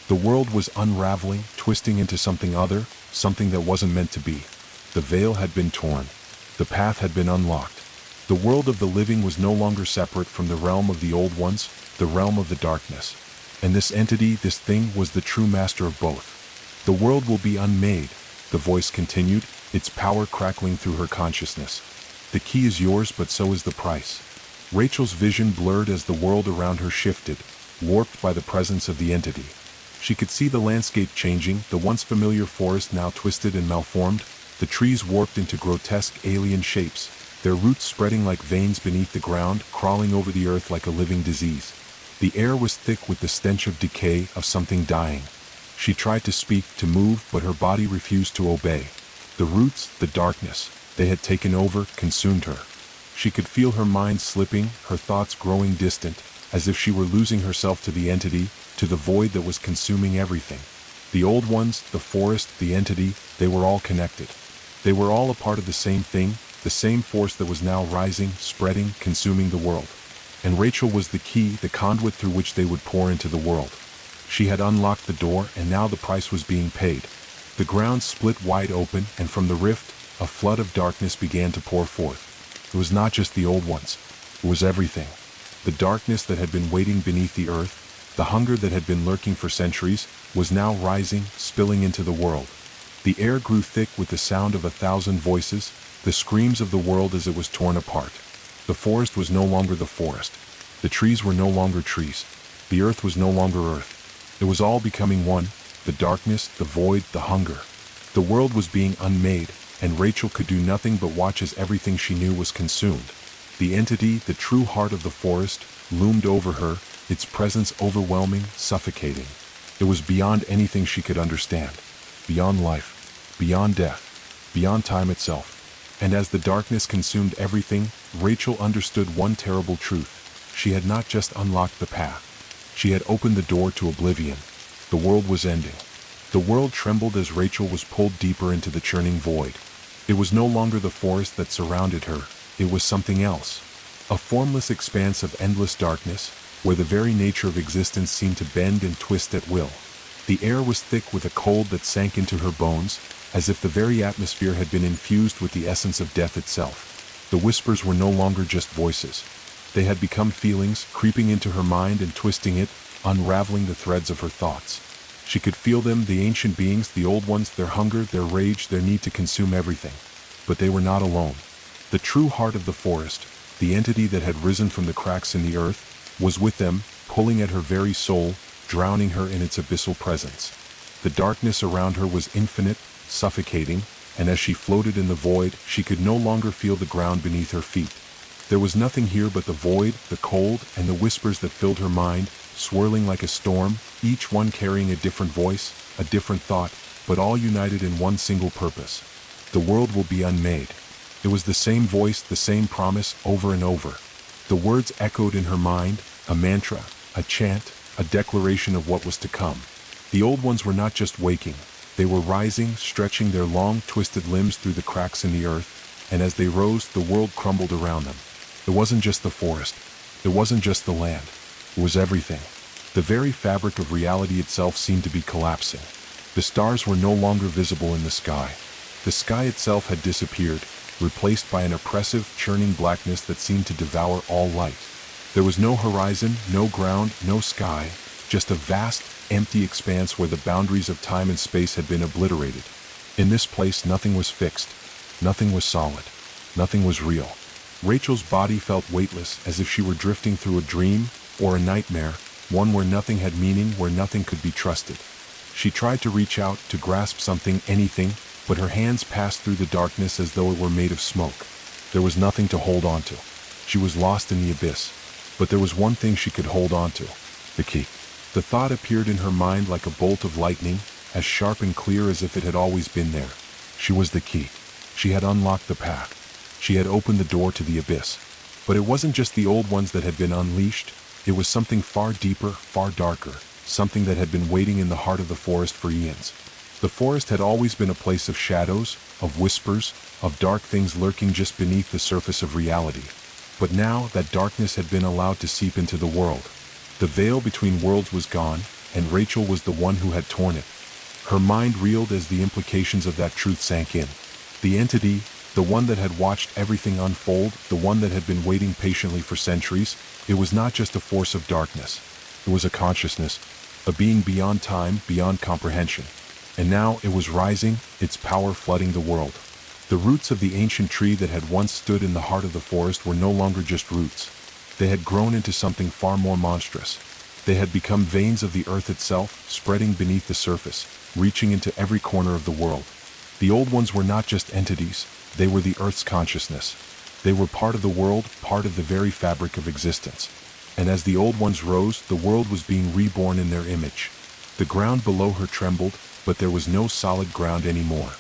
The world was unraveling, twisting into something other, something that wasn't meant to be. The veil had been torn. The path had been unlocked. The world of the living was no longer separate from the realm of the old ones, the realm of the darkness. And this entity, this thing, was the true master of both. The world will be unmade, the voice continued, its power crackling through her consciousness. The key is yours, but so is the price. Rachel's vision blurred as the world around her shifted, warped by the presence of the entity. She could see the landscape changing, the once familiar forest now twisted and malformed, the trees warped into grotesque alien shapes, their roots spreading like veins beneath the ground, crawling over the earth like a living disease. The air was thick with the stench of decay, of something dying. She tried to speak, to move, but her body refused to obey. The roots, the darkness, they had taken over, consumed her. She could feel her mind slipping, her thoughts growing distant, as if she were losing herself to the entity, to the void that was consuming everything. The old ones, the forest, the entity, they were all connected. They were all a part of the same thing, the same force that was now rising, spreading, consuming the world. And Rachel was the key, the conduit through which they would pour into the world. She had unlocked the door, and now the price was being paid. The ground split wide open, and from the rift, a flood of darkness began to pour forth. It was not just the old ones. It was everything. The darkness that had been waiting beneath the earth, the hunger that had been lurking for centuries, was now rising, spilling into the world. The air grew thick with the sound of 1,000 voices, the screams of the world as it was torn apart. The forest was no longer the forest. The trees were no longer trees. The earth was no longer earth. It was all becoming one, the darkness, the void, the hunger. The world was being unmade, and Rachel could do nothing but watch as everything she knew was consumed. The entity, the true heart of the forest, loomed over her, its presence overwhelming, suffocating. It was beyond anything she could understand. Beyond life, beyond death, beyond time itself. And as the darkness consumed everything, Rachel understood one terrible truth. She had not just unlocked the path. She had opened the door to oblivion. The world was ending. The world trembled as Rachel was pulled deeper into the churning void. It was no longer the forest that surrounded her. It was something else. A formless expanse of endless darkness, where the very nature of existence seemed to bend and twist at will. The air was thick with a cold that sank into her bones, as if the very atmosphere had been infused with the essence of death itself. The whispers were no longer just voices. They had become feelings, creeping into her mind and twisting it, unraveling the threads of her thoughts. She could feel them, the ancient beings, the old ones, their hunger, their rage, their need to consume everything. But they were not alone. The true heart of the forest, the entity that had risen from the cracks in the earth, was with them, pulling at her very soul, drowning her in its abyssal presence. The darkness around her was infinite, suffocating, and as she floated in the void, she could no longer feel the ground beneath her feet. There was nothing here but the void, the cold, and the whispers that filled her mind, swirling like a storm, each one carrying a different voice, a different thought, but all united in one single purpose. The world will be unmade. It was the same voice, the same promise, over and over. The words echoed in her mind, a mantra, a chant, a declaration of what was to come. The old ones were not just waking. They were rising, stretching their long, twisted limbs through the cracks in the earth, and as they rose, the world crumbled around them. It wasn't just the forest. It wasn't just the land. It was everything. The very fabric of reality itself seemed to be collapsing. The stars were no longer visible in the sky. The sky itself had disappeared, replaced by an oppressive, churning blackness that seemed to devour all light. There was no horizon, no ground, no sky, just a vast, empty expanse where the boundaries of time and space had been obliterated. In this place, nothing was fixed. Nothing was solid. Nothing was real. Rachel's body felt weightless, as if she were drifting through a dream or a nightmare, one where nothing had meaning, where nothing could be trusted. She tried to reach out, to grasp something, anything, but her hands passed through the darkness as though it were made of smoke. There was nothing to hold on to. She was lost in the abyss. But there was one thing she could hold on to: the key. The thought appeared in her mind like a bolt of lightning, as sharp and clear as if it had always been there. She was the key. She had unlocked the path. She had opened the door to the abyss. But it wasn't just the old ones that had been unleashed. It was something far deeper, far darker, something that had been waiting in the heart of the forest for eons. The forest had always been a place of shadows, of whispers, of dark things lurking just beneath the surface of reality. But now that darkness had been allowed to seep into the world. The veil between worlds was gone, and Rachel was the one who had torn it. Her mind reeled as the implications of that truth sank in. The entity, the one that had watched everything unfold, the one that had been waiting patiently for centuries, it was not just a force of darkness. It was a consciousness, a being beyond time, beyond comprehension. And now it was rising, its power flooding the world. The roots of the ancient tree that had once stood in the heart of the forest were no longer just roots. They had grown into something far more monstrous. They had become veins of the earth itself, spreading beneath the surface, reaching into every corner of the world. The old ones were not just entities, they were the earth's consciousness. They were part of the world, part of the very fabric of existence. And as the old ones rose, the world was being reborn in their image. The ground below her trembled, but there was no solid ground anymore.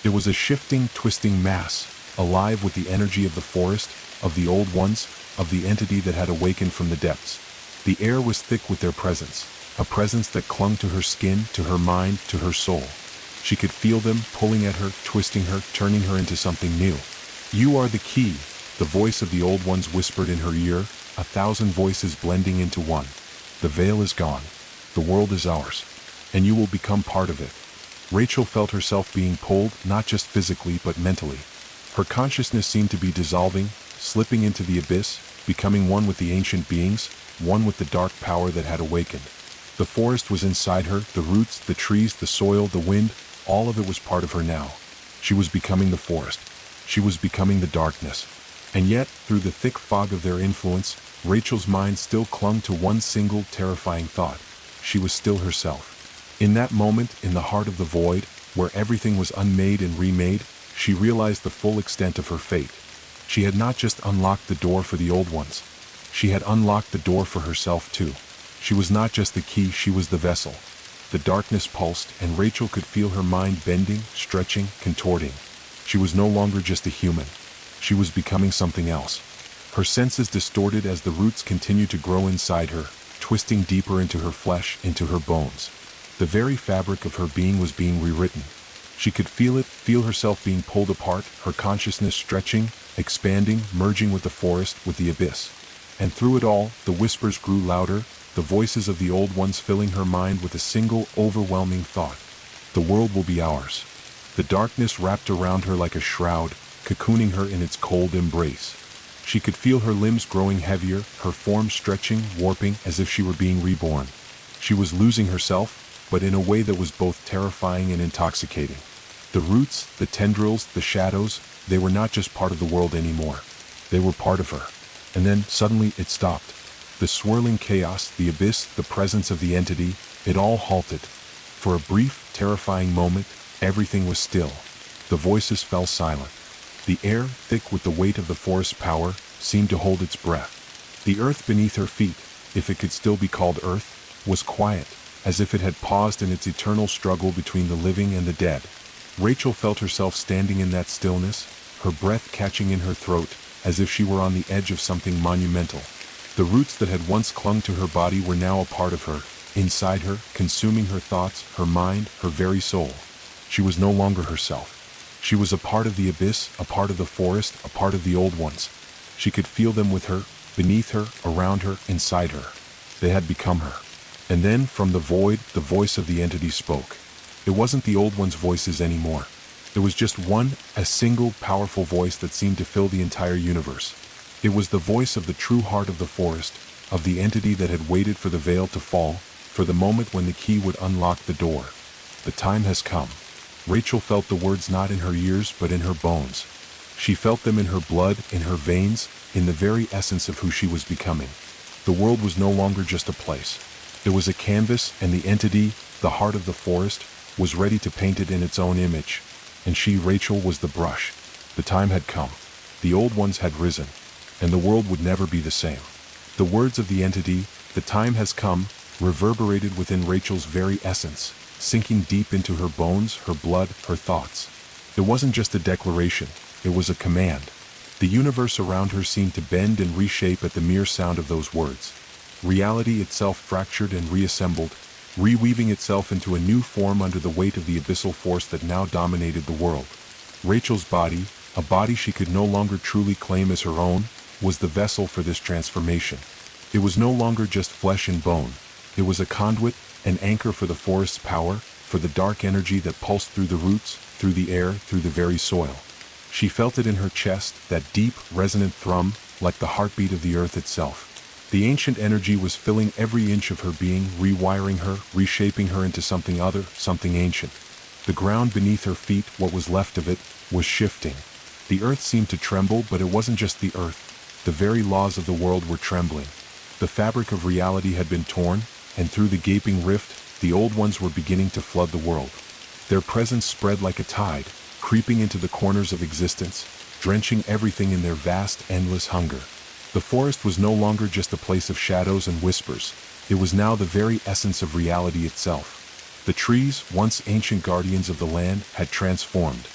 It was a shifting, twisting mass, alive with the energy of the forest, of the old ones, of the entity that had awakened from the depths. The air was thick with their presence, a presence that clung to her skin, to her mind, to her soul. She could feel them pulling at her, twisting her, turning her into something new. "You are the key," the voice of the old ones whispered in her ear, 1,000 voices blending into one. "The veil is gone. The world is ours. And you will become part of it." Rachel felt herself being pulled, not just physically but mentally. Her consciousness seemed to be dissolving, slipping into the abyss, becoming one with the ancient beings, one with the dark power that had awakened. The forest was inside her, the roots, the trees, the soil, the wind, all of it was part of her now. She was becoming the forest. She was becoming the darkness. And yet, through the thick fog of their influence, Rachel's mind still clung to one single terrifying thought. She was still herself. In that moment, in the heart of the void, where everything was unmade and remade, she realized the full extent of her fate. She had not just unlocked the door for the old ones. She had unlocked the door for herself too. She was not just the key, she was the vessel. The darkness pulsed, and Rachel could feel her mind bending, stretching, contorting. She was no longer just a human. She was becoming something else. Her senses distorted as the roots continued to grow inside her, twisting deeper into her flesh, into her bones. The very fabric of her being was being rewritten. She could feel it, feel herself being pulled apart, her consciousness stretching, expanding, merging with the forest, with the abyss. And through it all, the whispers grew louder, the voices of the old ones filling her mind with a single, overwhelming thought. The world will be ours. The darkness wrapped around her like a shroud, cocooning her in its cold embrace. She could feel her limbs growing heavier, her form stretching, warping, as if she were being reborn. She was losing herself, but in a way that was both terrifying and intoxicating. The roots, the tendrils, the shadows, they were not just part of the world anymore. They were part of her. And then, suddenly, it stopped. The swirling chaos, the abyss, the presence of the entity, it all halted. For a brief, terrifying moment, everything was still. The voices fell silent. The air, thick with the weight of the forest's power, seemed to hold its breath. The earth beneath her feet, if it could still be called earth, was quiet, as if it had paused in its eternal struggle between the living and the dead. Rachel felt herself standing in that stillness, her breath catching in her throat, as if she were on the edge of something monumental. The roots that had once clung to her body were now a part of her, inside her, consuming her thoughts, her mind, her very soul. She was no longer herself. She was a part of the abyss, a part of the forest, a part of the old ones. She could feel them with her, beneath her, around her, inside her. They had become her. And then, from the void, the voice of the entity spoke. It wasn't the old one's voices anymore. There was just one, a single, powerful voice that seemed to fill the entire universe. It was the voice of the true heart of the forest, of the entity that had waited for the veil to fall, for the moment when the key would unlock the door. The time has come. Rachel felt the words not in her ears but in her bones. She felt them in her blood, in her veins, in the very essence of who she was becoming. The world was no longer just a place. It was a canvas, and the entity, the heart of the forest, was ready to paint it in its own image. And she, Rachel, was the brush. The time had come. The old ones had risen, and the world would never be the same. The words of the entity, "the time has come," reverberated within Rachel's very essence, sinking deep into her bones, her blood, her thoughts. It wasn't just a declaration, it was a command. The universe around her seemed to bend and reshape at the mere sound of those words. Reality itself fractured and reassembled, reweaving itself into a new form under the weight of the abyssal force that now dominated the world. Rachel's body, a body she could no longer truly claim as her own, was the vessel for this transformation. It was no longer just flesh and bone. It was a conduit, an anchor for the forest's power, for the dark energy that pulsed through the roots, through the air, through the very soil. She felt it in her chest, that deep, resonant thrum, like the heartbeat of the earth itself. The ancient energy was filling every inch of her being, rewiring her, reshaping her into something other, something ancient. The ground beneath her feet, what was left of it, was shifting. The earth seemed to tremble, but it wasn't just the earth. The very laws of the world were trembling. The fabric of reality had been torn, and through the gaping rift, the old ones were beginning to flood the world. Their presence spread like a tide, creeping into the corners of existence, drenching everything in their vast, endless hunger. The forest was no longer just a place of shadows and whispers. It was now the very essence of reality itself. The trees, once ancient guardians of the land, had transformed.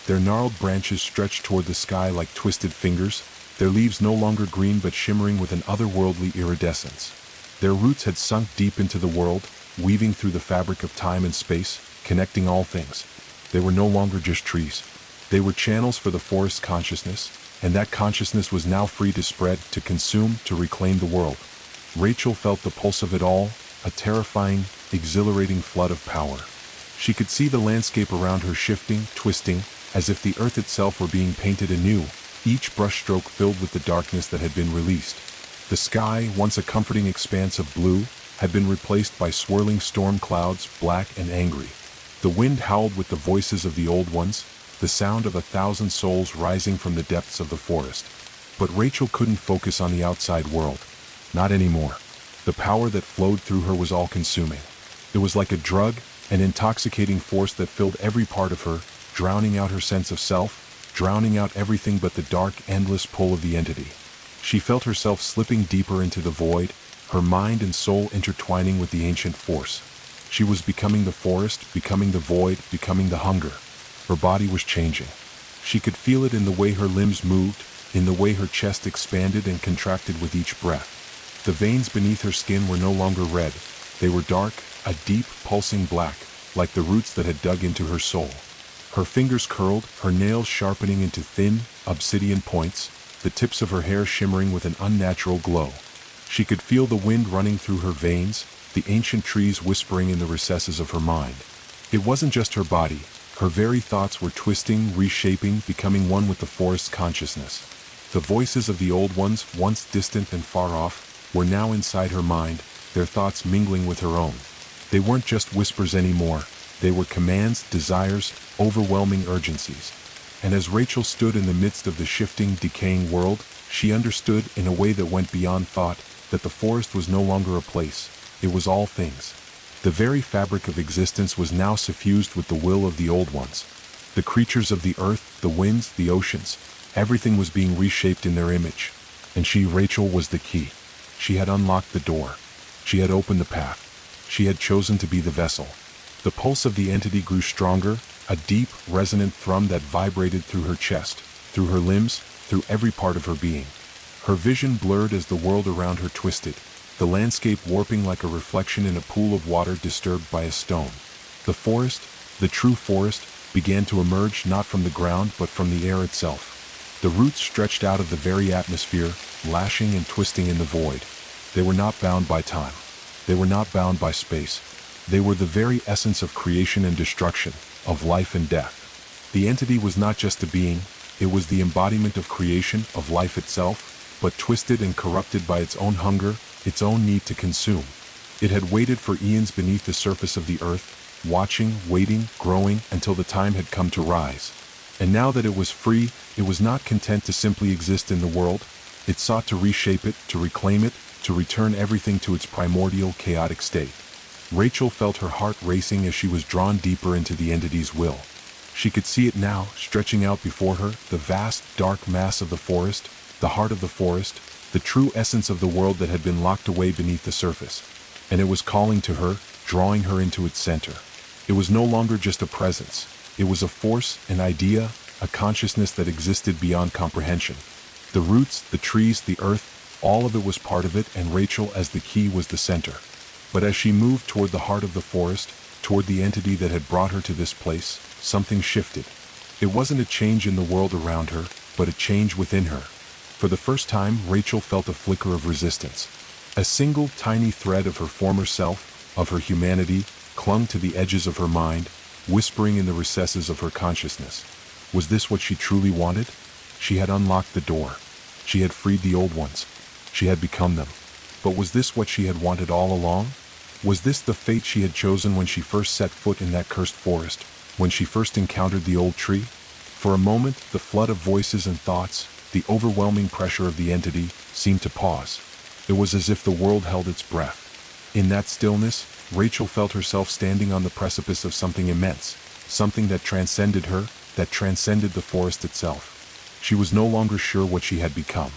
Their gnarled branches stretched toward the sky like twisted fingers, their leaves no longer green but shimmering with an otherworldly iridescence. Their roots had sunk deep into the world, weaving through the fabric of time and space, connecting all things. They were no longer just trees. They were channels for the forest's consciousness, and that consciousness was now free to spread, to consume, to reclaim the world. Rachel felt the pulse of it all, a terrifying, exhilarating flood of power. She could see the landscape around her shifting, twisting, as if the earth itself were being painted anew, each brushstroke filled with the darkness that had been released. The sky, once a comforting expanse of blue, had been replaced by swirling storm clouds, black and angry. The wind howled with the voices of the old ones, the sound of 1,000 souls rising from the depths of the forest. But Rachel couldn't focus on the outside world. Not anymore. The power that flowed through her was all-consuming. It was like a drug, an intoxicating force that filled every part of her, drowning out her sense of self, drowning out everything but the dark, endless pull of the entity. She felt herself slipping deeper into the void, her mind and soul intertwining with the ancient force. She was becoming the forest, becoming the void, becoming the hunger. Her body was changing. She could feel it in the way her limbs moved, in the way her chest expanded and contracted with each breath. The veins beneath her skin were no longer red. They were dark, a deep, pulsing black, like the roots that had dug into her soul. Her fingers curled, her nails sharpening into thin, obsidian points, the tips of her hair shimmering with an unnatural glow. She could feel the wind running through her veins, the ancient trees whispering in the recesses of her mind. It wasn't just her body. Her very thoughts were twisting, reshaping, becoming one with the forest's consciousness. The voices of the old ones, once distant and far off, were now inside her mind, their thoughts mingling with her own. They weren't just whispers anymore. They were commands, desires, overwhelming urgencies. And as Rachel stood in the midst of the shifting, decaying world, she understood, in a way that went beyond thought, that the forest was no longer a place. It was all things. The very fabric of existence was now suffused with the will of the old ones. The creatures of the earth, the winds, the oceans, everything was being reshaped in their image. And she, Rachel, was the key. She had unlocked the door. She had opened the path. She had chosen to be the vessel. The pulse of the entity grew stronger, a deep, resonant thrum that vibrated through her chest, through her limbs, through every part of her being. Her vision blurred as the world around her twisted, the landscape warping like a reflection in a pool of water disturbed by a stone. The forest, the true forest, began to emerge not from the ground but from the air itself. The roots stretched out of the very atmosphere, lashing and twisting in the void. They were not bound by time. They were not bound by space. They were the very essence of creation and destruction, of life and death. The entity was not just a being, it was the embodiment of creation, of life itself, but twisted and corrupted by its own hunger, its own need to consume. It had waited for eons beneath the surface of the earth, watching, waiting, growing, until the time had come to rise. And now that it was free, it was not content to simply exist in the world. It sought to reshape it, to reclaim it, to return everything to its primordial, chaotic state. Rachel felt her heart racing as she was drawn deeper into the entity's will. She could see it now, stretching out before her, the vast, dark mass of the forest, the heart of the forest, the true essence of the world that had been locked away beneath the surface. And it was calling to her, drawing her into its center. It was no longer just a presence. It was a force, an idea, a consciousness that existed beyond comprehension. The roots, the trees, the earth, all of it was part of it, and Rachel, as the key, was the center. But as she moved toward the heart of the forest, toward the entity that had brought her to this place, something shifted. It wasn't a change in the world around her, but a change within her. For the first time, Rachel felt a flicker of resistance. A single tiny thread of her former self, of her humanity, clung to the edges of her mind, whispering in the recesses of her consciousness. Was this what she truly wanted? She had unlocked the door. She had freed the old ones. She had become them. But was this what she had wanted all along? Was this the fate she had chosen when she first set foot in that cursed forest, when she first encountered the old tree? For a moment, the flood of voices and thoughts, the overwhelming pressure of the entity, seemed to pause. It was as if the world held its breath. In that stillness, Rachel felt herself standing on the precipice of something immense, something that transcended her, that transcended the forest itself. She was no longer sure what she had become.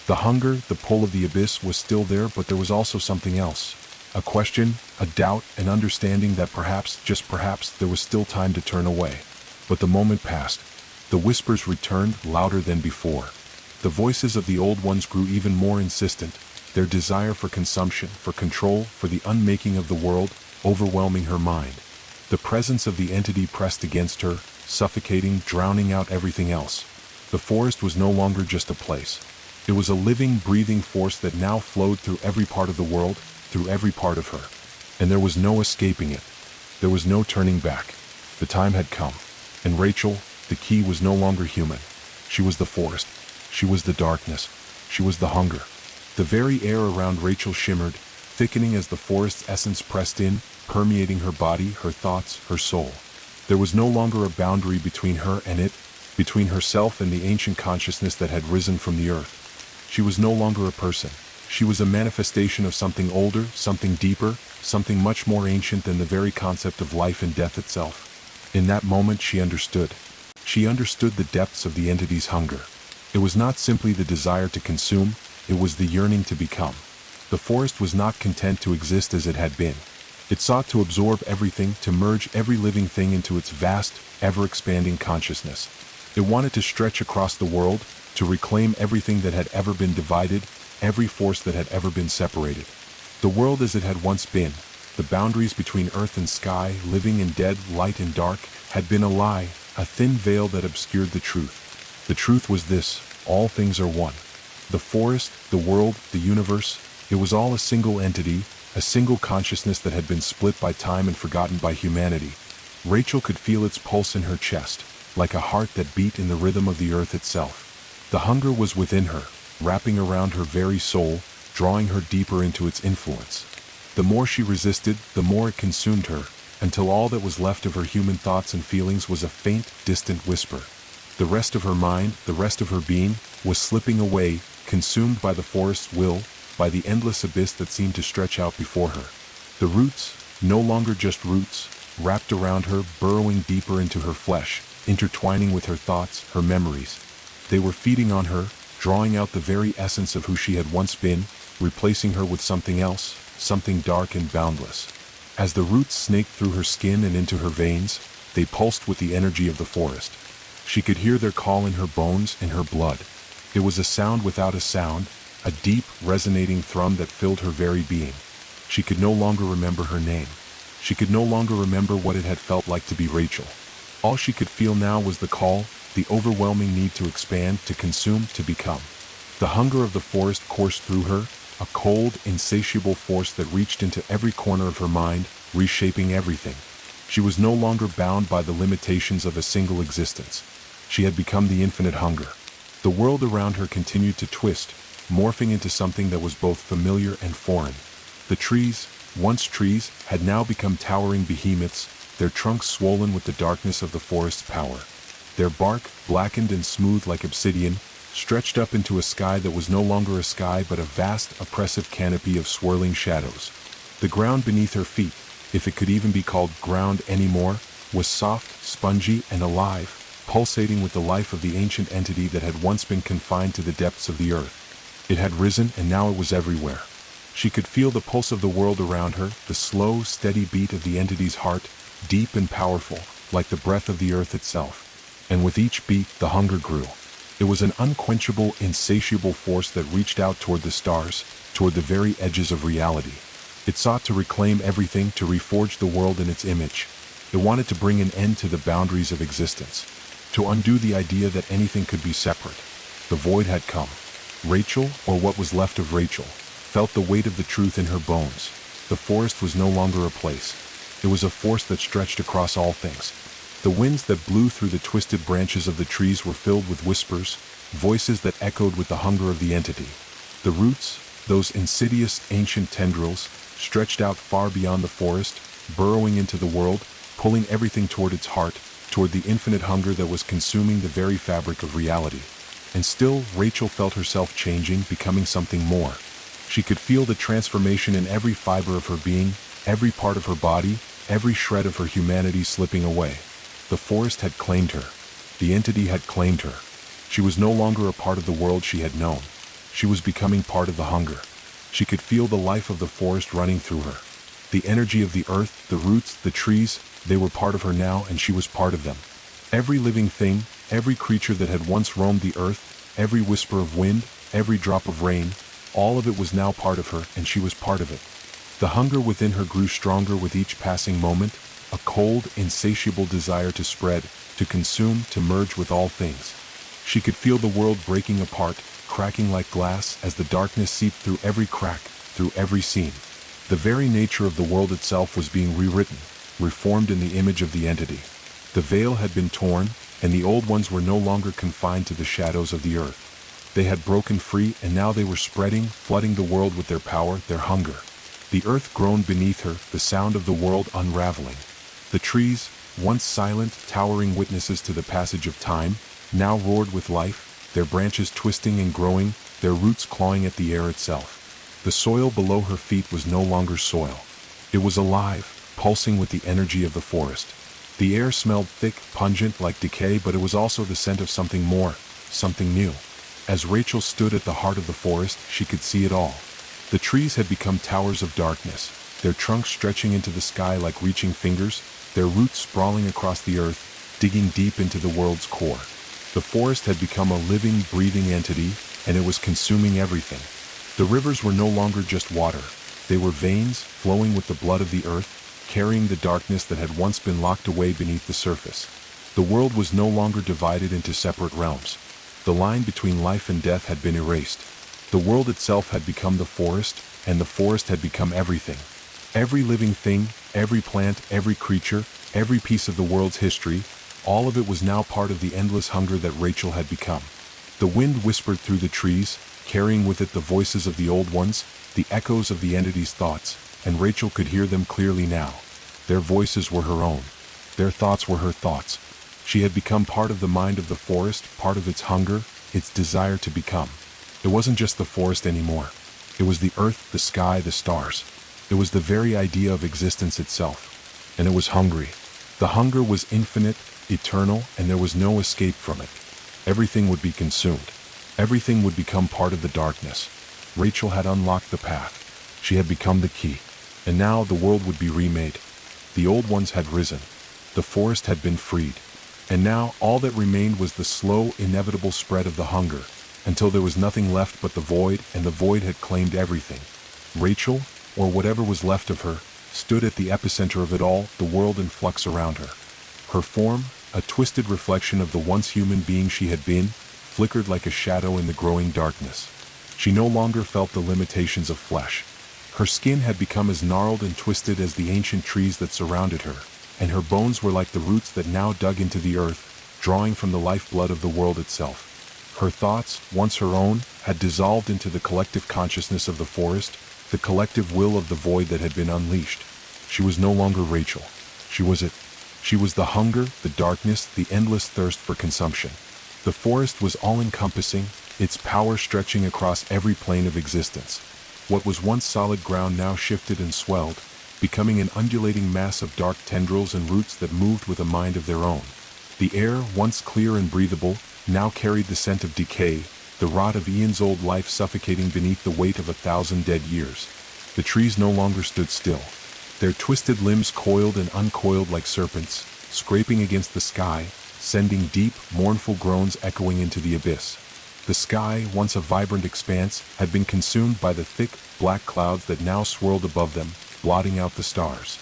The hunger, the pull of the abyss was still there, but there was also something else. A question, a doubt, an understanding that perhaps, just perhaps, there was still time to turn away. But the moment passed. The whispers returned, louder than before. The voices of the old ones grew even more insistent, their desire for consumption, for control, for the unmaking of the world, overwhelming her mind. The presence of the entity pressed against her, suffocating, drowning out everything else. The forest was no longer just a place. It was a living, breathing force that now flowed through every part of the world, through every part of her. And there was no escaping it. There was no turning back. The time had come. And Rachel, the key, was no longer human. She was the forest. She was the darkness. She was the hunger. The very air around Rachel shimmered, thickening as the forest's essence pressed in, permeating her body, her thoughts, her soul. There was no longer a boundary between her and it, between herself and the ancient consciousness that had risen from the earth. She was no longer a person. She was a manifestation of something older, something deeper, something much more ancient than the very concept of life and death itself. In that moment she understood. She understood the depths of the entity's hunger. It was not simply the desire to consume, it was the yearning to become. The forest was not content to exist as it had been. It sought to absorb everything, to merge every living thing into its vast, ever-expanding consciousness. It wanted to stretch across the world, to reclaim everything that had ever been divided, every force that had ever been separated. The world as it had once been, the boundaries between earth and sky, living and dead, light and dark, had been a lie, a thin veil that obscured the truth. The truth was this: all things are one. The forest, the world, the universe, it was all a single entity, a single consciousness that had been split by time and forgotten by humanity. Rachel could feel its pulse in her chest, like a heart that beat in the rhythm of the earth itself. The hunger was within her, wrapping around her very soul, drawing her deeper into its influence. The more she resisted, the more it consumed her, until all that was left of her human thoughts and feelings was a faint, distant whisper. The rest of her mind, the rest of her being, was slipping away, consumed by the forest's will, by the endless abyss that seemed to stretch out before her. The roots, no longer just roots, wrapped around her, burrowing deeper into her flesh, intertwining with her thoughts, her memories. They were feeding on her, drawing out the very essence of who she had once been, replacing her with something else, something dark and boundless. As the roots snaked through her skin and into her veins, they pulsed with the energy of the forest. She could hear their call in her bones, in her blood. It was a sound without a sound, a deep, resonating thrum that filled her very being. She could no longer remember her name. She could no longer remember what it had felt like to be Rachel. All she could feel now was the call, the overwhelming need to expand, to consume, to become. The hunger of the forest coursed through her, a cold, insatiable force that reached into every corner of her mind, reshaping everything. She was no longer bound by the limitations of a single existence. She had become the infinite hunger. The world around her continued to twist, morphing into something that was both familiar and foreign. The trees, once trees, had now become towering behemoths, their trunks swollen with the darkness of the forest's power. Their bark, blackened and smooth like obsidian, stretched up into a sky that was no longer a sky but a vast, oppressive canopy of swirling shadows. The ground beneath her feet, if it could even be called ground anymore, was soft, spongy, and alive, pulsating with the life of the ancient entity that had once been confined to the depths of the earth. It had risen, and now it was everywhere. She could feel the pulse of the world around her, the slow, steady beat of the entity's heart, deep and powerful, like the breath of the earth itself. And with each beat, the hunger grew. It was an unquenchable, insatiable force that reached out toward the stars, toward the very edges of reality. It sought to reclaim everything, to reforge the world in its image. It wanted to bring an end to the boundaries of existence, to undo the idea that anything could be separate. The void had come. Rachel, or what was left of Rachel, felt the weight of the truth in her bones. The forest was no longer a place. It was a force that stretched across all things. The winds that blew through the twisted branches of the trees were filled with whispers, voices that echoed with the hunger of the entity. The roots, those insidious ancient tendrils, stretched out far beyond the forest, burrowing into the world, pulling everything toward its heart, toward the infinite hunger that was consuming the very fabric of reality. And still, Rachel felt herself changing, becoming something more. She could feel the transformation in every fiber of her being, every part of her body, every shred of her humanity slipping away. The forest had claimed her. The entity had claimed her. She was no longer a part of the world she had known. She was becoming part of the hunger. She could feel the life of the forest running through her. The energy of the earth, the roots, the trees, they were part of her now, and she was part of them. Every living thing, every creature that had once roamed the earth, every whisper of wind, every drop of rain, all of it was now part of her, and she was part of it. The hunger within her grew stronger with each passing moment, a cold, insatiable desire to spread, to consume, to merge with all things. She could feel the world breaking apart, cracking like glass as the darkness seeped through every crack, through every seam. The very nature of the world itself was being rewritten, reformed in the image of the entity. The veil had been torn, and the old ones were no longer confined to the shadows of the earth. They had broken free, and now they were spreading, flooding the world with their power, their hunger. The earth groaned beneath her, the sound of the world unraveling. The trees, once silent, towering witnesses to the passage of time, now roared with life, their branches twisting and growing, their roots clawing at the air itself. The soil below her feet was no longer soil. It was alive, pulsing with the energy of the forest. The air smelled thick, pungent, like decay, but it was also the scent of something more, something new. As Rachel stood at the heart of the forest, she could see it all. The trees had become towers of darkness, their trunks stretching into the sky like reaching fingers, their roots sprawling across the earth, digging deep into the world's core. The forest had become a living, breathing entity, and it was consuming everything. The rivers were no longer just water. They were veins, flowing with the blood of the earth, carrying the darkness that had once been locked away beneath the surface. The world was no longer divided into separate realms. The line between life and death had been erased. The world itself had become the forest, and the forest had become everything. Every living thing, every plant, every creature, every piece of the world's history, all of it was now part of the endless hunger that Rachel had become. The wind whispered through the trees, carrying with it the voices of the old ones, the echoes of the entity's thoughts, and Rachel could hear them clearly now. Their voices were her own. Their thoughts were her thoughts. She had become part of the mind of the forest, part of its hunger, its desire to become. It wasn't just the forest anymore. It was the earth, the sky, the stars. It was the very idea of existence itself. And it was hungry. The hunger was infinite, eternal, and there was no escape from it. Everything would be consumed. Everything would become part of the darkness. Rachel had unlocked the path. She had become the key. And now the world would be remade. The old ones had risen. The forest had been freed. And now all that remained was the slow, inevitable spread of the hunger, until there was nothing left but the void, and the void had claimed everything. Rachel, or whatever was left of her, stood at the epicenter of it all, the world in flux around her. Her form, a twisted reflection of the once human being she had been, flickered like a shadow in the growing darkness. She no longer felt the limitations of flesh. Her skin had become as gnarled and twisted as the ancient trees that surrounded her, and her bones were like the roots that now dug into the earth, drawing from the lifeblood of the world itself. Her thoughts, once her own, had dissolved into the collective consciousness of the forest, the collective will of the void that had been unleashed. She was no longer Rachel. She was it. She was the hunger, the darkness, the endless thirst for consumption. The forest was all-encompassing, its power stretching across every plane of existence. What was once solid ground now shifted and swelled, becoming an undulating mass of dark tendrils and roots that moved with a mind of their own. The air, once clear and breathable, now carried the scent of decay, the rot of eons-old life suffocating beneath the weight of 1,000 dead years. The trees no longer stood still. Their twisted limbs coiled and uncoiled like serpents, scraping against the sky, sending deep, mournful groans echoing into the abyss. The sky, once a vibrant expanse, had been consumed by the thick, black clouds that now swirled above them, blotting out the stars.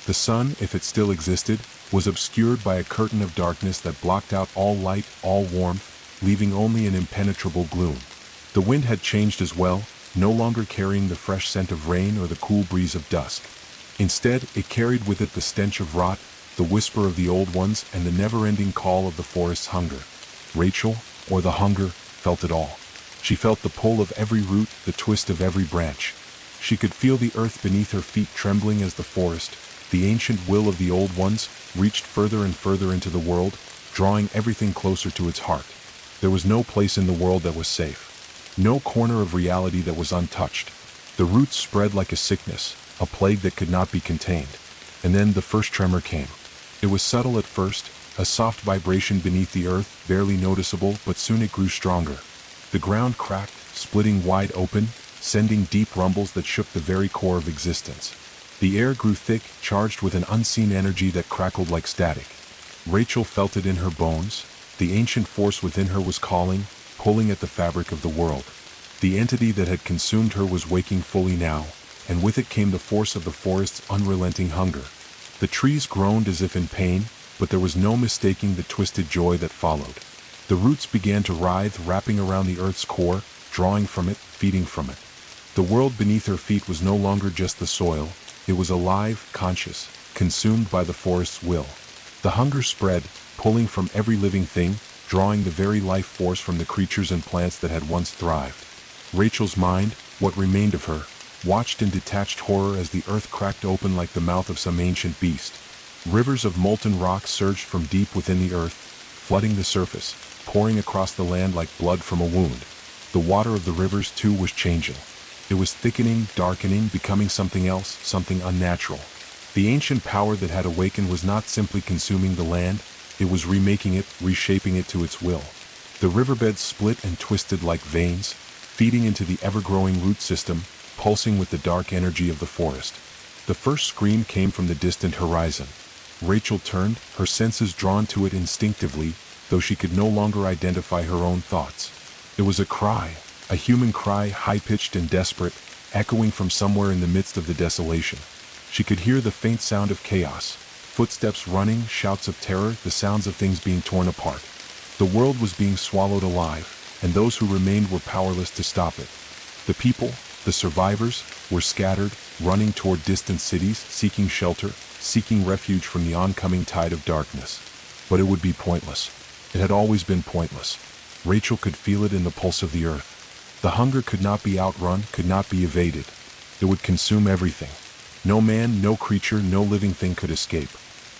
The sun, if it still existed, was obscured by a curtain of darkness that blocked out all light, all warmth, leaving only an impenetrable gloom. The wind had changed as well, no longer carrying the fresh scent of rain or the cool breeze of dusk. Instead, it carried with it the stench of rot, the whisper of the old ones, and the never-ending call of the forest's hunger. Rachel, or the hunger, felt it all. She felt the pull of every root, the twist of every branch. She could feel the earth beneath her feet trembling as the forest, the ancient will of the old ones, reached further and further into the world, drawing everything closer to its heart. There was no place in the world that was safe. No corner of reality that was untouched. The roots spread like a sickness, a plague that could not be contained. And then the first tremor came. It was subtle at first, a soft vibration beneath the earth, barely noticeable, but soon it grew stronger. The ground cracked, splitting wide open, sending deep rumbles that shook the very core of existence. The air grew thick, charged with an unseen energy that crackled like static. Rachel felt it in her bones. The ancient force within her was calling, pulling at the fabric of the world. The entity that had consumed her was waking fully now, and with it came the force of the forest's unrelenting hunger. The trees groaned as if in pain, but there was no mistaking the twisted joy that followed. The roots began to writhe, wrapping around the earth's core, drawing from it, feeding from it. The world beneath her feet was no longer just the soil. It was alive, conscious, consumed by the forest's will. The hunger spread, pulling from every living thing, drawing the very life force from the creatures and plants that had once thrived. Rachel's mind, what remained of her, watched in detached horror as the earth cracked open like the mouth of some ancient beast. Rivers of molten rock surged from deep within the earth, flooding the surface, pouring across the land like blood from a wound. The water of the rivers, too, was changing. It was thickening, darkening, becoming something else, something unnatural. The ancient power that had awakened was not simply consuming the land, it was remaking it, reshaping it to its will. The riverbeds split and twisted like veins, feeding into the ever-growing root system, pulsing with the dark energy of the forest. The first scream came from the distant horizon. Rachel turned, her senses drawn to it instinctively, though she could no longer identify her own thoughts. It was a cry, a human cry, high-pitched and desperate, echoing from somewhere in the midst of the desolation. She could hear the faint sound of chaos, footsteps running, shouts of terror, the sounds of things being torn apart. The world was being swallowed alive, and those who remained were powerless to stop it. The people, the survivors, were scattered, running toward distant cities, seeking shelter, seeking refuge from the oncoming tide of darkness. But it would be pointless. It had always been pointless. Rachel could feel it in the pulse of the earth. The hunger could not be outrun, could not be evaded. It would consume everything. No man, no creature, no living thing could escape.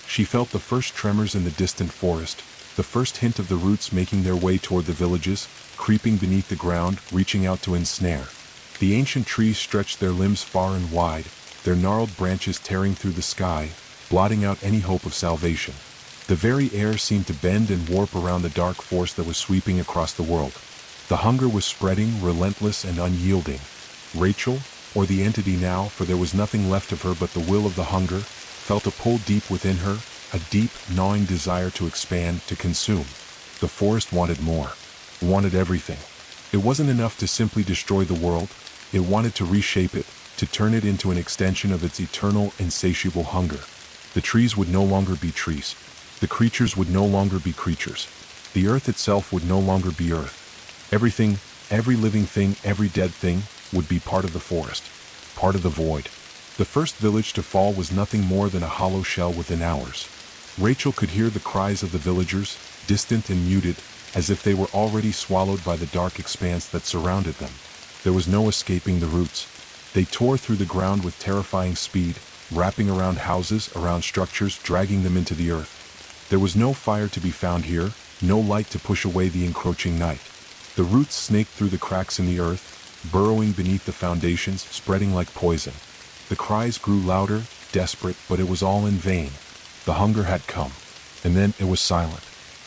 She felt the first tremors in the distant forest, the first hint of the roots making their way toward the villages, creeping beneath the ground, reaching out to ensnare. The ancient trees stretched their limbs far and wide, their gnarled branches tearing through the sky, blotting out any hope of salvation. The very air seemed to bend and warp around the dark force that was sweeping across the world. The hunger was spreading, relentless and unyielding. Rachel, or the entity now, for there was nothing left of her but the will of the hunger, felt a pull deep within her, a deep, gnawing desire to expand, to consume. The forest wanted more, wanted everything. It wasn't enough to simply destroy the world, it wanted to reshape it, to turn it into an extension of its eternal, insatiable hunger. The trees would no longer be trees. The creatures would no longer be creatures. The earth itself would no longer be earth. Everything, every living thing, every dead thing, would be part of the forest, part of the void. The first village to fall was nothing more than a hollow shell within hours. Rachel could hear the cries of the villagers, distant and muted, as if they were already swallowed by the dark expanse that surrounded them. There was no escaping the roots. They tore through the ground with terrifying speed, wrapping around houses, around structures, dragging them into the earth. There was no fire to be found here, no light to push away the encroaching night. The roots snaked through the cracks in the earth, burrowing beneath the foundations, spreading like poison. The cries grew louder, desperate, but it was all in vain. The hunger had come. And then it was silent.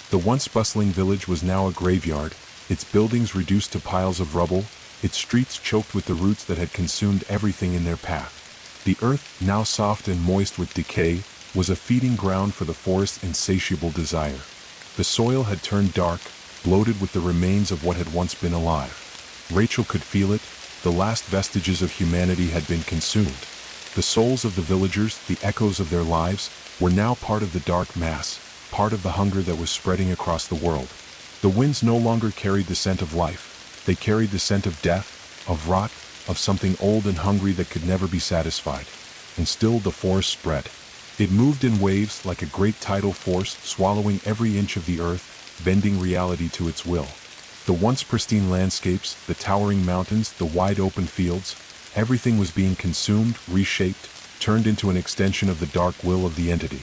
The once bustling village was now a graveyard, its buildings reduced to piles of rubble, its streets choked with the roots that had consumed everything in their path. The earth, now soft and moist with decay, was a feeding ground for the forest's insatiable desire. The soil had turned dark, bloated with the remains of what had once been alive. Rachel could feel it. The last vestiges of humanity had been consumed. The souls of the villagers, the echoes of their lives, were now part of the dark mass, part of the hunger that was spreading across the world. The winds no longer carried the scent of life. They carried the scent of death, of rot, of something old and hungry that could never be satisfied. And still the forest spread. It moved in waves like a great tidal force, swallowing every inch of the earth, bending reality to its will. The once pristine landscapes, the towering mountains, the wide open fields, everything was being consumed, reshaped, turned into an extension of the dark will of the entity.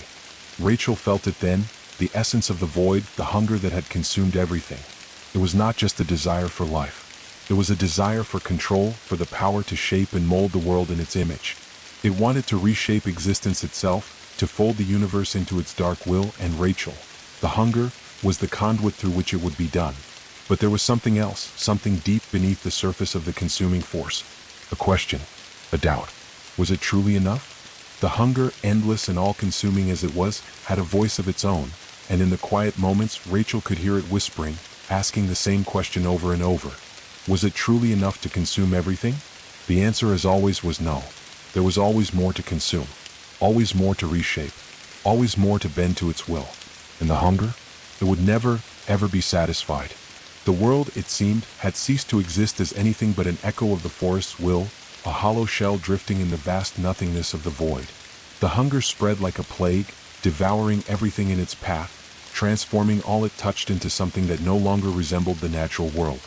Rachel felt it then, the essence of the void, the hunger that had consumed everything. It was not just a desire for life. It was a desire for control, for the power to shape and mold the world in its image. It wanted to reshape existence itself, to fold the universe into its dark will, and Rachel, the hunger, was the conduit through which it would be done. But there was something else, something deep beneath the surface of the consuming force. A question, a doubt. Was it truly enough? The hunger, endless and all-consuming as it was, had a voice of its own, and in the quiet moments Rachel could hear it whispering, asking the same question over and over. Was it truly enough to consume everything? The answer as always was no. There was always more to consume, always more to reshape, always more to bend to its will. And the hunger? It would never, ever be satisfied. The world, it seemed, had ceased to exist as anything but an echo of the forest's will, a hollow shell drifting in the vast nothingness of the void. The hunger spread like a plague, devouring everything in its path, transforming all it touched into something that no longer resembled the natural world.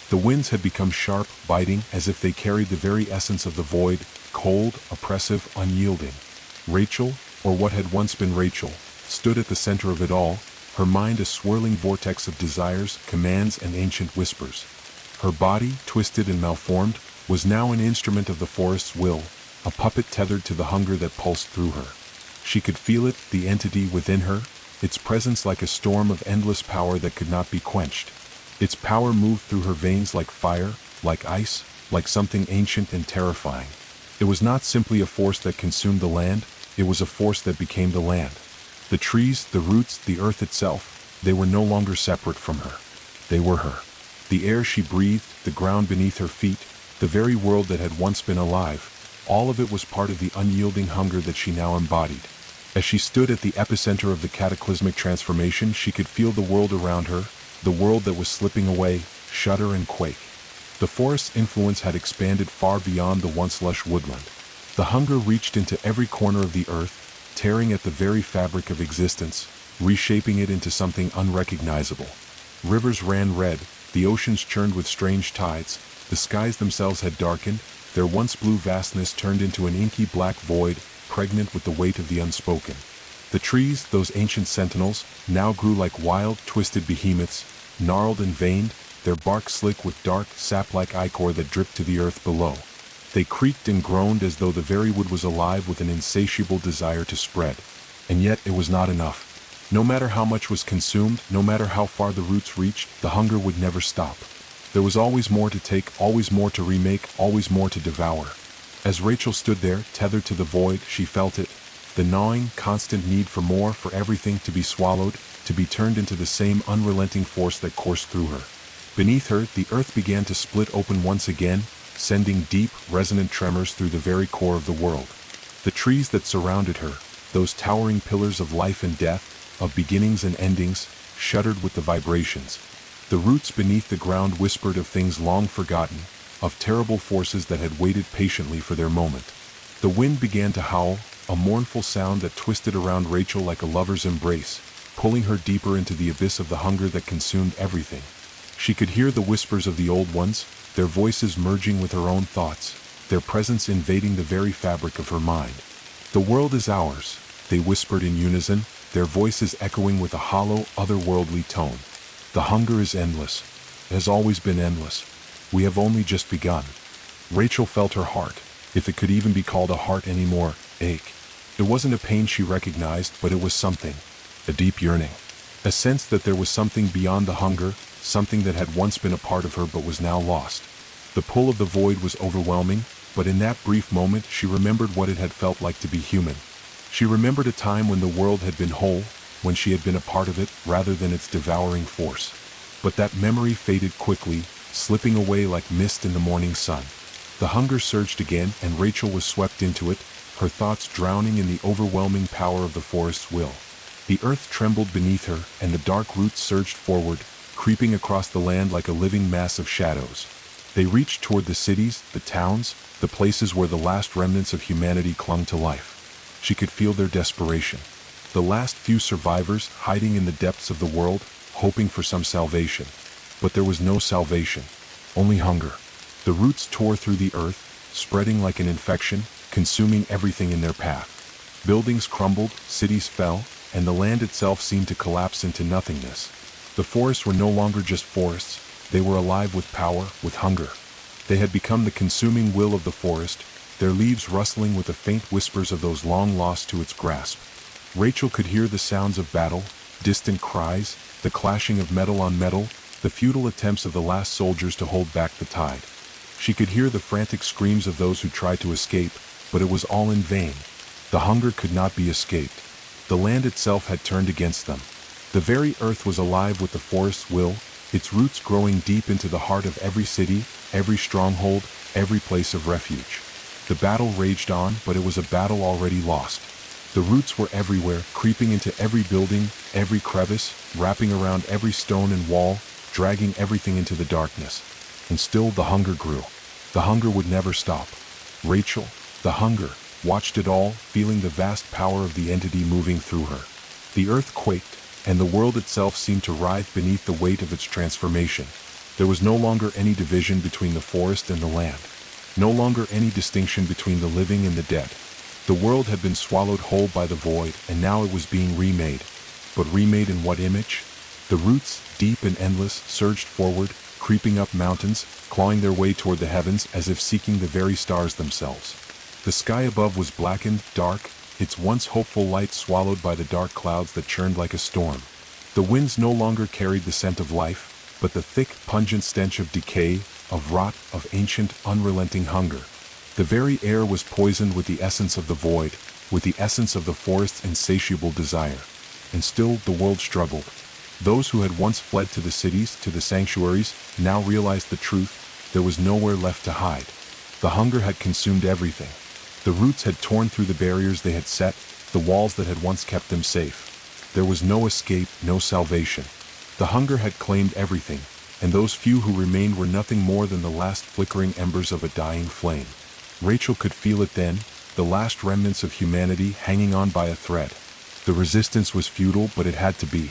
The winds had become sharp, biting, as if they carried the very essence of the void, cold, oppressive, unyielding. Rachel, or what had once been Rachel, stood at the center of it all, her mind a swirling vortex of desires, commands, and ancient whispers. Her body, twisted and malformed, was now an instrument of the forest's will, a puppet tethered to the hunger that pulsed through her. She could feel it, the entity within her, its presence like a storm of endless power that could not be quenched. Its power moved through her veins like fire, like ice, like something ancient and terrifying. It was not simply a force that consumed the land, it was a force that became the land. The trees, the roots, the earth itself, they were no longer separate from her. They were her. The air she breathed, the ground beneath her feet, the very world that had once been alive, all of it was part of the unyielding hunger that she now embodied. As she stood at the epicenter of the cataclysmic transformation, she could feel the world around her, the world that was slipping away, shudder and quake. The forest's influence had expanded far beyond the once lush woodland. The hunger reached into every corner of the earth, tearing at the very fabric of existence, reshaping it into something unrecognizable. Rivers ran red, the oceans churned with strange tides, the skies themselves had darkened, their once blue vastness turned into an inky black void, pregnant with the weight of the unspoken. The trees, those ancient sentinels, now grew like wild, twisted behemoths, gnarled and veined, their bark slick with dark, sap-like ichor that dripped to the earth below. They creaked and groaned as though the very wood was alive with an insatiable desire to spread. And yet it was not enough. No matter how much was consumed, no matter how far the roots reached, the hunger would never stop. There was always more to take, always more to remake, always more to devour. As Rachel stood there, tethered to the void, she felt it, the gnawing, constant need for more, for everything to be swallowed, to be turned into the same unrelenting force that coursed through her. Beneath her, the earth began to split open once again, sending deep, resonant tremors through the very core of the world. The trees that surrounded her, those towering pillars of life and death, of beginnings and endings, shuddered with the vibrations. The roots beneath the ground whispered of things long forgotten, of terrible forces that had waited patiently for their moment. The wind began to howl, a mournful sound that twisted around Rachel like a lover's embrace, pulling her deeper into the abyss of the hunger that consumed everything. She could hear the whispers of the old ones, their voices merging with her own thoughts, their presence invading the very fabric of her mind. "The world is ours," they whispered in unison, their voices echoing with a hollow, otherworldly tone. "The hunger is endless. has always been endless. We have only just begun. Rachel felt her heart, if it could even be called a heart anymore, ache. It wasn't a pain she recognized, but it was something. A deep yearning. A sense that there was something beyond the hunger, something that had once been a part of her but was now lost. The pull of the void was overwhelming, but in that brief moment she remembered what it had felt like to be human. She remembered a time when the world had been whole, when she had been a part of it rather than its devouring force. But that memory faded quickly, slipping away like mist in the morning sun. The hunger surged again, and Rachel was swept into it, her thoughts drowning in the overwhelming power of the forest's will. The earth trembled beneath her, and the dark roots surged forward, creeping across the land like a living mass of shadows. They reached toward the cities, the towns, the places where the last remnants of humanity clung to life. She could feel their desperation. The last few survivors hiding in the depths of the world, hoping for some salvation. But there was no salvation, only hunger. The roots tore through the earth, spreading like an infection, consuming everything in their path. Buildings crumbled, cities fell, and the land itself seemed to collapse into nothingness. The forests were no longer just forests, they were alive with power, with hunger. They had become the consuming will of the forest, their leaves rustling with the faint whispers of those long lost to its grasp. Rachel could hear the sounds of battle, distant cries, the clashing of metal on metal, the futile attempts of the last soldiers to hold back the tide. She could hear the frantic screams of those who tried to escape, but it was all in vain. The hunger could not be escaped. The land itself had turned against them. The very earth was alive with the forest's will, its roots growing deep into the heart of every city, every stronghold, every place of refuge. The battle raged on, but it was a battle already lost. The roots were everywhere, creeping into every building, every crevice, wrapping around every stone and wall, dragging everything into the darkness. And still the hunger grew. The hunger would never stop. Rachel, the hunger, watched it all, feeling the vast power of the entity moving through her. The earth quaked, and the world itself seemed to writhe beneath the weight of its transformation. There was no longer any division between the forest and the land. No longer any distinction between the living and the dead. The world had been swallowed whole by the void, and now it was being remade. But remade in what image? The roots, deep and endless, surged forward, creeping up mountains, clawing their way toward the heavens as if seeking the very stars themselves. The sky above was blackened, dark, its once hopeful light swallowed by the dark clouds that churned like a storm. The winds no longer carried the scent of life, but the thick, pungent stench of decay, of rot, of ancient, unrelenting hunger. The very air was poisoned with the essence of the void, with the essence of the forest's insatiable desire. And still the world struggled. Those who had once fled to the cities, to the sanctuaries, now realized the truth: there was nowhere left to hide. The hunger had consumed everything. The roots had torn through the barriers they had set, the walls that had once kept them safe. There was no escape, no salvation. The hunger had claimed everything, and those few who remained were nothing more than the last flickering embers of a dying flame. Rachel could feel it then, the last remnants of humanity hanging on by a thread. The resistance was futile, but it had to be.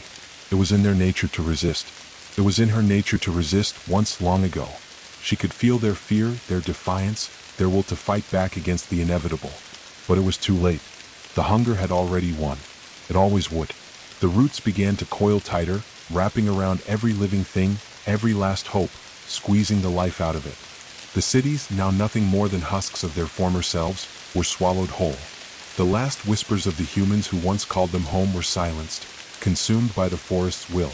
It was in their nature to resist. It was in her nature to resist once long ago. She could feel their fear, their defiance, their will to fight back against the inevitable. But it was too late. The hunger had already won. It always would. The roots began to coil tighter, wrapping around every living thing, every last hope, squeezing the life out of it. The cities, now nothing more than husks of their former selves, were swallowed whole. The last whispers of the humans who once called them home were silenced, consumed by the forest's will.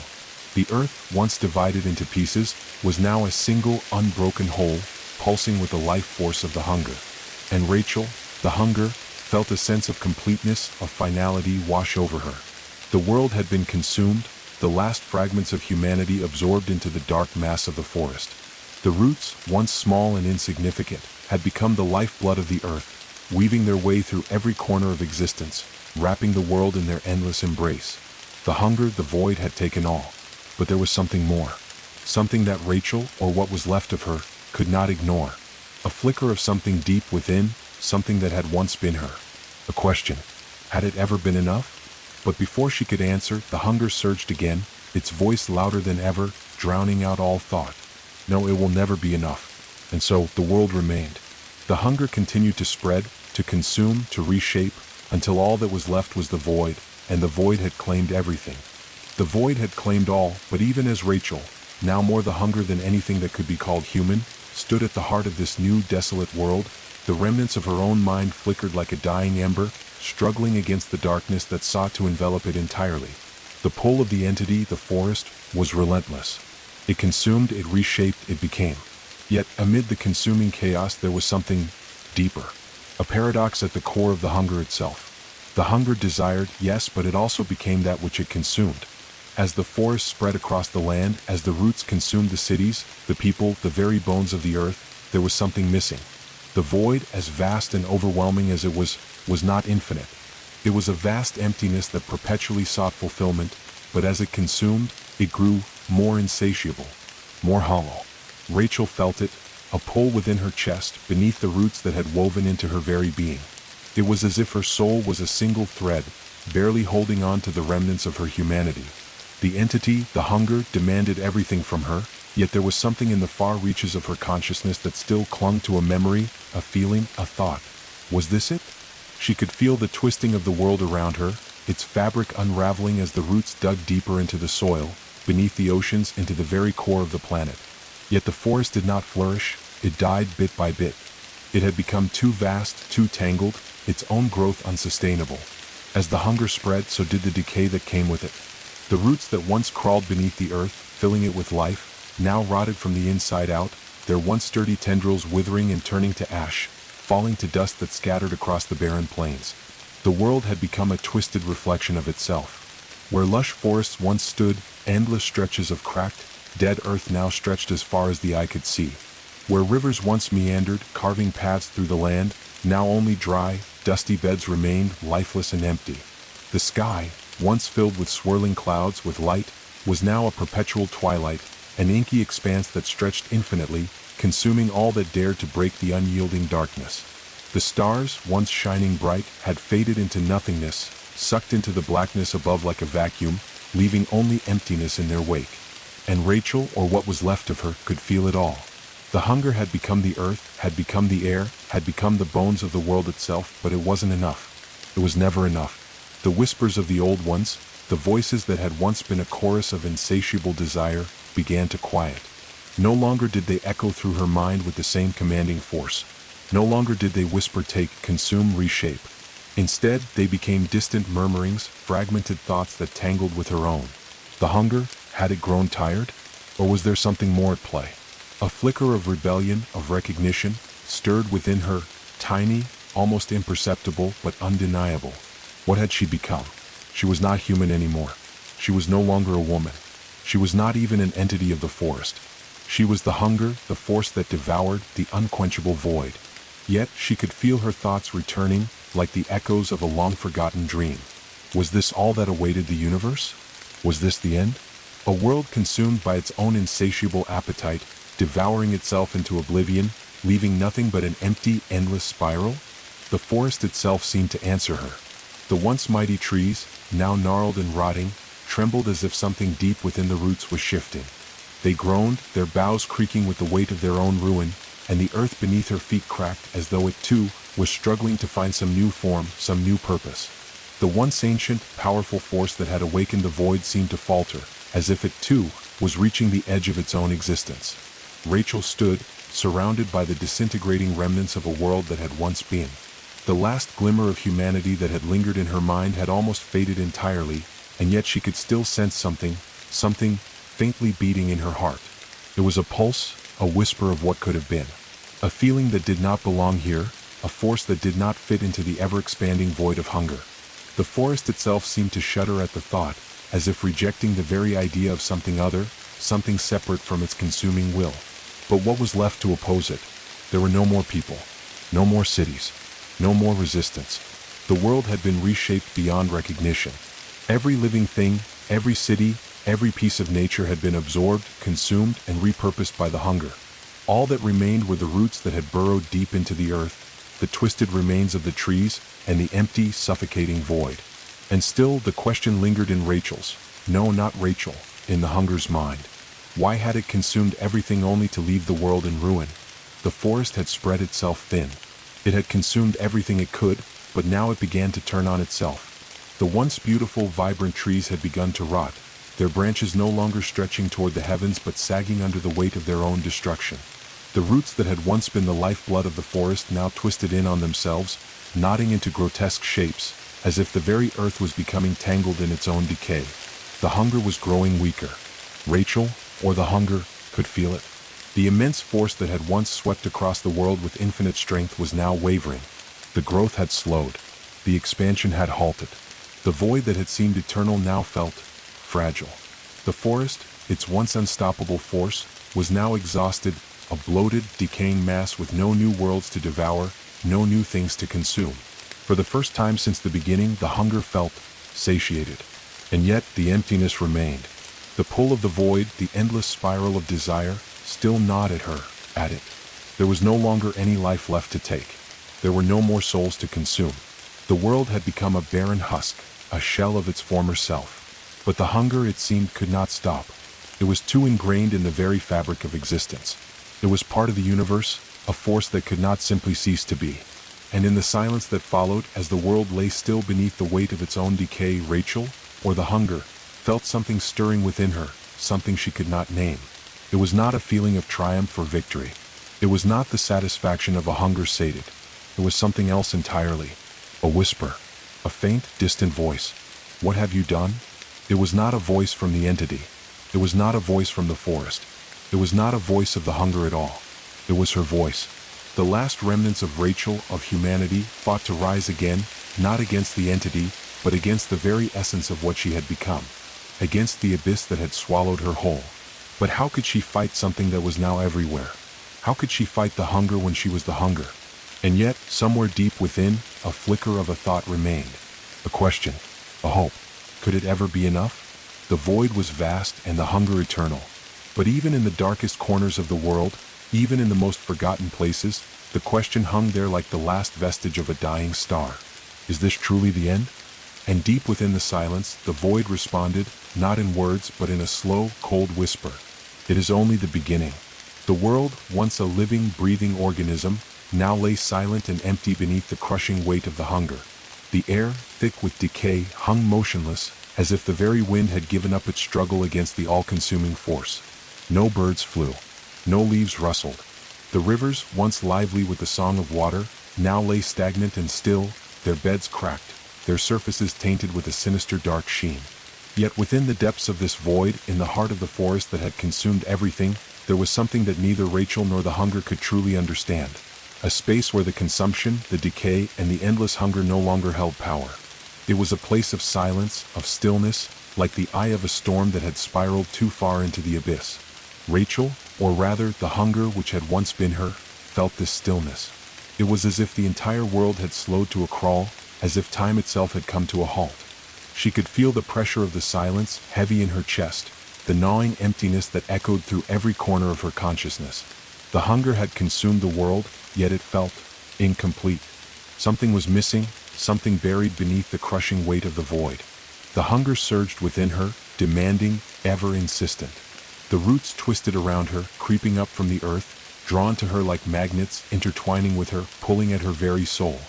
The earth, once divided into pieces, was now a single, unbroken whole, pulsing with the life force of the hunger. And Rachel, the hunger, felt a sense of completeness, of finality wash over her. The world had been consumed, the last fragments of humanity absorbed into the dark mass of the forest. The roots, once small and insignificant, had become the lifeblood of the earth, weaving their way through every corner of existence, wrapping the world in their endless embrace. The hunger, the void had taken all. But there was something more. Something that Rachel, or what was left of her, could not ignore. A flicker of something deep within, something that had once been her. A question. Had it ever been enough? But before she could answer, the hunger surged again, its voice louder than ever, drowning out all thought. No, it will never be enough. And so, the world remained. The hunger continued to spread, to consume, to reshape, until all that was left was the void, and the void had claimed everything. The void had claimed all, but even as Rachel, now more the hunger than anything that could be called human, stood at the heart of this new, desolate world. The remnants of her own mind flickered like a dying ember, struggling against the darkness that sought to envelop it entirely. The pull of the entity, the forest, was relentless. It consumed, it reshaped, it became. Yet, amid the consuming chaos, there was something deeper. A paradox at the core of the hunger itself. The hunger desired, yes, but it also became that which it consumed. As the forest spread across the land, as the roots consumed the cities, the people, the very bones of the earth, there was something missing. The void, as vast and overwhelming as it was not infinite. It was a vast emptiness that perpetually sought fulfillment, but as it consumed, it grew more insatiable, more hollow. Rachel felt it, a pull within her chest, beneath the roots that had woven into her very being. It was as if her soul was a single thread, barely holding on to the remnants of her humanity. The entity, the hunger, demanded everything from her, yet there was something in the far reaches of her consciousness that still clung to a memory, a feeling, a thought. Was this it? She could feel the twisting of the world around her, its fabric unraveling as the roots dug deeper into the soil, beneath the oceans, into the very core of the planet. Yet the forest did not flourish, it died bit by bit. It had become too vast, too tangled, its own growth unsustainable. As the hunger spread, so did the decay that came with it. The roots that once crawled beneath the earth, filling it with life, now rotted from the inside out, their once sturdy tendrils withering and turning to ash, falling to dust that scattered across the barren plains. The world had become a twisted reflection of itself. Where lush forests once stood, endless stretches of cracked, dead earth now stretched as far as the eye could see. Where rivers once meandered, carving paths through the land, now only dry, dusty beds remained, lifeless and empty. The sky, once filled with swirling clouds with light, was now a perpetual twilight, an inky expanse that stretched infinitely, consuming all that dared to break the unyielding darkness. The stars, once shining bright, had faded into nothingness, sucked into the blackness above like a vacuum, leaving only emptiness in their wake. And Rachel, or what was left of her, could feel it all. The hunger had become the earth, had become the air, had become the bones of the world itself, but it wasn't enough. It was never enough. The whispers of the old ones, the voices that had once been a chorus of insatiable desire, began to quiet. No longer did they echo through her mind with the same commanding force. No longer did they whisper, take, consume, reshape. Instead, they became distant murmurings, fragmented thoughts that tangled with her own. The hunger, had it grown tired? Or was there something more at play? A flicker of rebellion, of recognition, stirred within her, tiny, almost imperceptible, but undeniable. What had she become? She was not human anymore. She was no longer a woman. She was not even an entity of the forest. She was the hunger, the force that devoured, the unquenchable void. Yet she could feel her thoughts returning, like the echoes of a long-forgotten dream. Was this all that awaited the universe? Was this the end? A world consumed by its own insatiable appetite, devouring itself into oblivion, leaving nothing but an empty, endless spiral? The forest itself seemed to answer her. The once mighty trees, now gnarled and rotting, trembled as if something deep within the roots was shifting. They groaned, their boughs creaking with the weight of their own ruin, and the earth beneath her feet cracked as though it too was struggling to find some new form, some new purpose. The once ancient, powerful force that had awakened the void seemed to falter, as if it too was reaching the edge of its own existence. Rachel stood, surrounded by the disintegrating remnants of a world that had once been. The last glimmer of humanity that had lingered in her mind had almost faded entirely, and yet she could still sense something faintly beating in her heart. It was a pulse, a whisper of what could have been. A feeling that did not belong here, a force that did not fit into the ever-expanding void of hunger. The forest itself seemed to shudder at the thought, as if rejecting the very idea of something other, something separate from its consuming will. But what was left to oppose it? There were no more people, no more cities, no more resistance. The world had been reshaped beyond recognition. Every living thing, every city, every piece of nature had been absorbed, consumed, and repurposed by the hunger. All that remained were the roots that had burrowed deep into the earth, the twisted remains of the trees, and the empty, suffocating void. And still the question lingered in Rachel's, no, not Rachel, in the hunger's mind. Why had it consumed everything only to leave the world in ruin? The forest had spread itself thin. It had consumed everything it could, but now it began to turn on itself. The once beautiful, vibrant trees had begun to rot. their branches no longer stretching toward the heavens but sagging under the weight of their own destruction. The roots that had once been the lifeblood of the forest now twisted in on themselves, knotting into grotesque shapes, as if the very earth was becoming tangled in its own decay. The hunger was growing weaker. Rachel, or the hunger, could feel it. The immense force that had once swept across the world with infinite strength was now wavering. The growth had slowed. The expansion had halted. The void that had seemed eternal now felt fragile. The forest, its once unstoppable force, was now exhausted, a bloated, decaying mass with no new worlds to devour, no new things to consume. For the first time since the beginning, the hunger felt satiated. And yet the emptiness remained. The pull of the void, the endless spiral of desire, still gnawed at her, at it. There was no longer any life left to take. There were no more souls to consume. The world had become a barren husk, a shell of its former self. But the hunger, it seemed, could not stop. It was too ingrained in the very fabric of existence. It was part of the universe, a force that could not simply cease to be. And in the silence that followed, as the world lay still beneath the weight of its own decay, Rachel, or the hunger, felt something stirring within her, something she could not name. It was not a feeling of triumph or victory. It was not the satisfaction of a hunger sated. It was something else entirely. A whisper. A faint, distant voice. What have you done? It was not a voice from the entity. It was not a voice from the forest. It was not a voice of the hunger at all. It was her voice. The last remnants of Rachel, of humanity, fought to rise again, not against the entity, but against the very essence of what she had become. Against the abyss that had swallowed her whole. But how could she fight something that was now everywhere? How could she fight the hunger when she was the hunger? And yet, somewhere deep within, a flicker of a thought remained. A question. A hope. Could it ever be enough? The void was vast and the hunger eternal. But even in the darkest corners of the world, even in the most forgotten places, the question hung there like the last vestige of a dying star. Is this truly the end? And deep within the silence, the void responded, not in words but in a slow, cold whisper. It is only the beginning. The world, once a living, breathing organism, now lay silent and empty beneath the crushing weight of the hunger. The air, thick with decay, hung motionless, as if the very wind had given up its struggle against the all-consuming force. No birds flew. No leaves rustled. The rivers, once lively with the song of water, now lay stagnant and still, their beds cracked, their surfaces tainted with a sinister dark sheen. Yet within the depths of this void, in the heart of the forest that had consumed everything, there was something that neither Rachel nor the hunger could truly understand. A space where the consumption, the decay, and the endless hunger no longer held power. It was a place of silence, of stillness, like the eye of a storm that had spiraled too far into the abyss. Rachel, or rather the hunger which had once been her, felt this stillness. It was as if the entire world had slowed to a crawl, as if time itself had come to a halt. She could feel the pressure of the silence, heavy in her chest, the gnawing emptiness that echoed through every corner of her consciousness. The hunger had consumed the world, yet it felt incomplete. Something was missing, something buried beneath the crushing weight of the void. The hunger surged within her, demanding, ever insistent. The roots twisted around her, creeping up from the earth, drawn to her like magnets, intertwining with her, pulling at her very soul.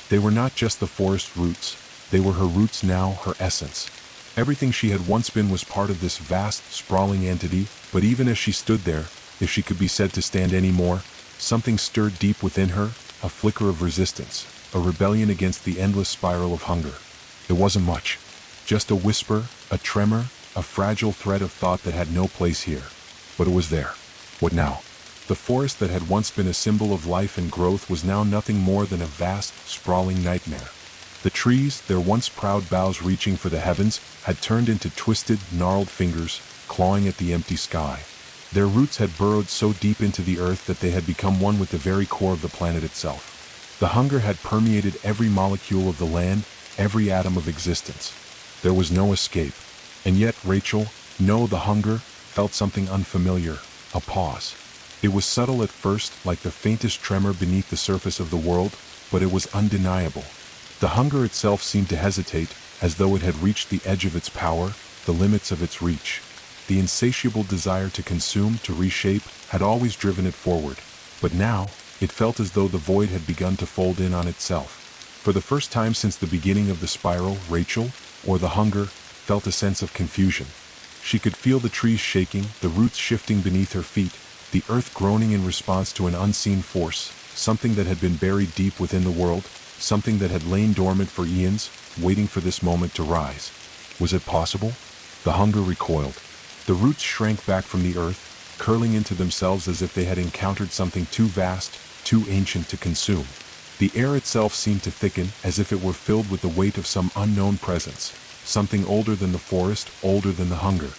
They were not just the forest roots, they were her roots now, her essence. Everything she had once been was part of this vast, sprawling entity, but even as she stood there, if she could be said to stand any more, something stirred deep within her, a flicker of resistance, a rebellion against the endless spiral of hunger. It wasn't much. Just a whisper, a tremor, a fragile thread of thought that had no place here. But it was there. What now? The forest that had once been a symbol of life and growth was now nothing more than a vast, sprawling nightmare. The trees, their once proud boughs reaching for the heavens, had turned into twisted, gnarled fingers, clawing at the empty sky. Their roots had burrowed so deep into the earth that they had become one with the very core of the planet itself. The hunger had permeated every molecule of the land, every atom of existence. There was no escape. And yet Rachel, no, the hunger, felt something unfamiliar, a pause. It was subtle at first, like the faintest tremor beneath the surface of the world, but it was undeniable. The hunger itself seemed to hesitate, as though it had reached the edge of its power, the limits of its reach. The insatiable desire to consume, to reshape, had always driven it forward. But now, it felt as though the void had begun to fold in on itself. For the first time since the beginning of the spiral, Rachel, or the hunger, felt a sense of confusion. She could feel the trees shaking, the roots shifting beneath her feet, the earth groaning in response to an unseen force, something that had been buried deep within the world, something that had lain dormant for eons, waiting for this moment to rise. Was it possible? The hunger recoiled. The roots shrank back from the earth, curling into themselves as if they had encountered something too vast, too ancient to consume. The air itself seemed to thicken, as if it were filled with the weight of some unknown presence, something older than the forest, older than the hunger.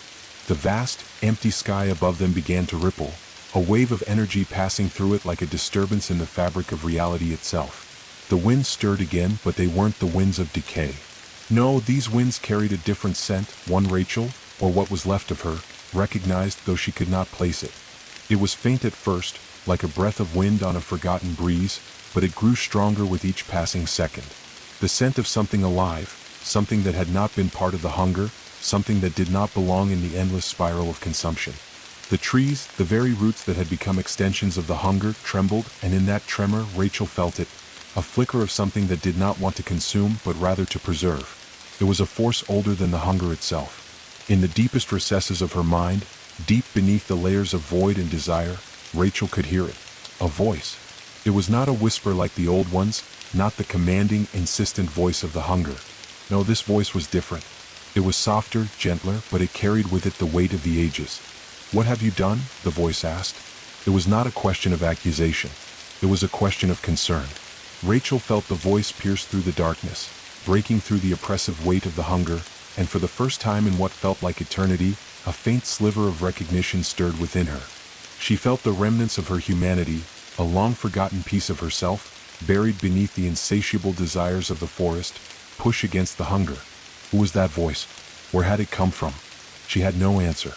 The vast, empty sky above them began to ripple, a wave of energy passing through it like a disturbance in the fabric of reality itself. The winds stirred again, but they weren't the winds of decay. No, these winds carried a different scent, one Rachel, or what was left of her, recognized though she could not place it. It was faint at first, like a breath of wind on a forgotten breeze, but it grew stronger with each passing second. The scent of something alive, something that had not been part of the hunger, something that did not belong in the endless spiral of consumption. The trees, the very roots that had become extensions of the hunger, trembled, and in that tremor Rachel felt it, a flicker of something that did not want to consume but rather to preserve. It was a force older than the hunger itself. In the deepest recesses of her mind, deep beneath the layers of void and desire, Rachel could hear it. A voice. It was not a whisper like the old ones, not the commanding, insistent voice of the hunger. No, this voice was different. It was softer, gentler, but it carried with it the weight of the ages. "What have you done?" the voice asked. It was not a question of accusation. It was a question of concern. Rachel felt the voice pierce through the darkness, breaking through the oppressive weight of the hunger, and for the first time in what felt like eternity, a faint sliver of recognition stirred within her. She felt the remnants of her humanity, a long-forgotten piece of herself, buried beneath the insatiable desires of the forest, push against the hunger. Who was that voice? Where had it come from? She had no answer.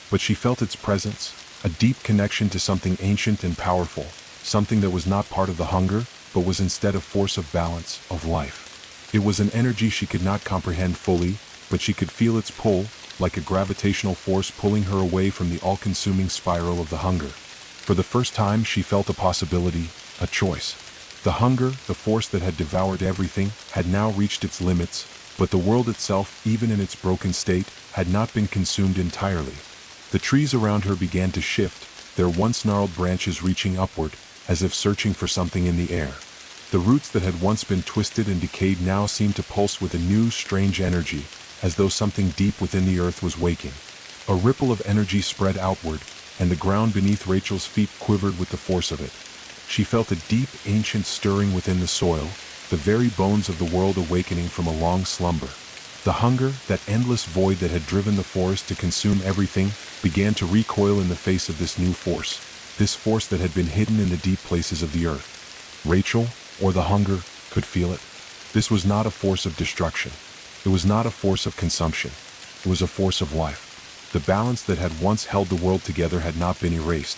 But she felt its presence, a deep connection to something ancient and powerful, something that was not part of the hunger, but was instead a force of balance, of life. It was an energy she could not comprehend fully, but she could feel its pull, like a gravitational force pulling her away from the all-consuming spiral of the hunger. For the first time she felt a possibility, a choice. The hunger, the force that had devoured everything, had now reached its limits, but the world itself, even in its broken state, had not been consumed entirely. The trees around her began to shift, their once gnarled branches reaching upward, as if searching for something in the air. The roots that had once been twisted and decayed now seemed to pulse with a new, strange energy, as though something deep within the earth was waking. A ripple of energy spread outward, and the ground beneath Rachel's feet quivered with the force of it. She felt a deep, ancient stirring within the soil, the very bones of the world awakening from a long slumber. The hunger, that endless void that had driven the forest to consume everything, began to recoil in the face of this new force, this force that had been hidden in the deep places of the earth. Rachel, or the hunger, could feel it. This was not a force of destruction. It was not a force of consumption. It was a force of life. The balance that had once held the world together had not been erased.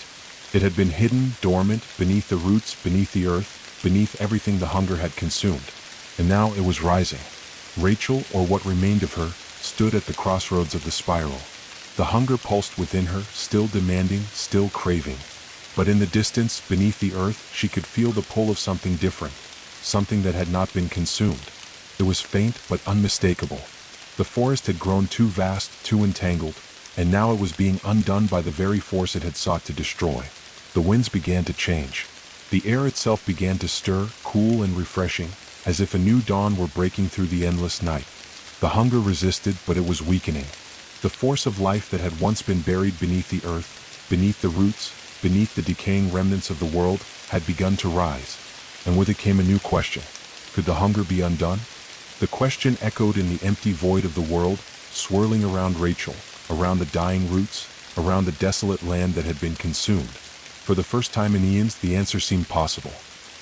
It had been hidden, dormant, beneath the roots, beneath the earth, beneath everything the hunger had consumed. And now it was rising. Rachel, or what remained of her, stood at the crossroads of the spiral. The hunger pulsed within her, still demanding, still craving. But in the distance, beneath the earth, she could feel the pull of something different, something that had not been consumed. It was faint but unmistakable. The forest had grown too vast, too entangled, and now it was being undone by the very force it had sought to destroy. The winds began to change. The air itself began to stir, cool and refreshing, as if a new dawn were breaking through the endless night. The hunger resisted, but it was weakening. The force of life that had once been buried beneath the earth, beneath the roots, beneath the decaying remnants of the world, had begun to rise. And with it came a new question. Could the hunger be undone? The question echoed in the empty void of the world, swirling around Rachel, around the dying roots, around the desolate land that had been consumed. For the first time in eons, the answer seemed possible.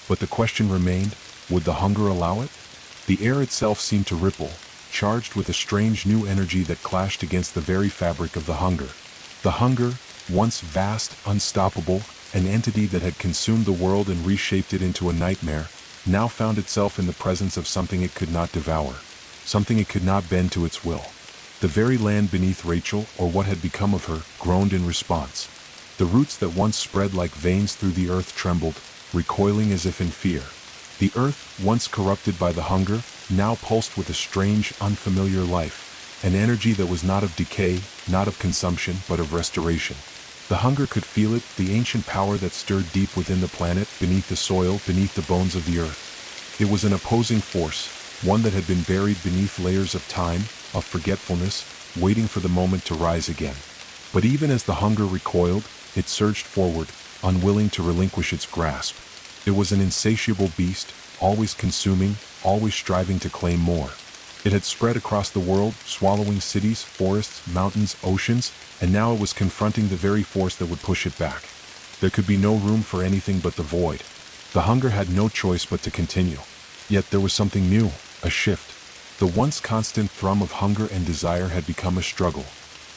But the question remained, would the hunger allow it? The air itself seemed to ripple, charged with a strange new energy that clashed against the very fabric of the hunger. The hunger, once vast, unstoppable, an entity that had consumed the world and reshaped it into a nightmare, now found itself in the presence of something it could not devour, something it could not bend to its will. The very land beneath Rachel, or what had become of her, groaned in response. The roots that once spread like veins through the earth trembled, recoiling as if in fear. The earth, once corrupted by the hunger, now pulsed with a strange, unfamiliar life, an energy that was not of decay, not of consumption, but of restoration. The hunger could feel it, the ancient power that stirred deep within the planet, beneath the soil, beneath the bones of the earth. It was an opposing force, one that had been buried beneath layers of time, of forgetfulness, waiting for the moment to rise again. But even as the hunger recoiled, it surged forward, unwilling to relinquish its grasp. It was an insatiable beast, always consuming, always striving to claim more. It had spread across the world, swallowing cities, forests, mountains, oceans, and now it was confronting the very force that would push it back. There could be no room for anything but the void. The hunger had no choice but to continue. Yet there was something new, a shift. The once constant thrum of hunger and desire had become a struggle.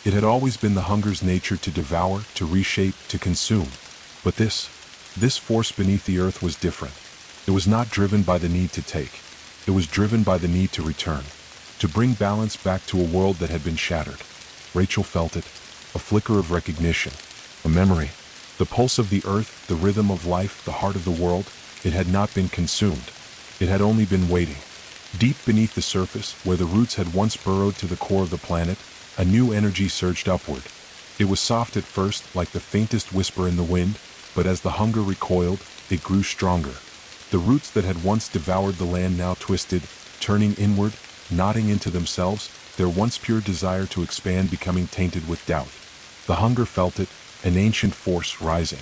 It had always been the hunger's nature to devour, to reshape, to consume. But this force beneath the earth was different. It was not driven by the need to take. It was driven by the need to return, to bring balance back to a world that had been shattered. Rachel felt it, a flicker of recognition, a memory. The pulse of the earth, the rhythm of life, the heart of the world, it had not been consumed. It had only been waiting. Deep beneath the surface, where the roots had once burrowed to the core of the planet, a new energy surged upward. It was soft at first, like the faintest whisper in the wind, but as the hunger recoiled, it grew stronger. The roots that had once devoured the land now twisted, turning inward, knotting into themselves, their once pure desire to expand becoming tainted with doubt. The hunger felt it, an ancient force rising.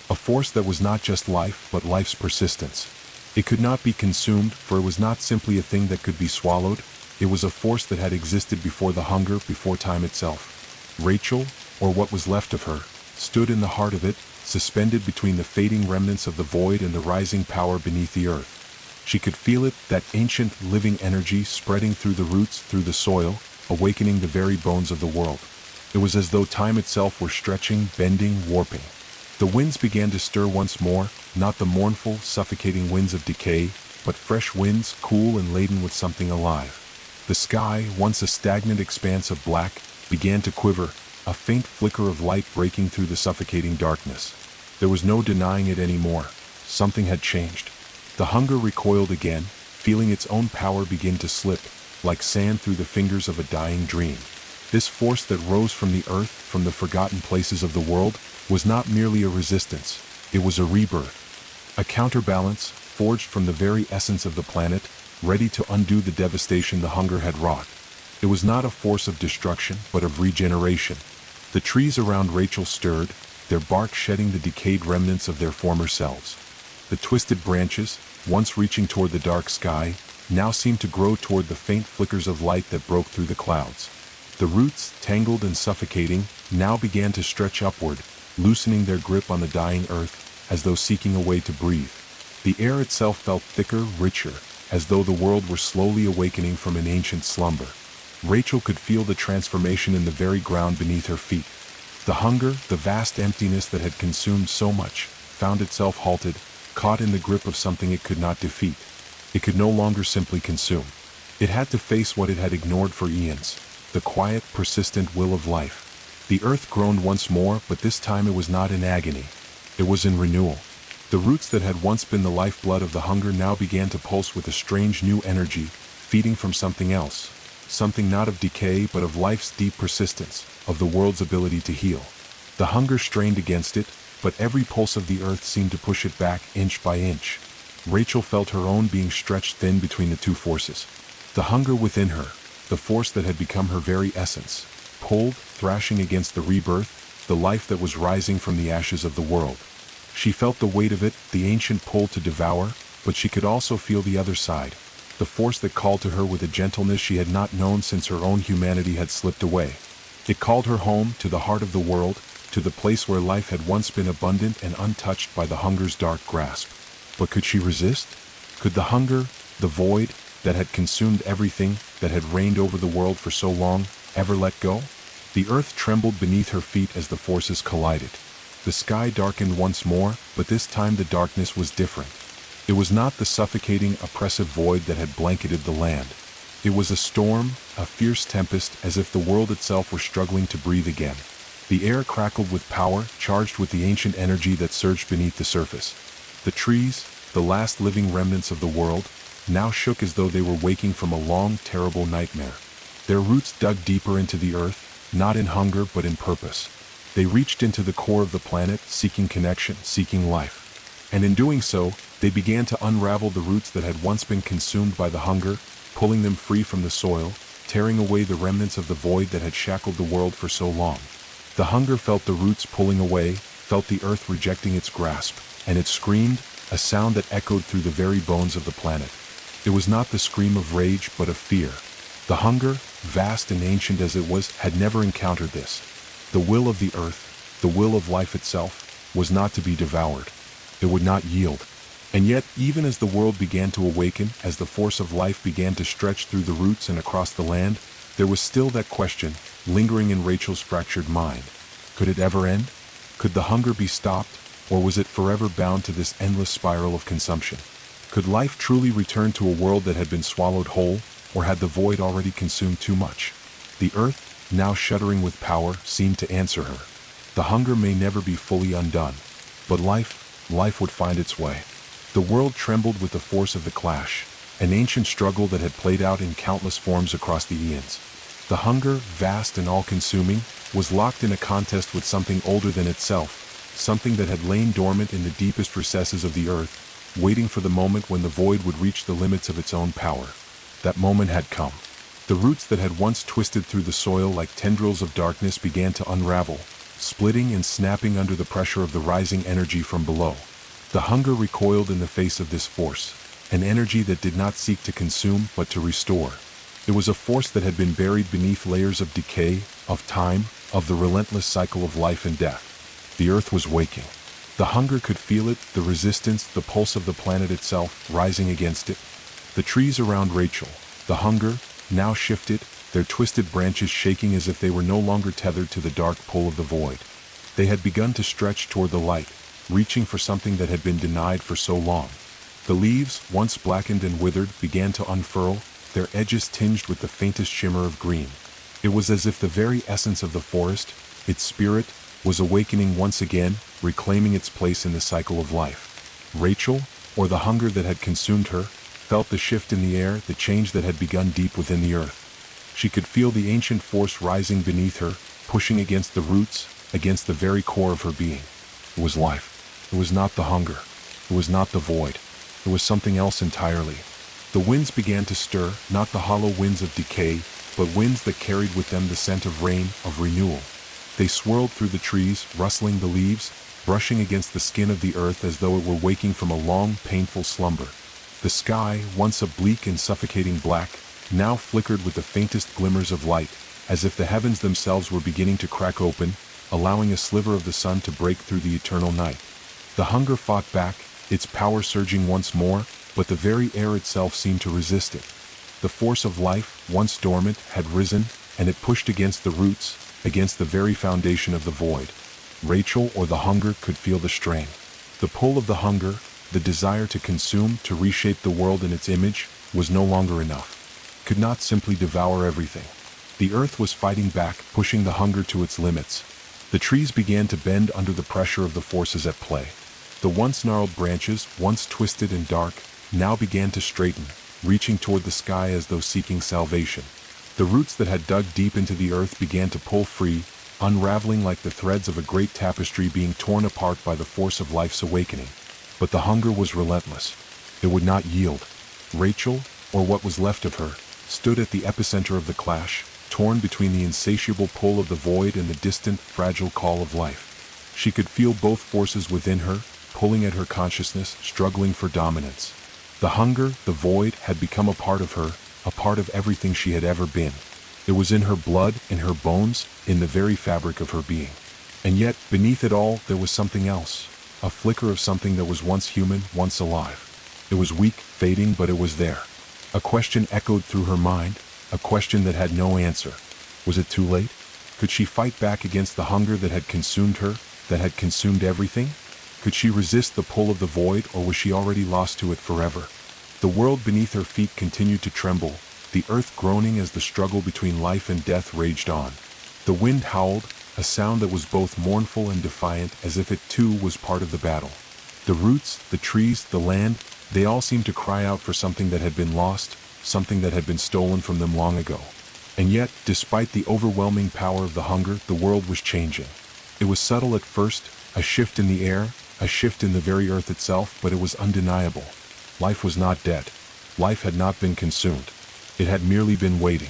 A force that was not just life, but life's persistence. It could not be consumed, for it was not simply a thing that could be swallowed. It was a force that had existed before the hunger, before time itself. Rachel, or what was left of her, stood in the heart of it, suspended between the fading remnants of the void and the rising power beneath the earth. She could feel it, that ancient, living energy spreading through the roots, through the soil, awakening the very bones of the world. It was as though time itself were stretching, bending, warping. The winds began to stir once more, not the mournful, suffocating winds of decay, but fresh winds, cool and laden with something alive. The sky, once a stagnant expanse of black, began to quiver, a faint flicker of light breaking through the suffocating darkness. There was no denying it anymore. Something had changed. The hunger recoiled again, feeling its own power begin to slip, like sand through the fingers of a dying dream. This force that rose from the earth, from the forgotten places of the world, was not merely a resistance. It was a rebirth. A counterbalance, forged from the very essence of the planet, ready to undo the devastation the hunger had wrought. It was not a force of destruction, but of regeneration. The trees around Rachel stirred, their bark shedding the decayed remnants of their former selves. The twisted branches, once reaching toward the dark sky, now seemed to grow toward the faint flickers of light that broke through the clouds. The roots, tangled and suffocating, now began to stretch upward, loosening their grip on the dying earth, as though seeking a way to breathe. The air itself felt thicker, richer, as though the world were slowly awakening from an ancient slumber. Rachel could feel the transformation in the very ground beneath her feet. The hunger, the vast emptiness that had consumed so much, found itself halted, caught in the grip of something it could not defeat. It could no longer simply consume. It had to face what it had ignored for eons, the quiet, persistent will of life. The earth groaned once more, but this time it was not in agony. It was in renewal. The roots that had once been the lifeblood of the hunger now began to pulse with a strange new energy, feeding from something else. Something not of decay, but of life's deep persistence, of the world's ability to heal. The hunger strained against it, but every pulse of the earth seemed to push it back inch by inch. Rachel felt her own being stretched thin between the two forces. The hunger within her, the force that had become her very essence, pulled, thrashing against the rebirth, the life that was rising from the ashes of the world. She felt the weight of it, the ancient pull to devour, but she could also feel the other side, the force that called to her with a gentleness she had not known since her own humanity had slipped away. It called her home, to the heart of the world, to the place where life had once been abundant and untouched by the hunger's dark grasp. But could she resist? Could the hunger, the void, that had consumed everything, that had reigned over the world for so long, ever let go? The earth trembled beneath her feet as the forces collided. The sky darkened once more, but this time the darkness was different. It was not the suffocating, oppressive void that had blanketed the land. It was a storm, a fierce tempest, as if the world itself were struggling to breathe again. The air crackled with power, charged with the ancient energy that surged beneath the surface. The trees, the last living remnants of the world, now shook as though they were waking from a long, terrible nightmare. Their roots dug deeper into the earth, not in hunger but in purpose. They reached into the core of the planet, seeking connection, seeking life. And in doing so, they began to unravel the roots that had once been consumed by the hunger, pulling them free from the soil, tearing away the remnants of the void that had shackled the world for so long. The hunger felt the roots pulling away, felt the earth rejecting its grasp, and it screamed, a sound that echoed through the very bones of the planet. It was not the scream of rage but of fear. The hunger, vast and ancient as it was, had never encountered this. The will of the earth, the will of life itself, was not to be devoured. It would not yield. And yet, even as the world began to awaken, as the force of life began to stretch through the roots and across the land, there was still that question, lingering in Rachel's fractured mind. Could it ever end? Could the hunger be stopped, or was it forever bound to this endless spiral of consumption? Could life truly return to a world that had been swallowed whole, or had the void already consumed too much? The earth, now shuddering with power, seemed to answer her. The hunger may never be fully undone, but life would find its way. The world trembled with the force of the clash, an ancient struggle that had played out in countless forms across the eons. The hunger, vast and all-consuming, was locked in a contest with something older than itself, something that had lain dormant in the deepest recesses of the earth, waiting for the moment when the void would reach the limits of its own power. That moment had come. The roots that had once twisted through the soil like tendrils of darkness began to unravel, splitting and snapping under the pressure of the rising energy from below. The hunger recoiled in the face of this force, an energy that did not seek to consume but to restore. It was a force that had been buried beneath layers of decay, of time, of the relentless cycle of life and death. The earth was waking. The hunger could feel it, the resistance, the pulse of the planet itself, rising against it. The trees around Rachel, the hunger, now shifted, their twisted branches shaking as if they were no longer tethered to the dark pull of the void. They had begun to stretch toward the light, reaching for something that had been denied for so long. The leaves, once blackened and withered, began to unfurl, their edges tinged with the faintest shimmer of green. It was as if the very essence of the forest, its spirit, was awakening once again, reclaiming its place in the cycle of life. Rachel, or the hunger that had consumed her, felt the shift in the air, the change that had begun deep within the earth. She could feel the ancient force rising beneath her, pushing against the roots, against the very core of her being. It was life. It was not the hunger. It was not the void. It was something else entirely. The winds began to stir, not the hollow winds of decay, but winds that carried with them the scent of rain, of renewal. They swirled through the trees, rustling the leaves, brushing against the skin of the earth as though it were waking from a long, painful slumber. The sky, once a bleak and suffocating black, now flickered with the faintest glimmers of light, as if the heavens themselves were beginning to crack open, allowing a sliver of the sun to break through the eternal night. The hunger fought back, its power surging once more, but the very air itself seemed to resist it. The force of life, once dormant, had risen, and it pushed against the roots, against the very foundation of the void. Rachel, or the hunger, could feel the strain. The pull of the hunger, the desire to consume, to reshape the world in its image, was no longer enough. Could not simply devour everything. The earth was fighting back, pushing the hunger to its limits. The trees began to bend under the pressure of the forces at play. The once gnarled branches, once twisted and dark, now began to straighten, reaching toward the sky as though seeking salvation. The roots that had dug deep into the earth began to pull free, unraveling like the threads of a great tapestry being torn apart by the force of life's awakening. But the hunger was relentless. It would not yield. Rachel, or what was left of her, stood at the epicenter of the clash, torn between the insatiable pull of the void and the distant, fragile call of life. She could feel both forces within her, pulling at her consciousness, struggling for dominance. The hunger, the void, had become a part of her, a part of everything she had ever been. It was in her blood, in her bones, in the very fabric of her being. And yet, beneath it all, there was something else. A flicker of something that was once human, once alive. It was weak, fading, but it was there. A question echoed through her mind, a question that had no answer. Was it too late? Could she fight back against the hunger that had consumed her, that had consumed everything? Could she resist the pull of the void, or was she already lost to it forever? The world beneath her feet continued to tremble, the earth groaning as the struggle between life and death raged on. The wind howled, a sound that was both mournful and defiant, as if it too was part of the battle. The roots, the trees, the land, they all seemed to cry out for something that had been lost, something that had been stolen from them long ago. And yet, despite the overwhelming power of the hunger, the world was changing. It was subtle at first, a shift in the air, a shift in the very earth itself, but it was undeniable. Life was not dead. Life had not been consumed. It had merely been waiting.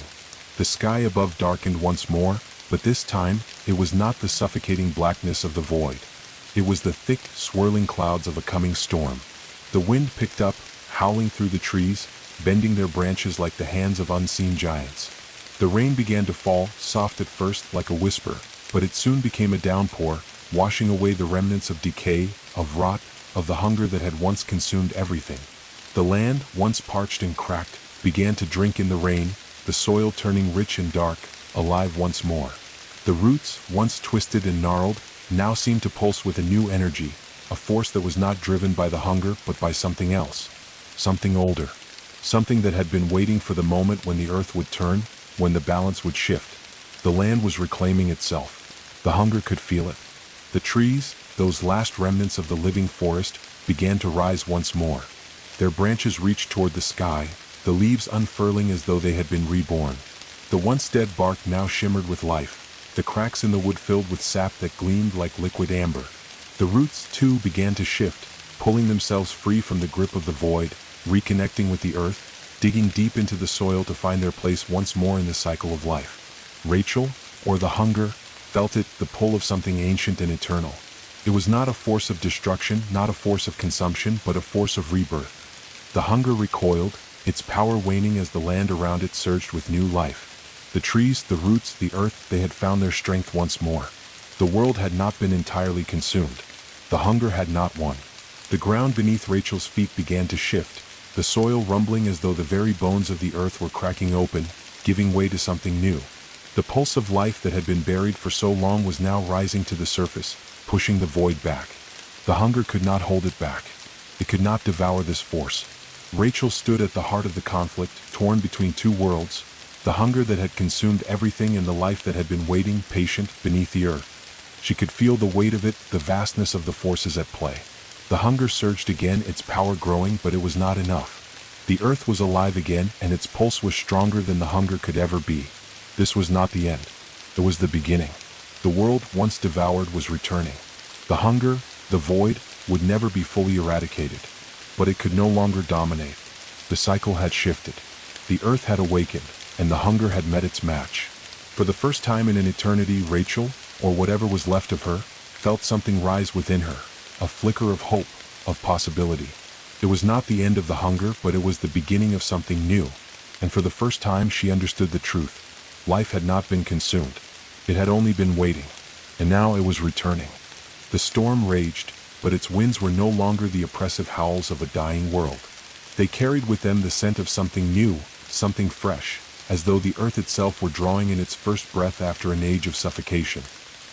The sky above darkened once more, but this time, it was not the suffocating blackness of the void. It was the thick, swirling clouds of a coming storm. The wind picked up, howling through the trees, bending their branches like the hands of unseen giants. The rain began to fall, soft at first, like a whisper, but it soon became a downpour, washing away the remnants of decay, of rot, of the hunger that had once consumed everything. The land, once parched and cracked, began to drink in the rain, the soil turning rich and dark, alive once more. The roots, once twisted and gnarled, now seemed to pulse with a new energy, a force that was not driven by the hunger but by something else. Something older. Something that had been waiting for the moment when the earth would turn, when the balance would shift. The land was reclaiming itself. The hunger could feel it. The trees, those last remnants of the living forest, began to rise once more. Their branches reached toward the sky, the leaves unfurling as though they had been reborn. The once dead bark now shimmered with life, the cracks in the wood filled with sap that gleamed like liquid amber. The roots, too, began to shift, pulling themselves free from the grip of the void, reconnecting with the earth, digging deep into the soil to find their place once more in the cycle of life. Rachel, or the hunger, felt it, the pull of something ancient and eternal. It was not a force of destruction, not a force of consumption, but a force of rebirth. The hunger recoiled, its power waning as the land around it surged with new life. The trees, the roots, the earth, they had found their strength once more. The world had not been entirely consumed. The hunger had not won. The ground beneath Rachel's feet began to shift, the soil rumbling as though the very bones of the earth were cracking open, giving way to something new. The pulse of life that had been buried for so long was now rising to the surface, pushing the void back. The hunger could not hold it back. It could not devour this force. Rachel stood at the heart of the conflict, torn between two worlds, the hunger that had consumed everything and the life that had been waiting, patient, beneath the earth. She could feel the weight of it, the vastness of the forces at play. The hunger surged again, its power growing, but it was not enough. The earth was alive again, and its pulse was stronger than the hunger could ever be. This was not the end. It was the beginning. The world, once devoured, was returning. The hunger, the void, would never be fully eradicated. But it could no longer dominate. The cycle had shifted. The earth had awakened, and the hunger had met its match. For the first time in an eternity, Rachel, or whatever was left of her, felt something rise within her, a flicker of hope, of possibility. It was not the end of the hunger, but it was the beginning of something new. And for the first time she understood the truth. Life had not been consumed. It had only been waiting. And now it was returning. The storm raged, but its winds were no longer the oppressive howls of a dying world. They carried with them the scent of something new, something fresh, as though the earth itself were drawing in its first breath after an age of suffocation.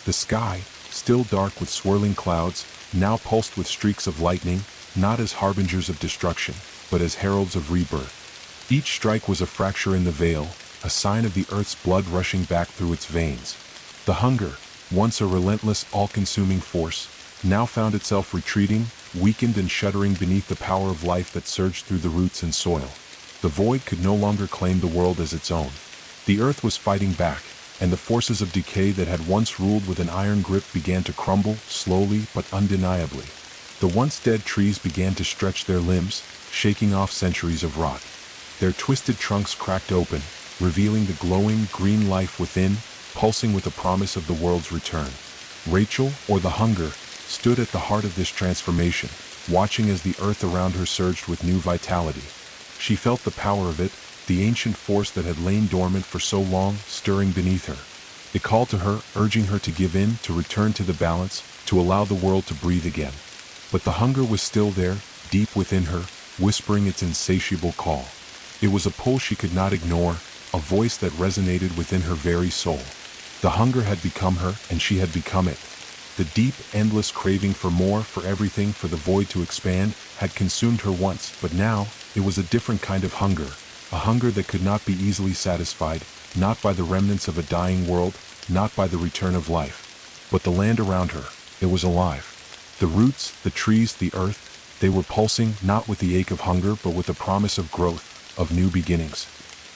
The sky, still dark with swirling clouds, now pulsed with streaks of lightning, not as harbingers of destruction, but as heralds of rebirth. Each strike was a fracture in the veil, a sign of the earth's blood rushing back through its veins. The hunger, once a relentless, all-consuming force, now found itself retreating, weakened and shuddering beneath the power of life that surged through the roots and soil. The void could no longer claim the world as its own. The earth was fighting back, and the forces of decay that had once ruled with an iron grip began to crumble, slowly but undeniably. The once dead trees began to stretch their limbs, shaking off centuries of rot. Their twisted trunks cracked open, revealing the glowing, green life within, pulsing with the promise of the world's return. Rachel, or the hunger, stood at the heart of this transformation, watching as the earth around her surged with new vitality. She felt the power of it, the ancient force that had lain dormant for so long, stirring beneath her. It called to her, urging her to give in, to return to the balance, to allow the world to breathe again. But the hunger was still there, deep within her, whispering its insatiable call. It was a pull she could not ignore, a voice that resonated within her very soul. The hunger had become her, and she had become it. The deep, endless craving for more, for everything, for the void to expand, had consumed her once, but now, it was a different kind of hunger, a hunger that could not be easily satisfied, not by the remnants of a dying world, not by the return of life. But the land around her, it was alive. The roots, the trees, the earth, they were pulsing, not with the ache of hunger, but with the promise of growth, of new beginnings.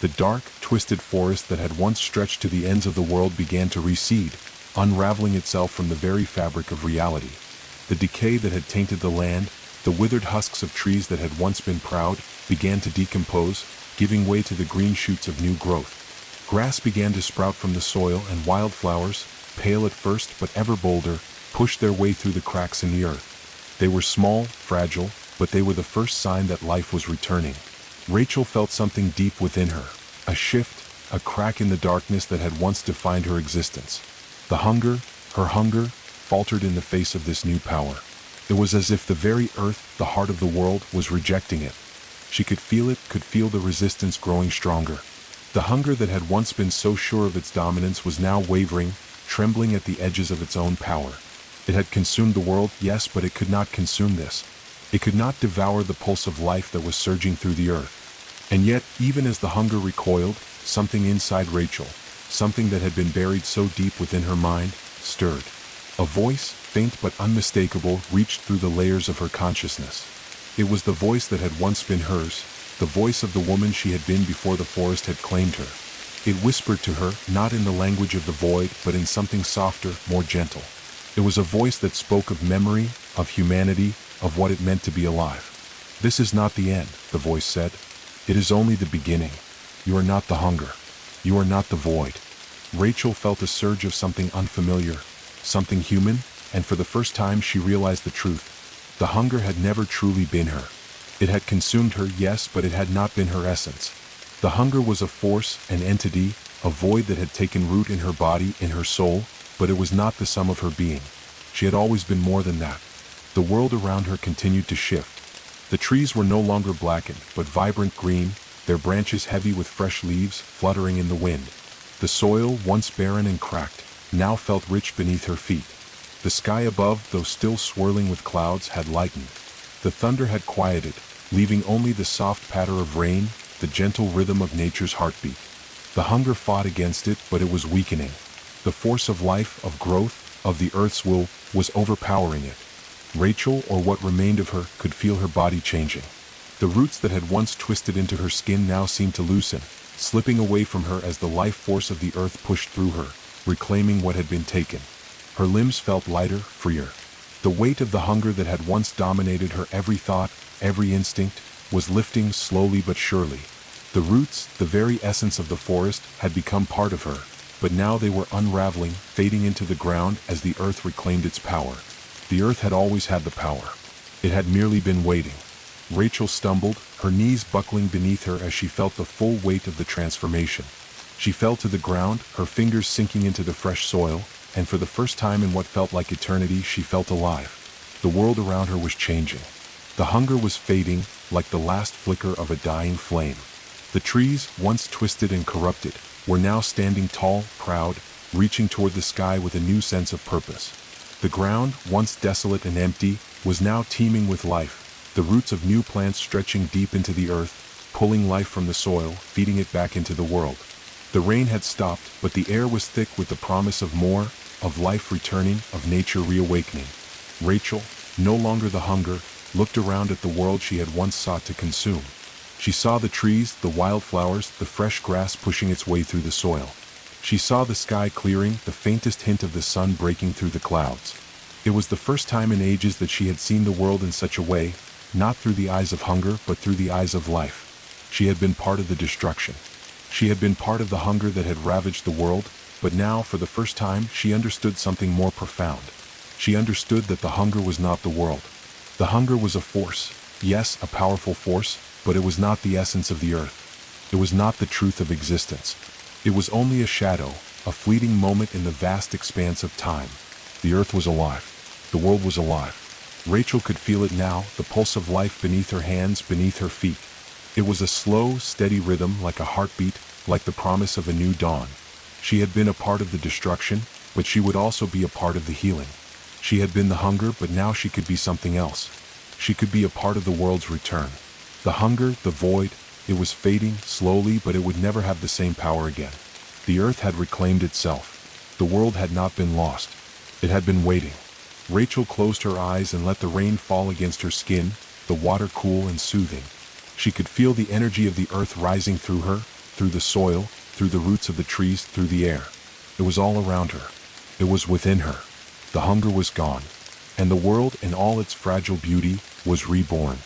The dark, twisted forest that had once stretched to the ends of the world began to recede, unraveling itself from the very fabric of reality. The decay that had tainted the land, the withered husks of trees that had once been proud, began to decompose, giving way to the green shoots of new growth. Grass began to sprout from the soil, and wildflowers, pale at first but ever bolder, pushed their way through the cracks in the earth. They were small, fragile, but they were the first sign that life was returning. Rachel felt something deep within her, a shift, a crack in the darkness that had once defined her existence. Her hunger, faltered in the face of this new power. It was as if the very earth, the heart of the world, was rejecting it. She could feel it, could feel the resistance growing stronger. The hunger that had once been so sure of its dominance was now wavering, trembling at the edges of its own power. It had consumed the world, yes, but it could not consume this. It could not devour the pulse of life that was surging through the earth. And yet, even as the hunger recoiled, something inside Rachel, something that had been buried so deep within her mind, stirred. A voice, faint but unmistakable, reached through the layers of her consciousness. It was the voice that had once been hers, the voice of the woman she had been before the forest had claimed her. It whispered to her, not in the language of the void, but in something softer, more gentle. It was a voice that spoke of memory, of humanity, of what it meant to be alive. "This is not the end," the voice said. "It is only the beginning. You are not the hunger. You are not the void." Rachel felt a surge of something unfamiliar, something human, and for the first time she realized the truth. The hunger had never truly been her. It had consumed her, yes, but it had not been her essence. The hunger was a force, an entity, a void that had taken root in her body, in her soul, but it was not the sum of her being. She had always been more than that. The world around her continued to shift. The trees were no longer blackened, but vibrant green, their branches heavy with fresh leaves, fluttering in the wind. The soil, once barren and cracked, now felt rich beneath her feet. The sky above, though still swirling with clouds, had lightened. The thunder had quieted, leaving only the soft patter of rain, the gentle rhythm of nature's heartbeat. The hunger fought against it, but it was weakening. The force of life, of growth, of the earth's will, was overpowering it. Rachel, or what remained of her, could feel her body changing. The roots that had once twisted into her skin now seemed to loosen, slipping away from her as the life force of the earth pushed through her, reclaiming what had been taken. Her limbs felt lighter, freer. The weight of the hunger that had once dominated her every thought, every instinct, was lifting slowly but surely. The roots, the very essence of the forest, had become part of her, but now they were unraveling, fading into the ground as the earth reclaimed its power. The earth had always had the power. It had merely been waiting. Rachel stumbled, her knees buckling beneath her as she felt the full weight of the transformation. She fell to the ground, her fingers sinking into the fresh soil, and for the first time in what felt like eternity, she felt alive. The world around her was changing. The hunger was fading, like the last flicker of a dying flame. The trees, once twisted and corrupted, were now standing tall, proud, reaching toward the sky with a new sense of purpose. The ground, once desolate and empty, was now teeming with life, the roots of new plants stretching deep into the earth, pulling life from the soil, feeding it back into the world. The rain had stopped, but the air was thick with the promise of more, of life returning, of nature reawakening. Rachel, no longer the hunger, looked around at the world she had once sought to consume. She saw the trees, the wildflowers, the fresh grass pushing its way through the soil. She saw the sky clearing, the faintest hint of the sun breaking through the clouds. It was the first time in ages that she had seen the world in such a way, not through the eyes of hunger, but through the eyes of life. She had been part of the destruction. She had been part of the hunger that had ravaged the world, but now, for the first time, she understood something more profound. She understood that the hunger was not the world. The hunger was a force, yes, a powerful force, but it was not the essence of the earth. It was not the truth of existence. It was only a shadow, a fleeting moment in the vast expanse of time. The earth was alive. The world was alive. Rachel could feel it now, the pulse of life beneath her hands, beneath her feet. It was a slow, steady rhythm, like a heartbeat, like the promise of a new dawn. She had been a part of the destruction, but she would also be a part of the healing. She had been the hunger, but now she could be something else. She could be a part of the world's return. The hunger, the void, it was fading, slowly, but it would never have the same power again. The earth had reclaimed itself. The world had not been lost. It had been waiting. Rachel closed her eyes and let the rain fall against her skin, the water cool and soothing. She could feel the energy of the earth rising through her, through the soil, through the roots of the trees, through the air. It was all around her. It was within her. The hunger was gone, and the world in all its fragile beauty was reborn.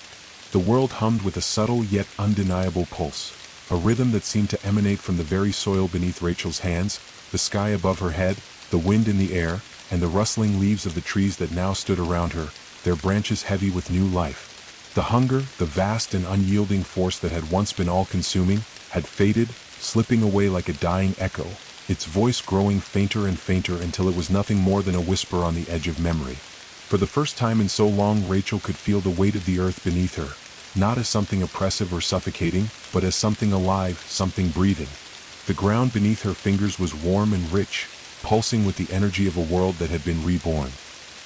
The world hummed with a subtle yet undeniable pulse, a rhythm that seemed to emanate from the very soil beneath Rachel's hands, the sky above her head, the wind in the air, and the rustling leaves of the trees that now stood around her, their branches heavy with new life. The hunger, the vast and unyielding force that had once been all-consuming, had faded, slipping away like a dying echo, its voice growing fainter and fainter until it was nothing more than a whisper on the edge of memory. For the first time in so long, Rachel could feel the weight of the earth beneath her, not as something oppressive or suffocating, but as something alive, something breathing. The ground beneath her fingers was warm and rich, pulsing with the energy of a world that had been reborn.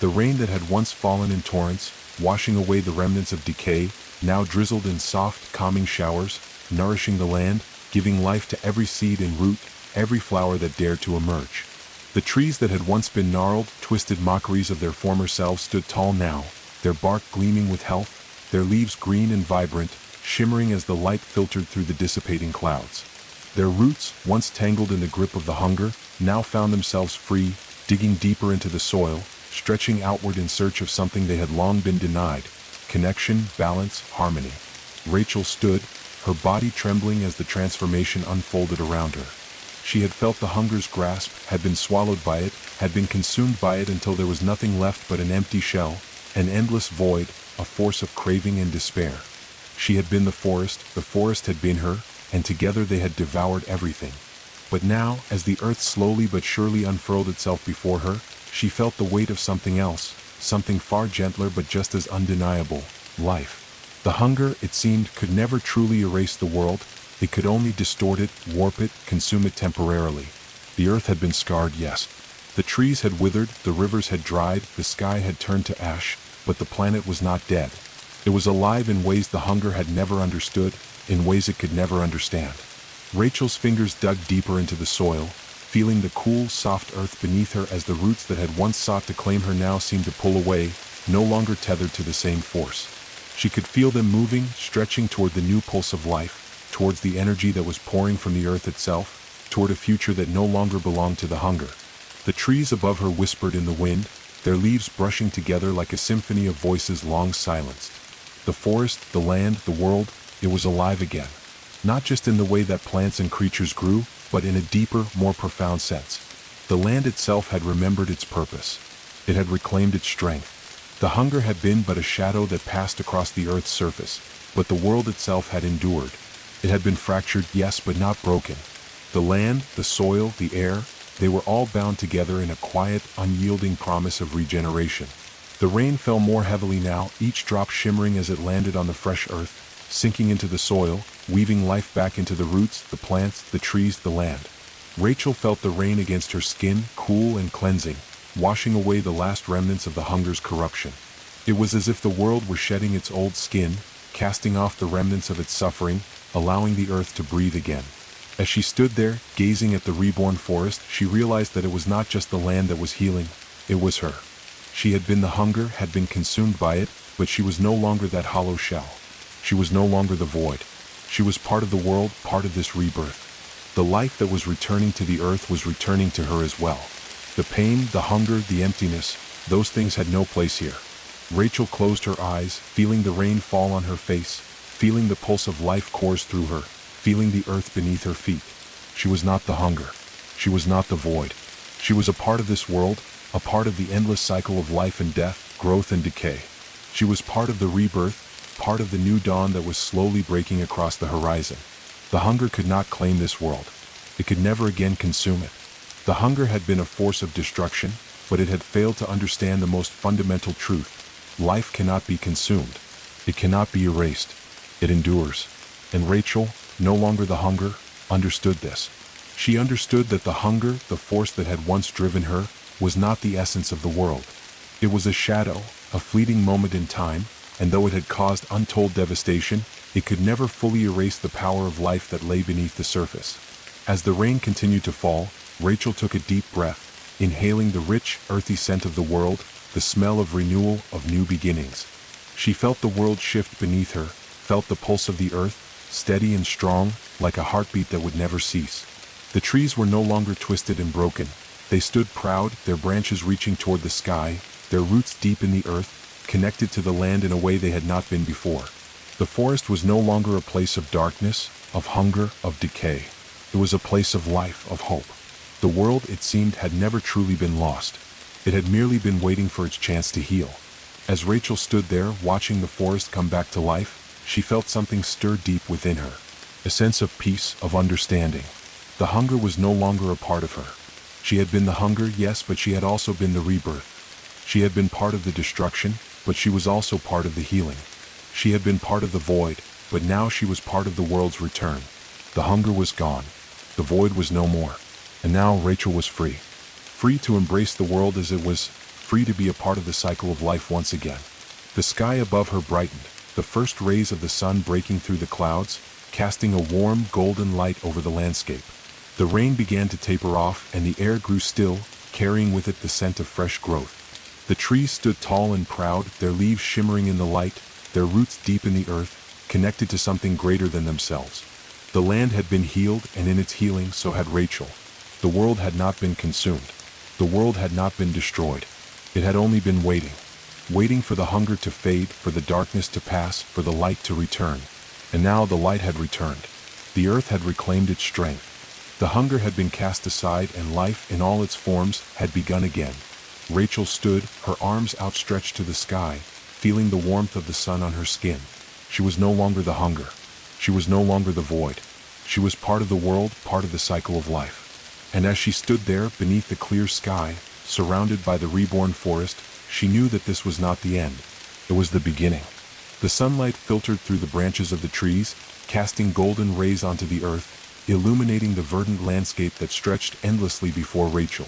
The rain that had once fallen in torrents, washing away the remnants of decay, now drizzled in soft, calming showers, nourishing the land, giving life to every seed and root, every flower that dared to emerge. The trees that had once been gnarled, twisted mockeries of their former selves stood tall now, their bark gleaming with health, their leaves green and vibrant, shimmering as the light filtered through the dissipating clouds. Their roots, once tangled in the grip of the hunger, now found themselves free, digging deeper into the soil, stretching outward in search of something they had long been denied: connection, balance, harmony. Rachel stood, her body trembling as the transformation unfolded around her. She had felt the hunger's grasp, had been swallowed by it, had been consumed by it until there was nothing left but an empty shell, an endless void, a force of craving and despair. She had been the forest had been her, and together they had devoured everything. But now, as the earth slowly but surely unfurled itself before her, she felt the weight of something else, something far gentler but just as undeniable: life. The hunger, it seemed, could never truly erase the world. It could only distort it, warp it, consume it temporarily. The earth had been scarred, yes. The trees had withered, the rivers had dried, the sky had turned to ash, but the planet was not dead. It was alive in ways the hunger had never understood, in ways it could never understand. Rachel's fingers dug deeper into the soil, feeling the cool, soft earth beneath her as the roots that had once sought to claim her now seemed to pull away, no longer tethered to the same force. She could feel them moving, stretching toward the new pulse of life, towards the energy that was pouring from the earth itself, toward a future that no longer belonged to the hunger. The trees above her whispered in the wind, their leaves brushing together like a symphony of voices long silenced. The forest, the land, the world, it was alive again. Not just in the way that plants and creatures grew, but in a deeper, more profound sense. The land itself had remembered its purpose. It had reclaimed its strength. The hunger had been but a shadow that passed across the earth's surface, but the world itself had endured. It had been fractured, yes, but not broken. The land, the soil, the air, they were all bound together in a quiet, unyielding promise of regeneration. The rain fell more heavily now, each drop shimmering as it landed on the fresh earth, sinking into the soil, weaving life back into the roots, the plants, the trees, the land. Rachel felt the rain against her skin, cool and cleansing, washing away the last remnants of the hunger's corruption. It was as if the world were shedding its old skin, casting off the remnants of its suffering, allowing the earth to breathe again. As she stood there, gazing at the reborn forest, she realized that it was not just the land that was healing, it was her. She had been the hunger, had been consumed by it, but she was no longer that hollow shell. She was no longer the void. She was part of the world, part of this rebirth. The life that was returning to the earth was returning to her as well. The pain, the hunger, the emptiness, those things had no place here. Rachel closed her eyes, feeling the rain fall on her face, feeling the pulse of life course through her, feeling the earth beneath her feet. She was not the hunger. She was not the void. She was a part of this world, a part of the endless cycle of life and death, growth and decay. She was part of the rebirth, part of the new dawn that was slowly breaking across the horizon. The hunger could not claim this world. It could never again consume it. The hunger had been a force of destruction, but it had failed to understand the most fundamental truth. Life cannot be consumed. It cannot be erased. It endures. And Rachel, no longer the hunger, understood this. She understood that the hunger, the force that had once driven her, was not the essence of the world. It was a shadow, a fleeting moment in time, and though it had caused untold devastation, it could never fully erase the power of life that lay beneath the surface. As the rain continued to fall, Rachel took a deep breath, inhaling the rich, earthy scent of the world, the smell of renewal, of new beginnings. She felt the world shift beneath her, felt the pulse of the earth, steady and strong, like a heartbeat that would never cease. The trees were no longer twisted and broken. They stood proud, their branches reaching toward the sky, their roots deep in the earth, connected to the land in a way they had not been before. The forest was no longer a place of darkness, of hunger, of decay. It was a place of life, of hope. The world, it seemed, had never truly been lost. It had merely been waiting for its chance to heal. As Rachel stood there, watching the forest come back to life, she felt something stir deep within her. A sense of peace, of understanding. The hunger was no longer a part of her. She had been the hunger, yes, but she had also been the rebirth. She had been part of the destruction, but she was also part of the healing. She had been part of the void, but now she was part of the world's return. The hunger was gone. The void was no more. And now Rachel was free. Free to embrace the world as it was, free to be a part of the cycle of life once again. The sky above her brightened, the first rays of the sun breaking through the clouds, casting a warm, golden light over the landscape. The rain began to taper off, and the air grew still, carrying with it the scent of fresh growth. The trees stood tall and proud, their leaves shimmering in the light, their roots deep in the earth, connected to something greater than themselves. The land had been healed, and in its healing, so had Rachel. The world had not been consumed. The world had not been destroyed. It had only been waiting. Waiting for the hunger to fade, for the darkness to pass, for the light to return. And now the light had returned. The earth had reclaimed its strength. The hunger had been cast aside, and life, in all its forms, had begun again. Rachel stood, her arms outstretched to the sky, feeling the warmth of the sun on her skin. She was no longer the hunger. She was no longer the void. She was part of the world, part of the cycle of life. And as she stood there, beneath the clear sky, surrounded by the reborn forest, she knew that this was not the end. It was the beginning. The sunlight filtered through the branches of the trees, casting golden rays onto the earth, illuminating the verdant landscape that stretched endlessly before Rachel.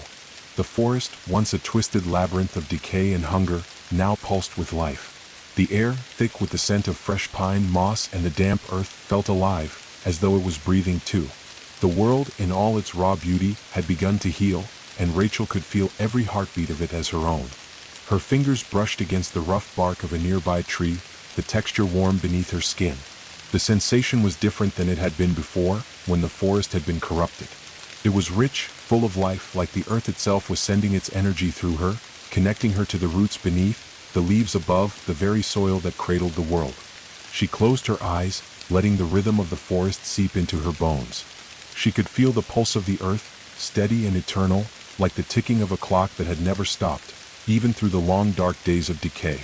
The forest, once a twisted labyrinth of decay and hunger, now pulsed with life. The air, thick with the scent of fresh pine, moss, and the damp earth, felt alive, as though it was breathing too. The world, in all its raw beauty, had begun to heal, and Rachel could feel every heartbeat of it as her own. Her fingers brushed against the rough bark of a nearby tree, the texture warm beneath her skin. The sensation was different than it had been before, when the forest had been corrupted. It was rich, full of life, like the earth itself was sending its energy through her, connecting her to the roots beneath, the leaves above, the very soil that cradled the world. She closed her eyes, letting the rhythm of the forest seep into her bones. She could feel the pulse of the earth, steady and eternal, like the ticking of a clock that had never stopped, even through the long dark days of decay.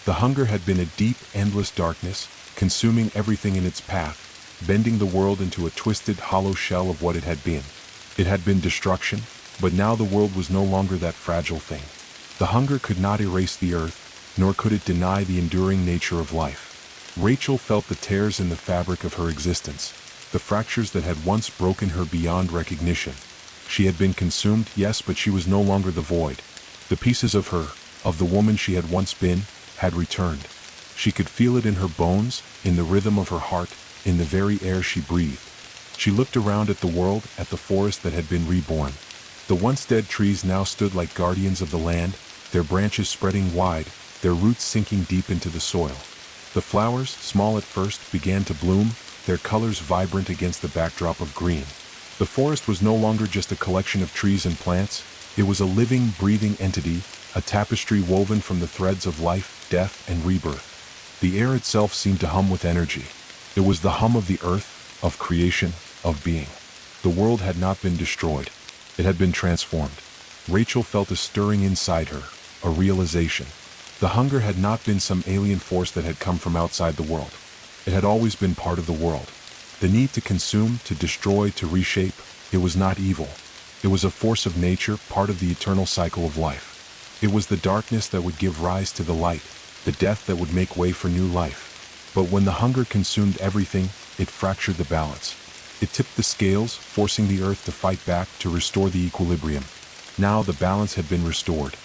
The hunger had been a deep, endless darkness, consuming everything in its path, bending the world into a twisted, hollow shell of what it had been. It had been destruction, but now the world was no longer that fragile thing. The hunger could not erase the earth, nor could it deny the enduring nature of life. Rachel felt the tears in the fabric of her existence, the fractures that had once broken her beyond recognition. She had been consumed, yes, but she was no longer the void. The pieces of her, of the woman she had once been, had returned. She could feel it in her bones, in the rhythm of her heart, in the very air she breathed. She looked around at the world, at the forest that had been reborn. The once dead trees now stood like guardians of the land, their branches spreading wide, their roots sinking deep into the soil. The flowers, small at first, began to bloom, their colors vibrant against the backdrop of green. The forest was no longer just a collection of trees and plants. It was a living, breathing entity, a tapestry woven from the threads of life, death, and rebirth. The air itself seemed to hum with energy. It was the hum of the earth, of creation, of being. The world had not been destroyed. It had been transformed. Rachel felt a stirring inside her, a realization. The hunger had not been some alien force that had come from outside the world. It had always been part of the world. The need to consume, to destroy, to reshape, it was not evil. It was a force of nature, part of the eternal cycle of life. It was the darkness that would give rise to the light, the death that would make way for new life. But when the hunger consumed everything, it fractured the balance. It tipped the scales, forcing the earth to fight back, to restore the equilibrium. Now the balance had been restored.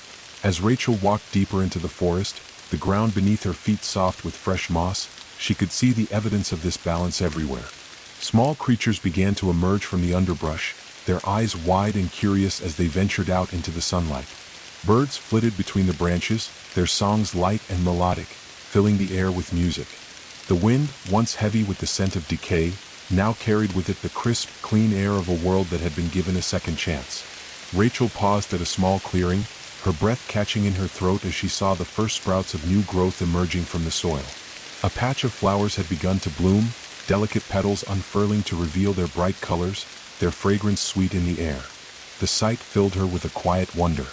As Rachel walked deeper into the forest, the ground beneath her feet soft with fresh moss, she could see the evidence of this balance everywhere. Small creatures began to emerge from the underbrush, their eyes wide and curious as they ventured out into the sunlight. Birds flitted between the branches, their songs light and melodic, filling the air with music. The wind, once heavy with the scent of decay, now carried with it the crisp, clean air of a world that had been given a second chance. Rachel paused at a small clearing, her breath catching in her throat as she saw the first sprouts of new growth emerging from the soil. A patch of flowers had begun to bloom, delicate petals unfurling to reveal their bright colors, their fragrance sweet in the air. The sight filled her with a quiet wonder.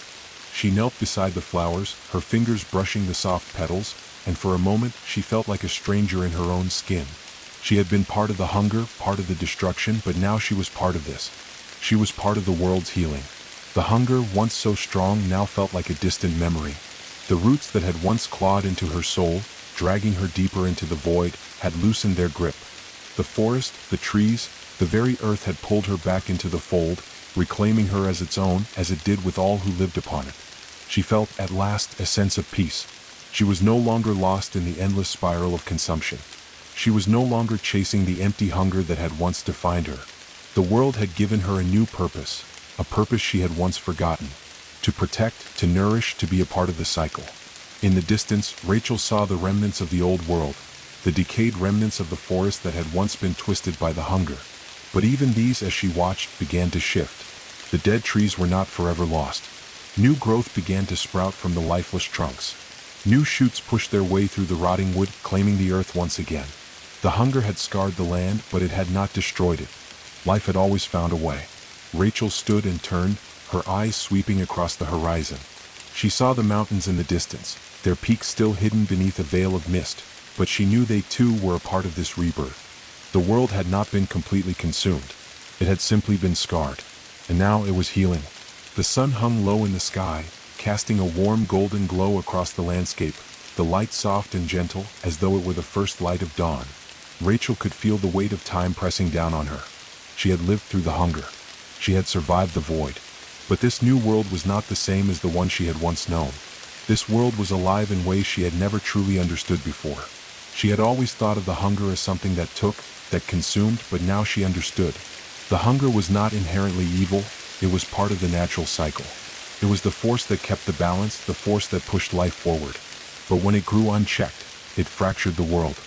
She knelt beside the flowers, her fingers brushing the soft petals, and for a moment she felt like a stranger in her own skin. She had been part of the hunger, part of the destruction, but now she was part of this. She was part of the world's healing. The hunger, once so strong, now felt like a distant memory. The roots that had once clawed into her soul, dragging her deeper into the void, had loosened their grip. The forest, the trees, the very earth had pulled her back into the fold, reclaiming her as its own, as it did with all who lived upon it. She felt, at last, a sense of peace. She was no longer lost in the endless spiral of consumption. She was no longer chasing the empty hunger that had once defined her. The world had given her a new purpose, a purpose she had once forgotten. To protect, to nourish, to be a part of the cycle. In the distance, Rachel saw the remnants of the old world, the decayed remnants of the forest that had once been twisted by the hunger. But even these, as she watched, began to shift. The dead trees were not forever lost. New growth began to sprout from the lifeless trunks. New shoots pushed their way through the rotting wood, claiming the earth once again. The hunger had scarred the land, but it had not destroyed it. Life had always found a way. Rachel stood and turned, her eyes sweeping across the horizon. She saw the mountains in the distance, their peaks still hidden beneath a veil of mist, but she knew they too were a part of this rebirth. The world had not been completely consumed. It had simply been scarred. And now it was healing. The sun hung low in the sky, casting a warm golden glow across the landscape, the light soft and gentle, as though it were the first light of dawn. Rachel could feel the weight of time pressing down on her. She had lived through the hunger. She had survived the void. But this new world was not the same as the one she had once known. This world was alive in ways she had never truly understood before. She had always thought of the hunger as something that took, that consumed, but now she understood. The hunger was not inherently evil, it was part of the natural cycle. It was the force that kept the balance, the force that pushed life forward. But when it grew unchecked, it fractured the world.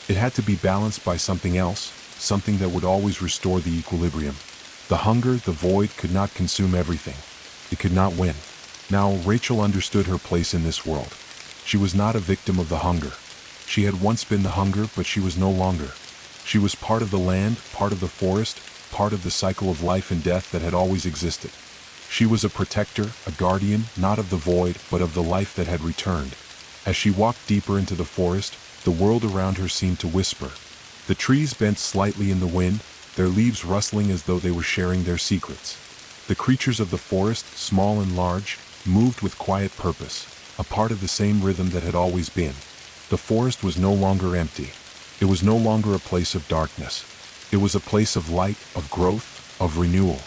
It had to be balanced by something else, something that would always restore the equilibrium. The hunger, the void, could not consume everything. It could not win. Now Rachel understood her place in this world. She was not a victim of the hunger. She had once been the hunger, but she was no longer. She was part of the land, part of the forest, part of the cycle of life and death that had always existed. She was a protector, a guardian, not of the void, but of the life that had returned. As she walked deeper into the forest, the world around her seemed to whisper. The trees bent slightly in the wind, their leaves rustling as though they were sharing their secrets. The creatures of the forest, small and large, moved with quiet purpose, a part of the same rhythm that had always been. The forest was no longer empty. It was no longer a place of darkness. It was a place of light, of growth, of renewal.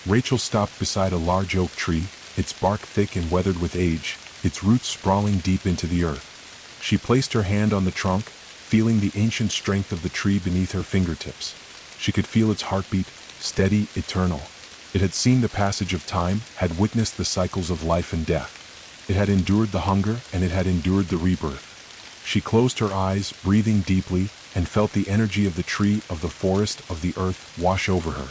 Rachel stopped beside a large oak tree, its bark thick and weathered with age, its roots sprawling deep into the earth. She placed her hand on the trunk, feeling the ancient strength of the tree beneath her fingertips. She could feel its heartbeat, steady, eternal. It had seen the passage of time, had witnessed the cycles of life and death. It had endured the hunger, and it had endured the rebirth. She closed her eyes, breathing deeply, and felt the energy of the tree, of the forest, of the earth wash over her.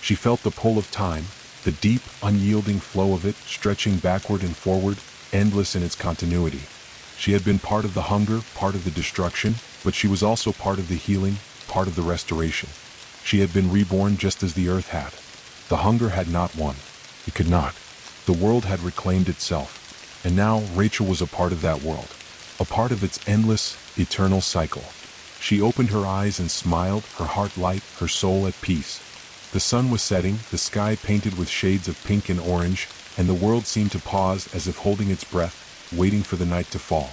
She felt the pull of time, the deep, unyielding flow of it, stretching backward and forward, endless in its continuity. She had been part of the hunger, part of the destruction, but she was also part of the healing, part of the restoration. She had been reborn just as the earth had. The hunger had not won. It could not. The world had reclaimed itself. And now Rachel was a part of that world. A part of its endless, eternal cycle. She opened her eyes and smiled, her heart light, her soul at peace. The sun was setting, the sky painted with shades of pink and orange, and the world seemed to pause as if holding its breath, waiting for the night to fall.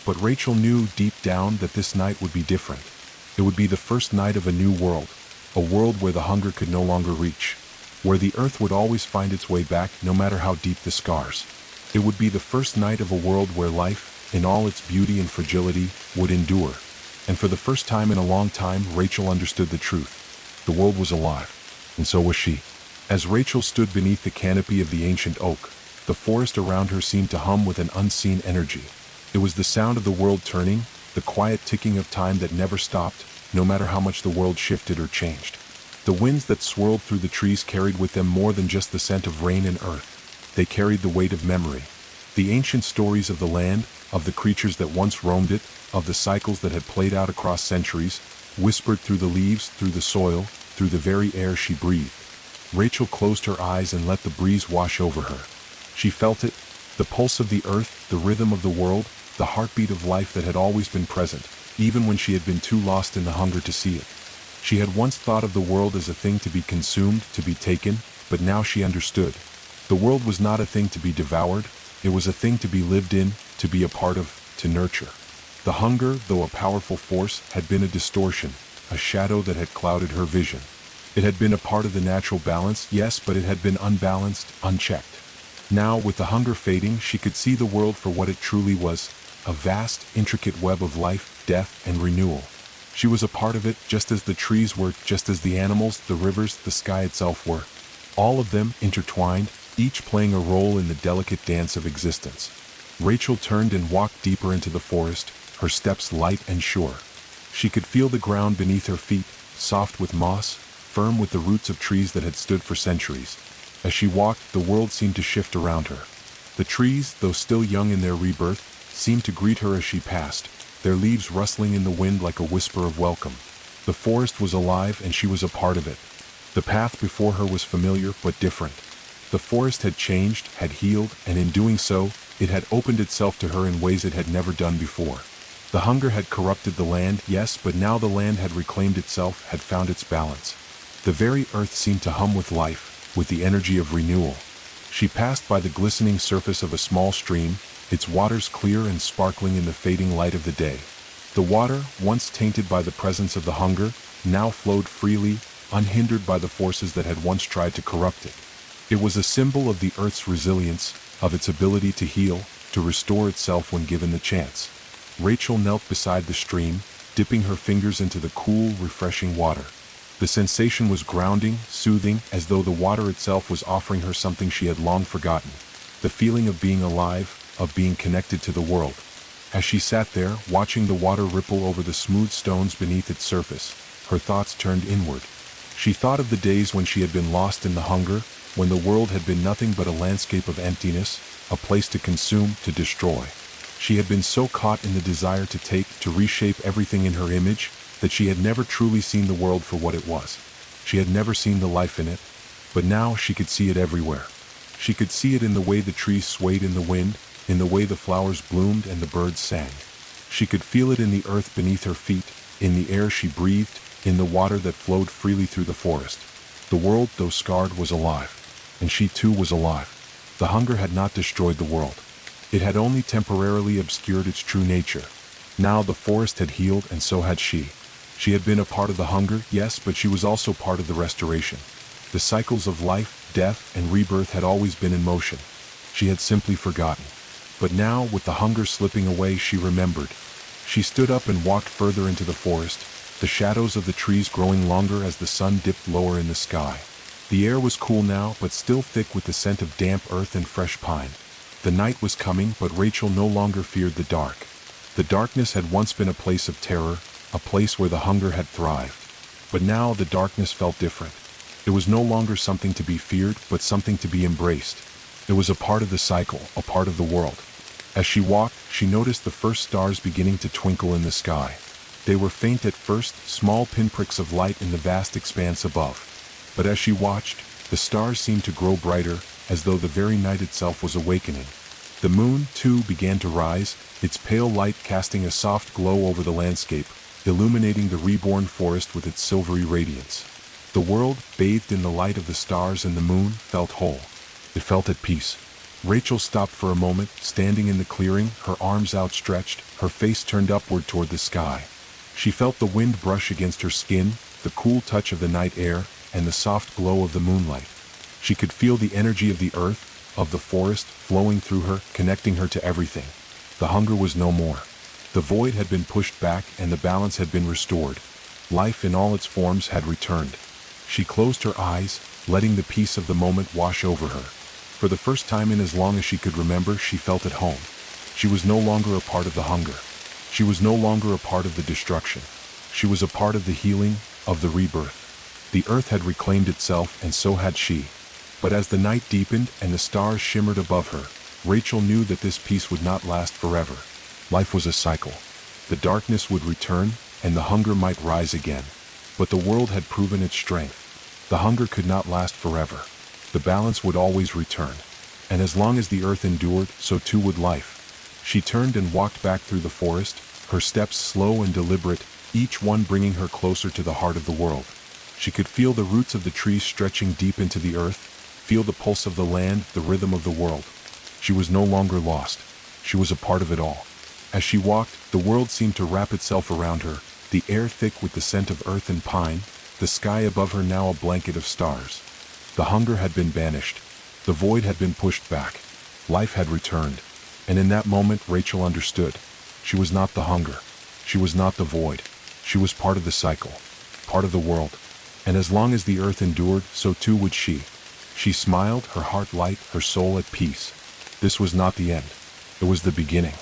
But Rachel knew deep down that this night would be different. It would be the first night of a new world, a world where the hunger could no longer reach, where the earth would always find its way back no matter how deep the scars. It would be the first night of a world where life, in all its beauty and fragility, would endure. And for the first time in a long time, Rachel understood the truth. The world was alive, and so was she. As Rachel stood beneath the canopy of the ancient oak, the forest around her seemed to hum with an unseen energy. It was the sound of the world turning, the quiet ticking of time that never stopped, no matter how much the world shifted or changed. The winds that swirled through the trees carried with them more than just the scent of rain and earth. They carried the weight of memory. The ancient stories of the land, of the creatures that once roamed it, of the cycles that had played out across centuries, whispered through the leaves, through the soil, through the very air she breathed. Rachel closed her eyes and let the breeze wash over her. She felt it, the pulse of the earth, the rhythm of the world, the heartbeat of life that had always been present, even when she had been too lost in the hunger to see it. She had once thought of the world as a thing to be consumed, to be taken, but now she understood. The world was not a thing to be devoured, it was a thing to be lived in, to be a part of, to nurture. The hunger, though a powerful force, had been a distortion, a shadow that had clouded her vision. It had been a part of the natural balance, yes, but it had been unbalanced, unchecked. Now, with the hunger fading, she could see the world for what it truly was, a vast, intricate web of life, death, and renewal. She was a part of it, just as the trees were, just as the animals, the rivers, the sky itself were. All of them intertwined, each playing a role in the delicate dance of existence. Rachel turned and walked deeper into the forest, her steps light and sure. She could feel the ground beneath her feet, soft with moss, firm with the roots of trees that had stood for centuries. As she walked, the world seemed to shift around her. The trees, though still young in their rebirth, seemed to greet her as she passed, their leaves rustling in the wind like a whisper of welcome. The forest was alive and she was a part of it. The path before her was familiar but different. The forest had changed, had healed, and in doing so, it had opened itself to her in ways it had never done before. The hunger had corrupted the land, yes, but now the land had reclaimed itself, had found its balance. The very earth seemed to hum with life, with the energy of renewal. She passed by the glistening surface of a small stream, its waters clear and sparkling in the fading light of the day. The water, once tainted by the presence of the hunger, now flowed freely, unhindered by the forces that had once tried to corrupt it. It was a symbol of the earth's resilience, of its ability to heal, to restore itself when given the chance. Rachel knelt beside the stream, dipping her fingers into the cool, refreshing water. The sensation was grounding, soothing, as though the water itself was offering her something she had long forgotten. The feeling of being alive, of being connected to the world. As she sat there, watching the water ripple over the smooth stones beneath its surface, her thoughts turned inward. She thought of the days when she had been lost in the hunger, when the world had been nothing but a landscape of emptiness, a place to consume, to destroy. She had been so caught in the desire to take, to reshape everything in her image, that she had never truly seen the world for what it was. She had never seen the life in it, but now she could see it everywhere. She could see it in the way the trees swayed in the wind, in the way the flowers bloomed and the birds sang. She could feel it in the earth beneath her feet, in the air she breathed, in the water that flowed freely through the forest. The world, though scarred, was alive. And she too was alive. The hunger had not destroyed the world. It had only temporarily obscured its true nature. Now the forest had healed, and so had she. She had been a part of the hunger, yes, but she was also part of the restoration. The cycles of life, death, and rebirth had always been in motion. She had simply forgotten. But now, with the hunger slipping away, she remembered. She stood up and walked further into the forest, the shadows of the trees growing longer as the sun dipped lower in the sky. The air was cool now, but still thick with the scent of damp earth and fresh pine. The night was coming, but Rachel no longer feared the dark. The darkness had once been a place of terror, a place where the hunger had thrived. But now the darkness felt different. It was no longer something to be feared, but something to be embraced. It was a part of the cycle, a part of the world. As she walked, she noticed the first stars beginning to twinkle in the sky. They were faint at first, small pinpricks of light in the vast expanse above. But as she watched, the stars seemed to grow brighter, as though the very night itself was awakening. The moon, too, began to rise, its pale light casting a soft glow over the landscape, illuminating the reborn forest with its silvery radiance. The world, bathed in the light of the stars and the moon, felt whole. It felt at peace. Rachel stopped for a moment, standing in the clearing, her arms outstretched, her face turned upward toward the sky. She felt the wind brush against her skin, the cool touch of the night air, and the soft glow of the moonlight. She could feel the energy of the earth, of the forest, flowing through her, connecting her to everything. The hunger was no more. The void had been pushed back and the balance had been restored. Life in all its forms had returned. She closed her eyes, letting the peace of the moment wash over her. For the first time in as long as she could remember, she felt at home. She was no longer a part of the hunger. She was no longer a part of the destruction. She was a part of the healing, of the rebirth. The earth had reclaimed itself, and so had she. But as the night deepened and the stars shimmered above her, Rachel knew that this peace would not last forever. Life was a cycle. The darkness would return, and the hunger might rise again. But the world had proven its strength. The hunger could not last forever. The balance would always return. And as long as the earth endured, so too would life. She turned and walked back through the forest, her steps slow and deliberate, each one bringing her closer to the heart of the world. She could feel the roots of the trees stretching deep into the earth, feel the pulse of the land, the rhythm of the world. She was no longer lost. She was a part of it all. As she walked, the world seemed to wrap itself around her, the air thick with the scent of earth and pine, the sky above her now a blanket of stars. The hunger had been banished. The void had been pushed back. Life had returned. And in that moment, Rachel understood. She was not the hunger. She was not the void. She was part of the cycle, part of the world. And as long as the earth endured, so too would she. She smiled, her heart light, her soul at peace. This was not the end. It was the beginning.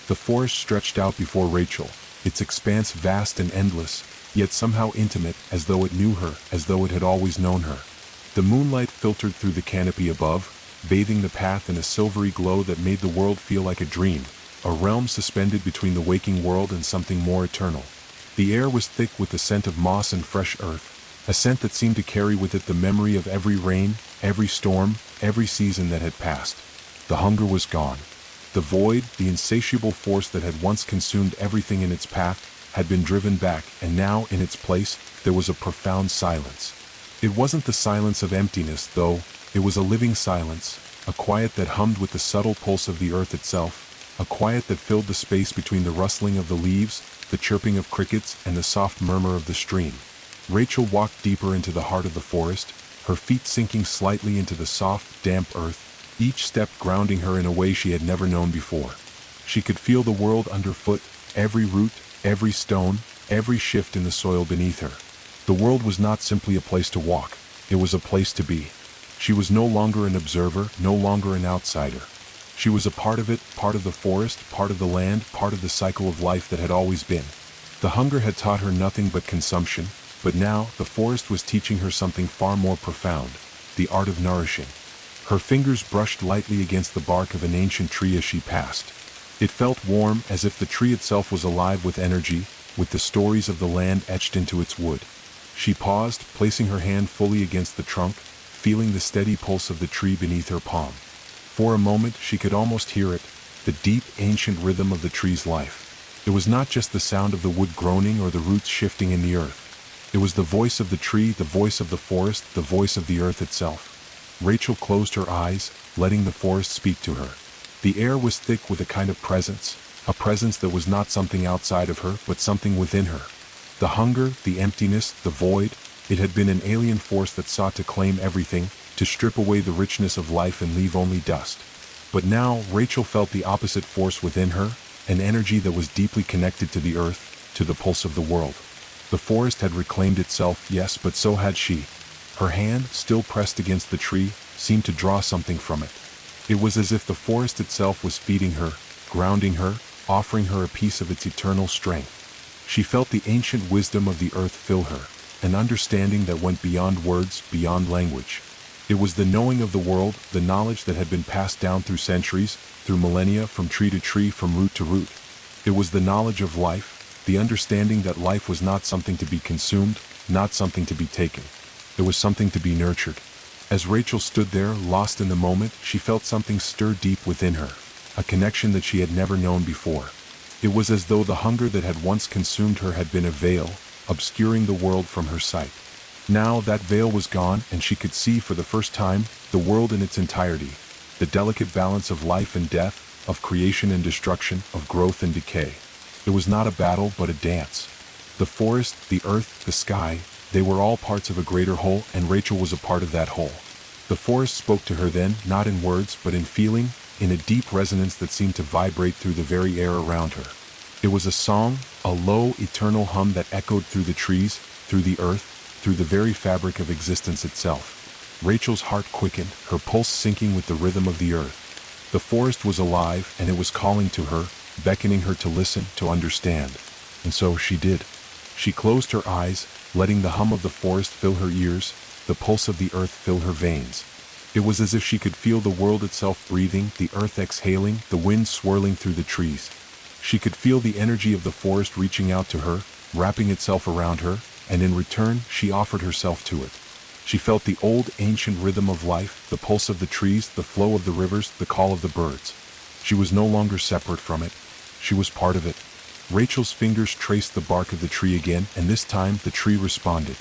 The forest stretched out before Rachel, its expanse vast and endless, yet somehow intimate, as though it knew her, as though it had always known her. The moonlight filtered through the canopy above, bathing the path in a silvery glow that made the world feel like a dream, a realm suspended between the waking world and something more eternal. The air was thick with the scent of moss and fresh earth, a scent that seemed to carry with it the memory of every rain, every storm, every season that had passed. The hunger was gone. The void, the insatiable force that had once consumed everything in its path, had been driven back, and now, in its place, there was a profound silence. It wasn't the silence of emptiness, though. It was a living silence, a quiet that hummed with the subtle pulse of the earth itself, a quiet that filled the space between the rustling of the leaves, the chirping of crickets, and the soft murmur of the stream. Rachel walked deeper into the heart of the forest, her feet sinking slightly into the soft, damp earth, each step grounding her in a way she had never known before. She could feel the world underfoot, every root, every stone, every shift in the soil beneath her. The world was not simply a place to walk, it was a place to be. She was no longer an observer, no longer an outsider. She was a part of it, part of the forest, part of the land, part of the cycle of life that had always been. The hunger had taught her nothing but consumption, but now the forest was teaching her something far more profound, the art of nourishing. Her fingers brushed lightly against the bark of an ancient tree as she passed. It felt warm, as if the tree itself was alive with energy, with the stories of the land etched into its wood. She paused, placing her hand fully against the trunk, feeling the steady pulse of the tree beneath her palm. For a moment she could almost hear it, the deep, ancient rhythm of the tree's life. It was not just the sound of the wood groaning or the roots shifting in the earth. It was the voice of the tree, the voice of the forest, the voice of the earth itself. Rachel closed her eyes, letting the forest speak to her. The air was thick with a kind of presence, a presence that was not something outside of her, but something within her. The hunger, the emptiness, the void, it had been an alien force that sought to claim everything, to strip away the richness of life and leave only dust. But now, Rachel felt the opposite force within her, an energy that was deeply connected to the earth, to the pulse of the world. The forest had reclaimed itself, yes, but so had she. Her hand, still pressed against the tree, seemed to draw something from it. It was as if the forest itself was feeding her, grounding her, offering her a piece of its eternal strength. She felt the ancient wisdom of the earth fill her, an understanding that went beyond words, beyond language. It was the knowing of the world, the knowledge that had been passed down through centuries, through millennia, from tree to tree, from root to root. It was the knowledge of life, the understanding that life was not something to be consumed, not something to be taken. It was something to be nurtured. As Rachel stood there, lost in the moment, she felt something stir deep within her, a connection that she had never known before. It was as though the hunger that had once consumed her had been a veil, obscuring the world from her sight. Now that veil was gone, and she could see for the first time the world in its entirety, the delicate balance of life and death, of creation and destruction, of growth and decay. It was not a battle, but a dance. The forest, the earth, the sky, they were all parts of a greater whole, and Rachel was a part of that whole. The forest spoke to her then, not in words, but in feeling, in a deep resonance that seemed to vibrate through the very air around her. It was a song, a low, eternal hum that echoed through the trees, through the earth, through the very fabric of existence itself. Rachel's heart quickened, her pulse syncing with the rhythm of the earth. The forest was alive, and it was calling to her, beckoning her to listen, to understand. And so she did. She closed her eyes, letting the hum of the forest fill her ears, the pulse of the earth fill her veins. It was as if she could feel the world itself breathing, the earth exhaling, the wind swirling through the trees. She could feel the energy of the forest reaching out to her, wrapping itself around her, and in return, she offered herself to it. She felt the old, ancient rhythm of life, the pulse of the trees, the flow of the rivers, the call of the birds. She was no longer separate from it. She was part of it. Rachel's fingers traced the bark of the tree again, and this time the tree responded.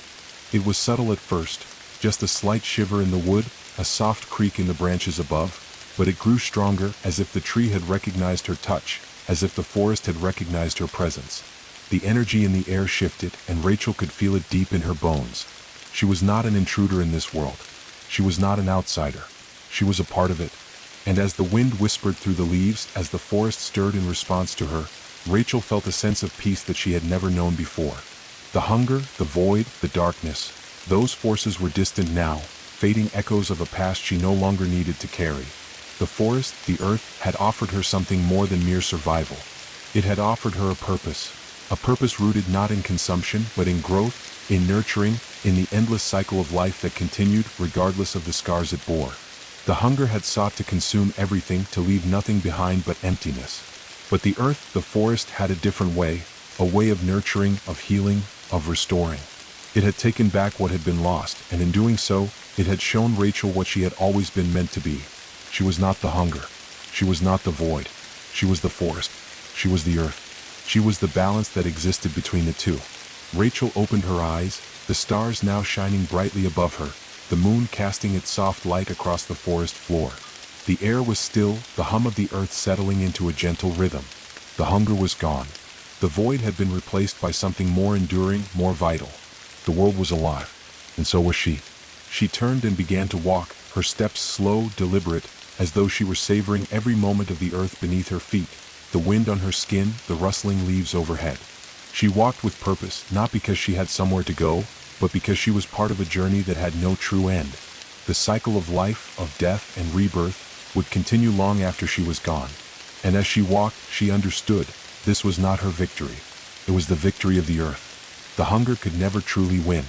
It was subtle at first, just a slight shiver in the wood, a soft creak in the branches above, but it grew stronger, as if the tree had recognized her touch, as if the forest had recognized her presence. The energy in the air shifted, and Rachel could feel it deep in her bones. She was not an intruder in this world. She was not an outsider. She was a part of it. And as the wind whispered through the leaves, as the forest stirred in response to her, Rachel felt a sense of peace that she had never known before. The hunger, the void, the darkness, those forces were distant now, fading echoes of a past she no longer needed to carry. The forest, the earth, had offered her something more than mere survival. It had offered her a purpose rooted not in consumption, but in growth, in nurturing, in the endless cycle of life that continued regardless of the scars it bore. The hunger had sought to consume everything, to leave nothing behind but emptiness. But the earth, the forest, had a different way, a way of nurturing, of healing, of restoring. It had taken back what had been lost, and in doing so, it had shown Rachel what she had always been meant to be. She was not the hunger. She was not the void. She was the forest. She was the earth. She was the balance that existed between the two. Rachel opened her eyes, the stars now shining brightly above her, the moon casting its soft light across the forest floor. The air was still, the hum of the earth settling into a gentle rhythm. The hunger was gone. The void had been replaced by something more enduring, more vital. The world was alive, and so was she. She turned and began to walk, her steps slow, deliberate, as though she were savoring every moment of the earth beneath her feet, the wind on her skin, the rustling leaves overhead. She walked with purpose, not because she had somewhere to go, but because she was part of a journey that had no true end. The cycle of life, of death, and rebirth would continue long after she was gone. And as she walked, she understood, this was not her victory. It was the victory of the earth. The hunger could never truly win.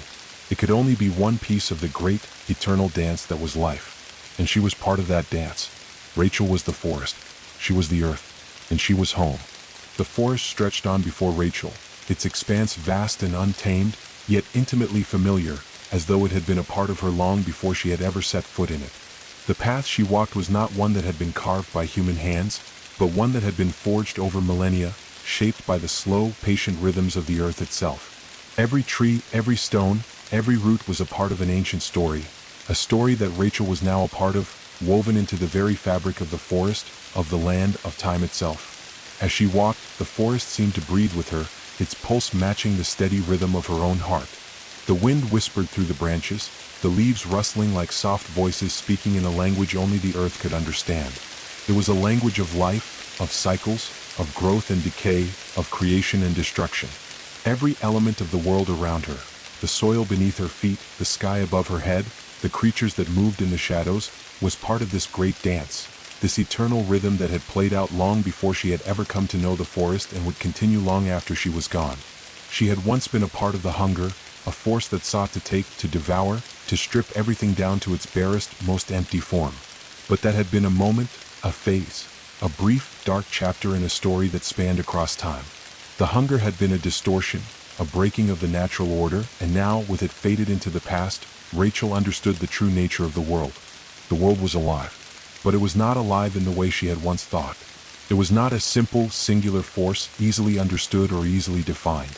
It could only be one piece of the great, eternal dance that was life. And she was part of that dance. Rachel was the forest. She was the earth. And she was home. The forest stretched on before Rachel, its expanse vast and untamed, yet intimately familiar, as though it had been a part of her long before she had ever set foot in it. The path she walked was not one that had been carved by human hands, but one that had been forged over millennia, shaped by the slow, patient rhythms of the earth itself. Every tree, every stone, every root was a part of an ancient story, a story that Rachel was now a part of, woven into the very fabric of the forest, of the land, of time itself. As she walked, the forest seemed to breathe with her, its pulse matching the steady rhythm of her own heart. The wind whispered through the branches, the leaves rustling like soft voices speaking in a language only the earth could understand. It was a language of life, of cycles, of growth and decay, of creation and destruction. Every element of the world around her, the soil beneath her feet, the sky above her head, the creatures that moved in the shadows, was part of this great dance, this eternal rhythm that had played out long before she had ever come to know the forest and would continue long after she was gone. She had once been a part of the hunger, a force that sought to take, to devour, to strip everything down to its barest, most empty form. But that had been a moment, a phase, a brief, dark chapter in a story that spanned across time. The hunger had been a distortion, a breaking of the natural order, and now, with it faded into the past, Rachel understood the true nature of the world. The world was alive, but it was not alive in the way she had once thought. It was not a simple, singular force, easily understood or easily defined.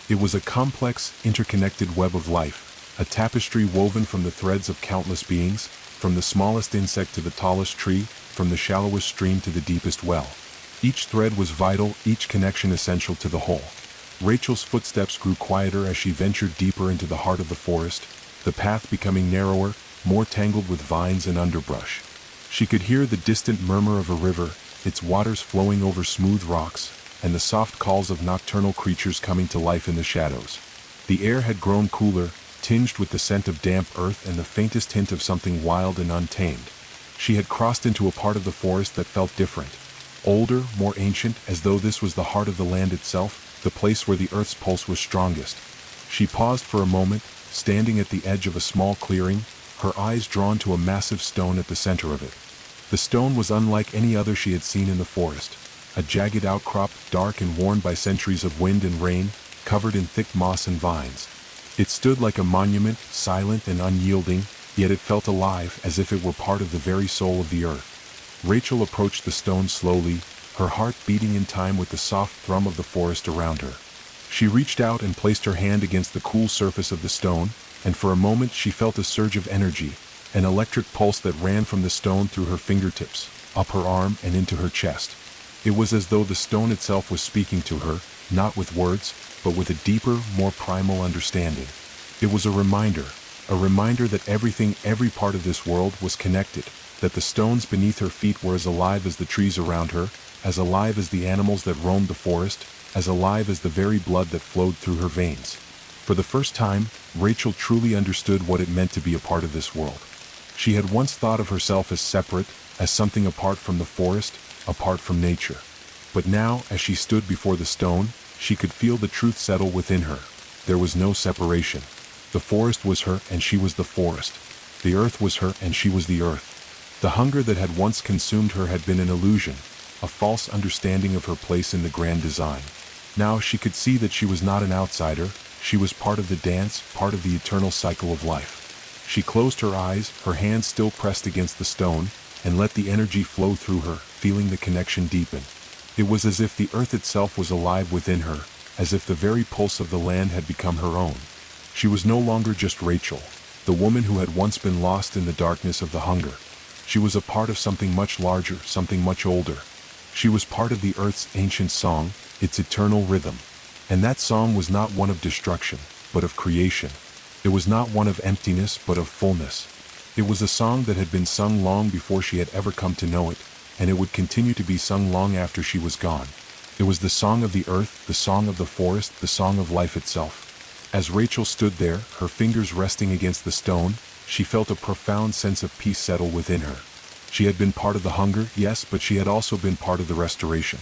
It was a complex, interconnected web of life, a tapestry woven from the threads of countless beings, from the smallest insect to the tallest tree, from the shallowest stream to the deepest well. Each thread was vital, each connection essential to the whole. Rachel's footsteps grew quieter as she ventured deeper into the heart of the forest, the path becoming narrower, more tangled with vines and underbrush. She could hear the distant murmur of a river, its waters flowing over smooth rocks, and the soft calls of nocturnal creatures coming to life in the shadows. The air had grown cooler, tinged with the scent of damp earth and the faintest hint of something wild and untamed. She had crossed into a part of the forest that felt different. Older, more ancient, as though this was the heart of the land itself, the place where the earth's pulse was strongest. She paused for a moment, standing at the edge of a small clearing, her eyes drawn to a massive stone at the center of it. The stone was unlike any other she had seen in the forest. A jagged outcrop, dark and worn by centuries of wind and rain, covered in thick moss and vines. It stood like a monument, silent and unyielding, yet it felt alive, as if it were part of the very soul of the earth. Rachel approached the stone slowly, her heart beating in time with the soft thrum of the forest around her. She reached out and placed her hand against the cool surface of the stone, and for a moment she felt a surge of energy, an electric pulse that ran from the stone through her fingertips, up her arm and into her chest. It was as though the stone itself was speaking to her, not with words, but with a deeper, more primal understanding. It was a reminder that everything, every part of this world was connected, that the stones beneath her feet were as alive as the trees around her, as alive as the animals that roamed the forest, as alive as the very blood that flowed through her veins. For the first time, Rachel truly understood what it meant to be a part of this world. She had once thought of herself as separate, as something apart from the forest, apart from nature. But now, as she stood before the stone, she could feel the truth settle within her. There was no separation. The forest was her and she was the forest. The earth was her and she was the earth. The hunger that had once consumed her had been an illusion, a false understanding of her place in the grand design. Now she could see that she was not an outsider, she was part of the dance, part of the eternal cycle of life. She closed her eyes, her hands still pressed against the stone, and let the energy flow through her, feeling the connection deepen. It was as if the earth itself was alive within her, as if the very pulse of the land had become her own. She was no longer just Rachel, the woman who had once been lost in the darkness of the hunger. She was a part of something much larger, something much older. She was part of the earth's ancient song, its eternal rhythm. And that song was not one of destruction, but of creation. It was not one of emptiness, but of fullness. It was a song that had been sung long before she had ever come to know it, and it would continue to be sung long after she was gone. It was the song of the earth, the song of the forest, the song of life itself. As Rachel stood there, her fingers resting against the stone, she felt a profound sense of peace settle within her. She had been part of the hunger, yes, but she had also been part of the restoration.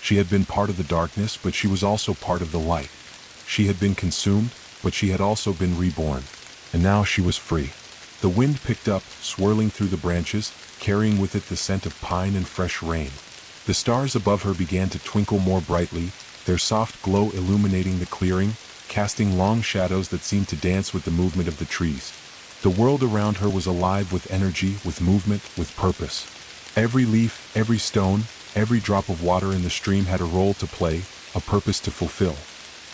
She had been part of the darkness, but she was also part of the light. She had been consumed, but she had also been reborn. And now she was free. The wind picked up, swirling through the branches, carrying with it the scent of pine and fresh rain. The stars above her began to twinkle more brightly, their soft glow illuminating the clearing, casting long shadows that seemed to dance with the movement of the trees. The world around her was alive with energy, with movement, with purpose. Every leaf, every stone, every drop of water in the stream had a role to play, a purpose to fulfill.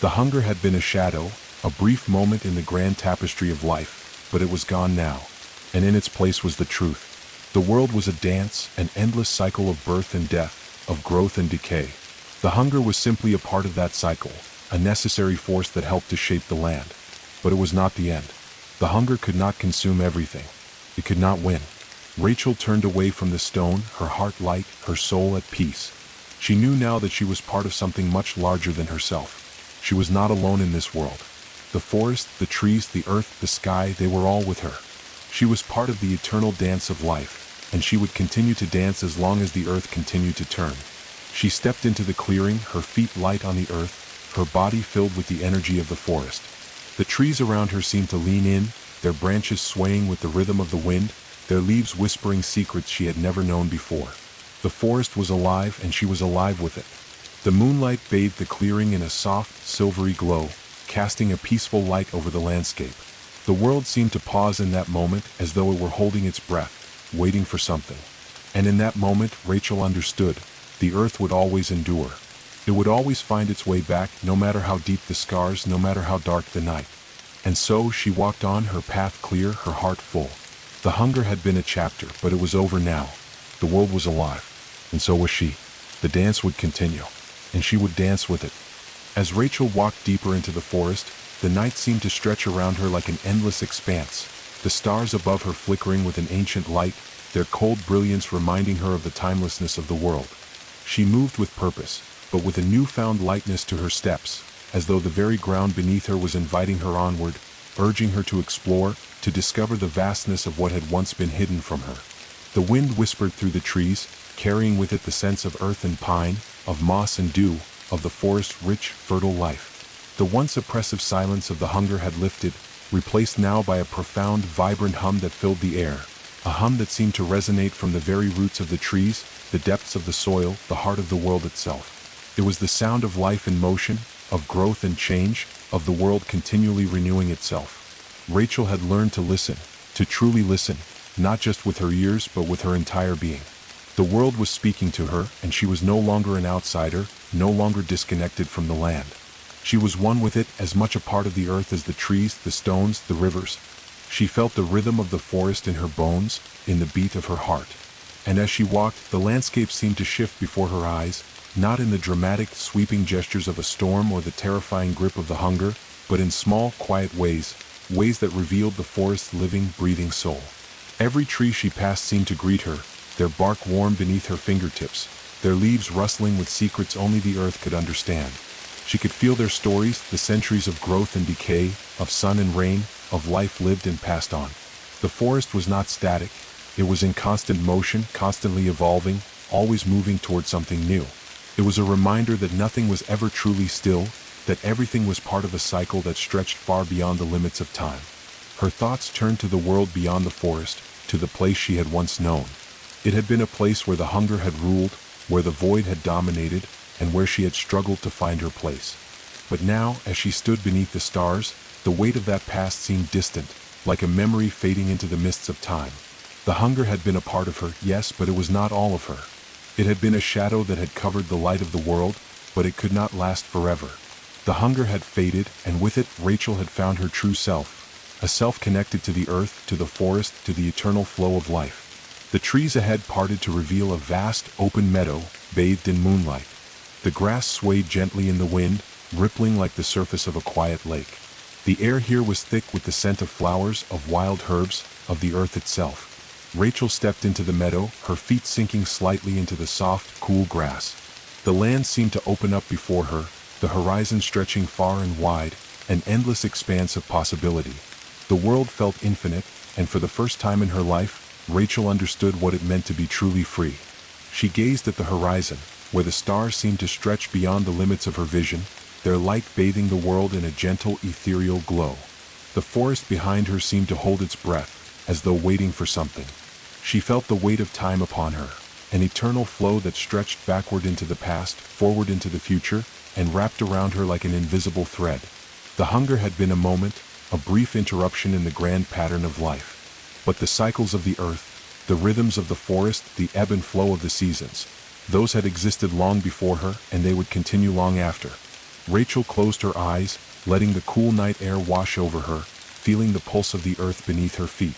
The hunger had been a shadow, a brief moment in the grand tapestry of life, but it was gone now, and in its place was the truth. The world was a dance, an endless cycle of birth and death, of growth and decay. The hunger was simply a part of that cycle, a necessary force that helped to shape the land. But it was not the end. The hunger could not consume everything. It could not win. Rachel turned away from the stone, her heart light, her soul at peace. She knew now that she was part of something much larger than herself. She was not alone in this world. The forest, the trees, the earth, the sky, they were all with her. She was part of the eternal dance of life, and she would continue to dance as long as the earth continued to turn. She stepped into the clearing, her feet light on the earth, her body filled with the energy of the forest. The trees around her seemed to lean in, their branches swaying with the rhythm of the wind, their leaves whispering secrets she had never known before. The forest was alive, and she was alive with it. The moonlight bathed the clearing in a soft, silvery glow, casting a peaceful light over the landscape. The world seemed to pause in that moment, as though it were holding its breath, waiting for something. And in that moment, Rachel understood. The earth would always endure. It would always find its way back, no matter how deep the scars, no matter how dark the night. And so she walked on, her path clear, her heart full. The hunger had been a chapter, but it was over now. The world was alive, and so was she. The dance would continue, and she would dance with it. As Rachel walked deeper into the forest, the night seemed to stretch around her like an endless expanse, the stars above her flickering with an ancient light, their cold brilliance reminding her of the timelessness of the world. She moved with purpose, but with a newfound lightness to her steps, as though the very ground beneath her was inviting her onward, urging her to explore, to discover the vastness of what had once been hidden from her. The wind whispered through the trees, carrying with it the scents of earth and pine, of moss and dew, of the forest's rich, fertile life. The once oppressive silence of the hunger had lifted, replaced now by a profound, vibrant hum that filled the air, a hum that seemed to resonate from the very roots of the trees, the depths of the soil, the heart of the world itself. It was the sound of life in motion, of growth and change, of the world continually renewing itself. Rachel had learned to listen, to truly listen, not just with her ears but with her entire being. The world was speaking to her, and she was no longer an outsider, no longer disconnected from the land. She was one with it, as much a part of the earth as the trees, the stones, the rivers. She felt the rhythm of the forest in her bones, in the beat of her heart. And as she walked, the landscape seemed to shift before her eyes, not in the dramatic, sweeping gestures of a storm or the terrifying grip of the hunger, but in small, quiet ways, ways that revealed the forest's living, breathing soul. Every tree she passed seemed to greet her, their bark warm beneath her fingertips, their leaves rustling with secrets only the earth could understand. She could feel their stories, the centuries of growth and decay, of sun and rain, of life lived and passed on. The forest was not static. It was in constant motion, constantly evolving, always moving toward something new. It was a reminder that nothing was ever truly still, that everything was part of a cycle that stretched far beyond the limits of time. Her thoughts turned to the world beyond the forest, to the place she had once known. It had been a place where the hunger had ruled, where the void had dominated, and where she had struggled to find her place. But now, as she stood beneath the stars, the weight of that past seemed distant, like a memory fading into the mists of time. The hunger had been a part of her, yes, but it was not all of her. It had been a shadow that had covered the light of the world, but it could not last forever. The hunger had faded, and with it, Rachel had found her true self, a self connected to the earth, to the forest, to the eternal flow of life. The trees ahead parted to reveal a vast, open meadow, bathed in moonlight. The grass swayed gently in the wind, rippling like the surface of a quiet lake. The air here was thick with the scent of flowers, of wild herbs, of the earth itself. Rachel stepped into the meadow, her feet sinking slightly into the soft, cool grass. The land seemed to open up before her, the horizon stretching far and wide, an endless expanse of possibility. The world felt infinite, and for the first time in her life, Rachel understood what it meant to be truly free. She gazed at the horizon, where the stars seemed to stretch beyond the limits of her vision, their light bathing the world in a gentle, ethereal glow. The forest behind her seemed to hold its breath, as though waiting for something. She felt the weight of time upon her, an eternal flow that stretched backward into the past, forward into the future, and wrapped around her like an invisible thread. The hunger had been a moment, a brief interruption in the grand pattern of life. But the cycles of the earth, the rhythms of the forest, the ebb and flow of the seasons, those had existed long before her, and they would continue long after. Rachel closed her eyes, letting the cool night air wash over her, feeling the pulse of the earth beneath her feet.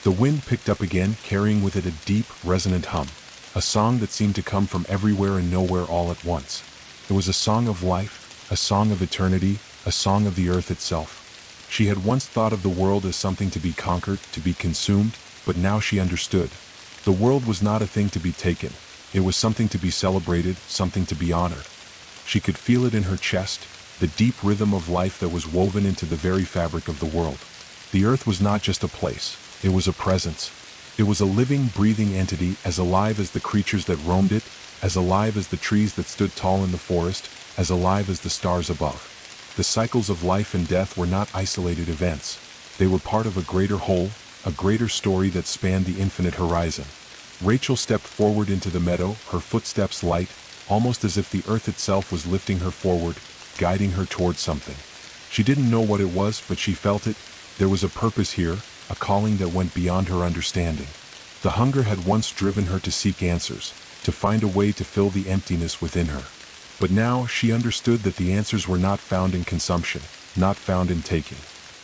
The wind picked up again, carrying with it a deep, resonant hum, a song that seemed to come from everywhere and nowhere all at once. It was a song of life, a song of eternity, a song of the earth itself. She had once thought of the world as something to be conquered, to be consumed, but now she understood. The world was not a thing to be taken. It was something to be celebrated, something to be honored. She could feel it in her chest, the deep rhythm of life that was woven into the very fabric of the world. The earth was not just a place, it was a presence. It was a living, breathing entity, as alive as the creatures that roamed it, as alive as the trees that stood tall in the forest, as alive as the stars above. The cycles of life and death were not isolated events. They were part of a greater whole, a greater story that spanned the infinite horizon. Rachel stepped forward into the meadow, her footsteps light, almost as if the earth itself was lifting her forward, guiding her towards something. She didn't know what it was, but she felt it. There was a purpose here, a calling that went beyond her understanding. The hunger had once driven her to seek answers, to find a way to fill the emptiness within her. But now she understood that the answers were not found in consumption, not found in taking.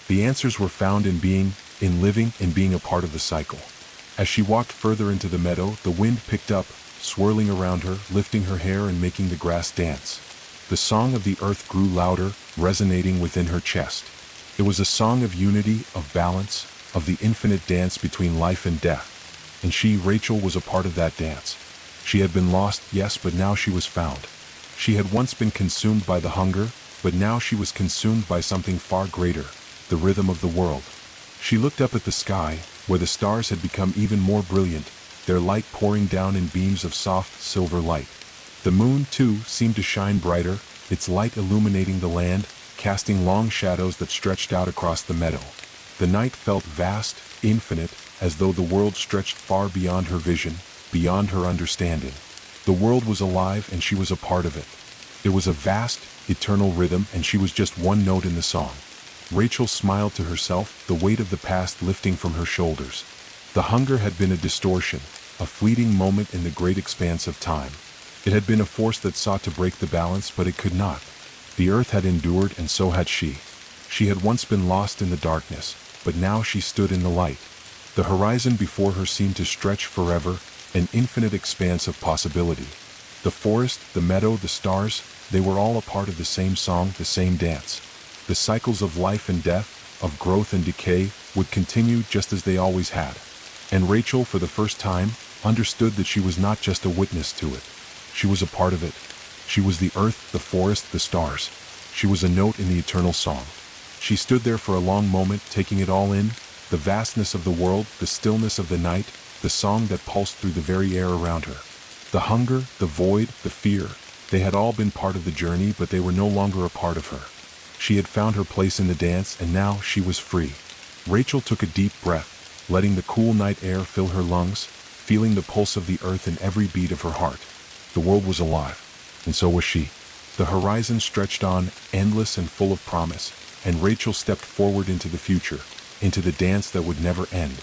The answers were found in being, in living, in being a part of the cycle. As she walked further into the meadow, the wind picked up, swirling around her, lifting her hair and making the grass dance. The song of the earth grew louder, resonating within her chest. It was a song of unity, of balance, of the infinite dance between life and death. And she, Rachel, was a part of that dance. She had been lost, yes, but now she was found. She had once been consumed by the hunger, but now she was consumed by something far greater, the rhythm of the world. She looked up at the sky, where the stars had become even more brilliant, their light pouring down in beams of soft silver light. The moon, too, seemed to shine brighter, its light illuminating the land, casting long shadows that stretched out across the meadow. The night felt vast, infinite, as though the world stretched far beyond her vision, beyond her understanding. The world was alive and she was a part of it. It was a vast, eternal rhythm and she was just one note in the song. Rachel smiled to herself, the weight of the past lifting from her shoulders. The hunger had been a distortion, a fleeting moment in the great expanse of time. It had been a force that sought to break the balance, but it could not. The earth had endured and so had she. She had once been lost in the darkness, but now she stood in the light. The horizon before her seemed to stretch forever, an infinite expanse of possibility. The forest, the meadow, the stars, they were all a part of the same song, the same dance. The cycles of life and death, of growth and decay, would continue just as they always had. And Rachel, for the first time, understood that she was not just a witness to it. She was a part of it. She was the earth, the forest, the stars. She was a note in the eternal song. She stood there for a long moment, taking it all in, the vastness of the world, the stillness of the night, the song that pulsed through the very air around her. The hunger, the void, the fear, they had all been part of the journey, but they were no longer a part of her. She had found her place in the dance, and now she was free. Rachel took a deep breath, letting the cool night air fill her lungs, feeling the pulse of the earth in every beat of her heart. The world was alive, and so was she. The horizon stretched on, endless and full of promise, and Rachel stepped forward into the future, into the dance that would never end.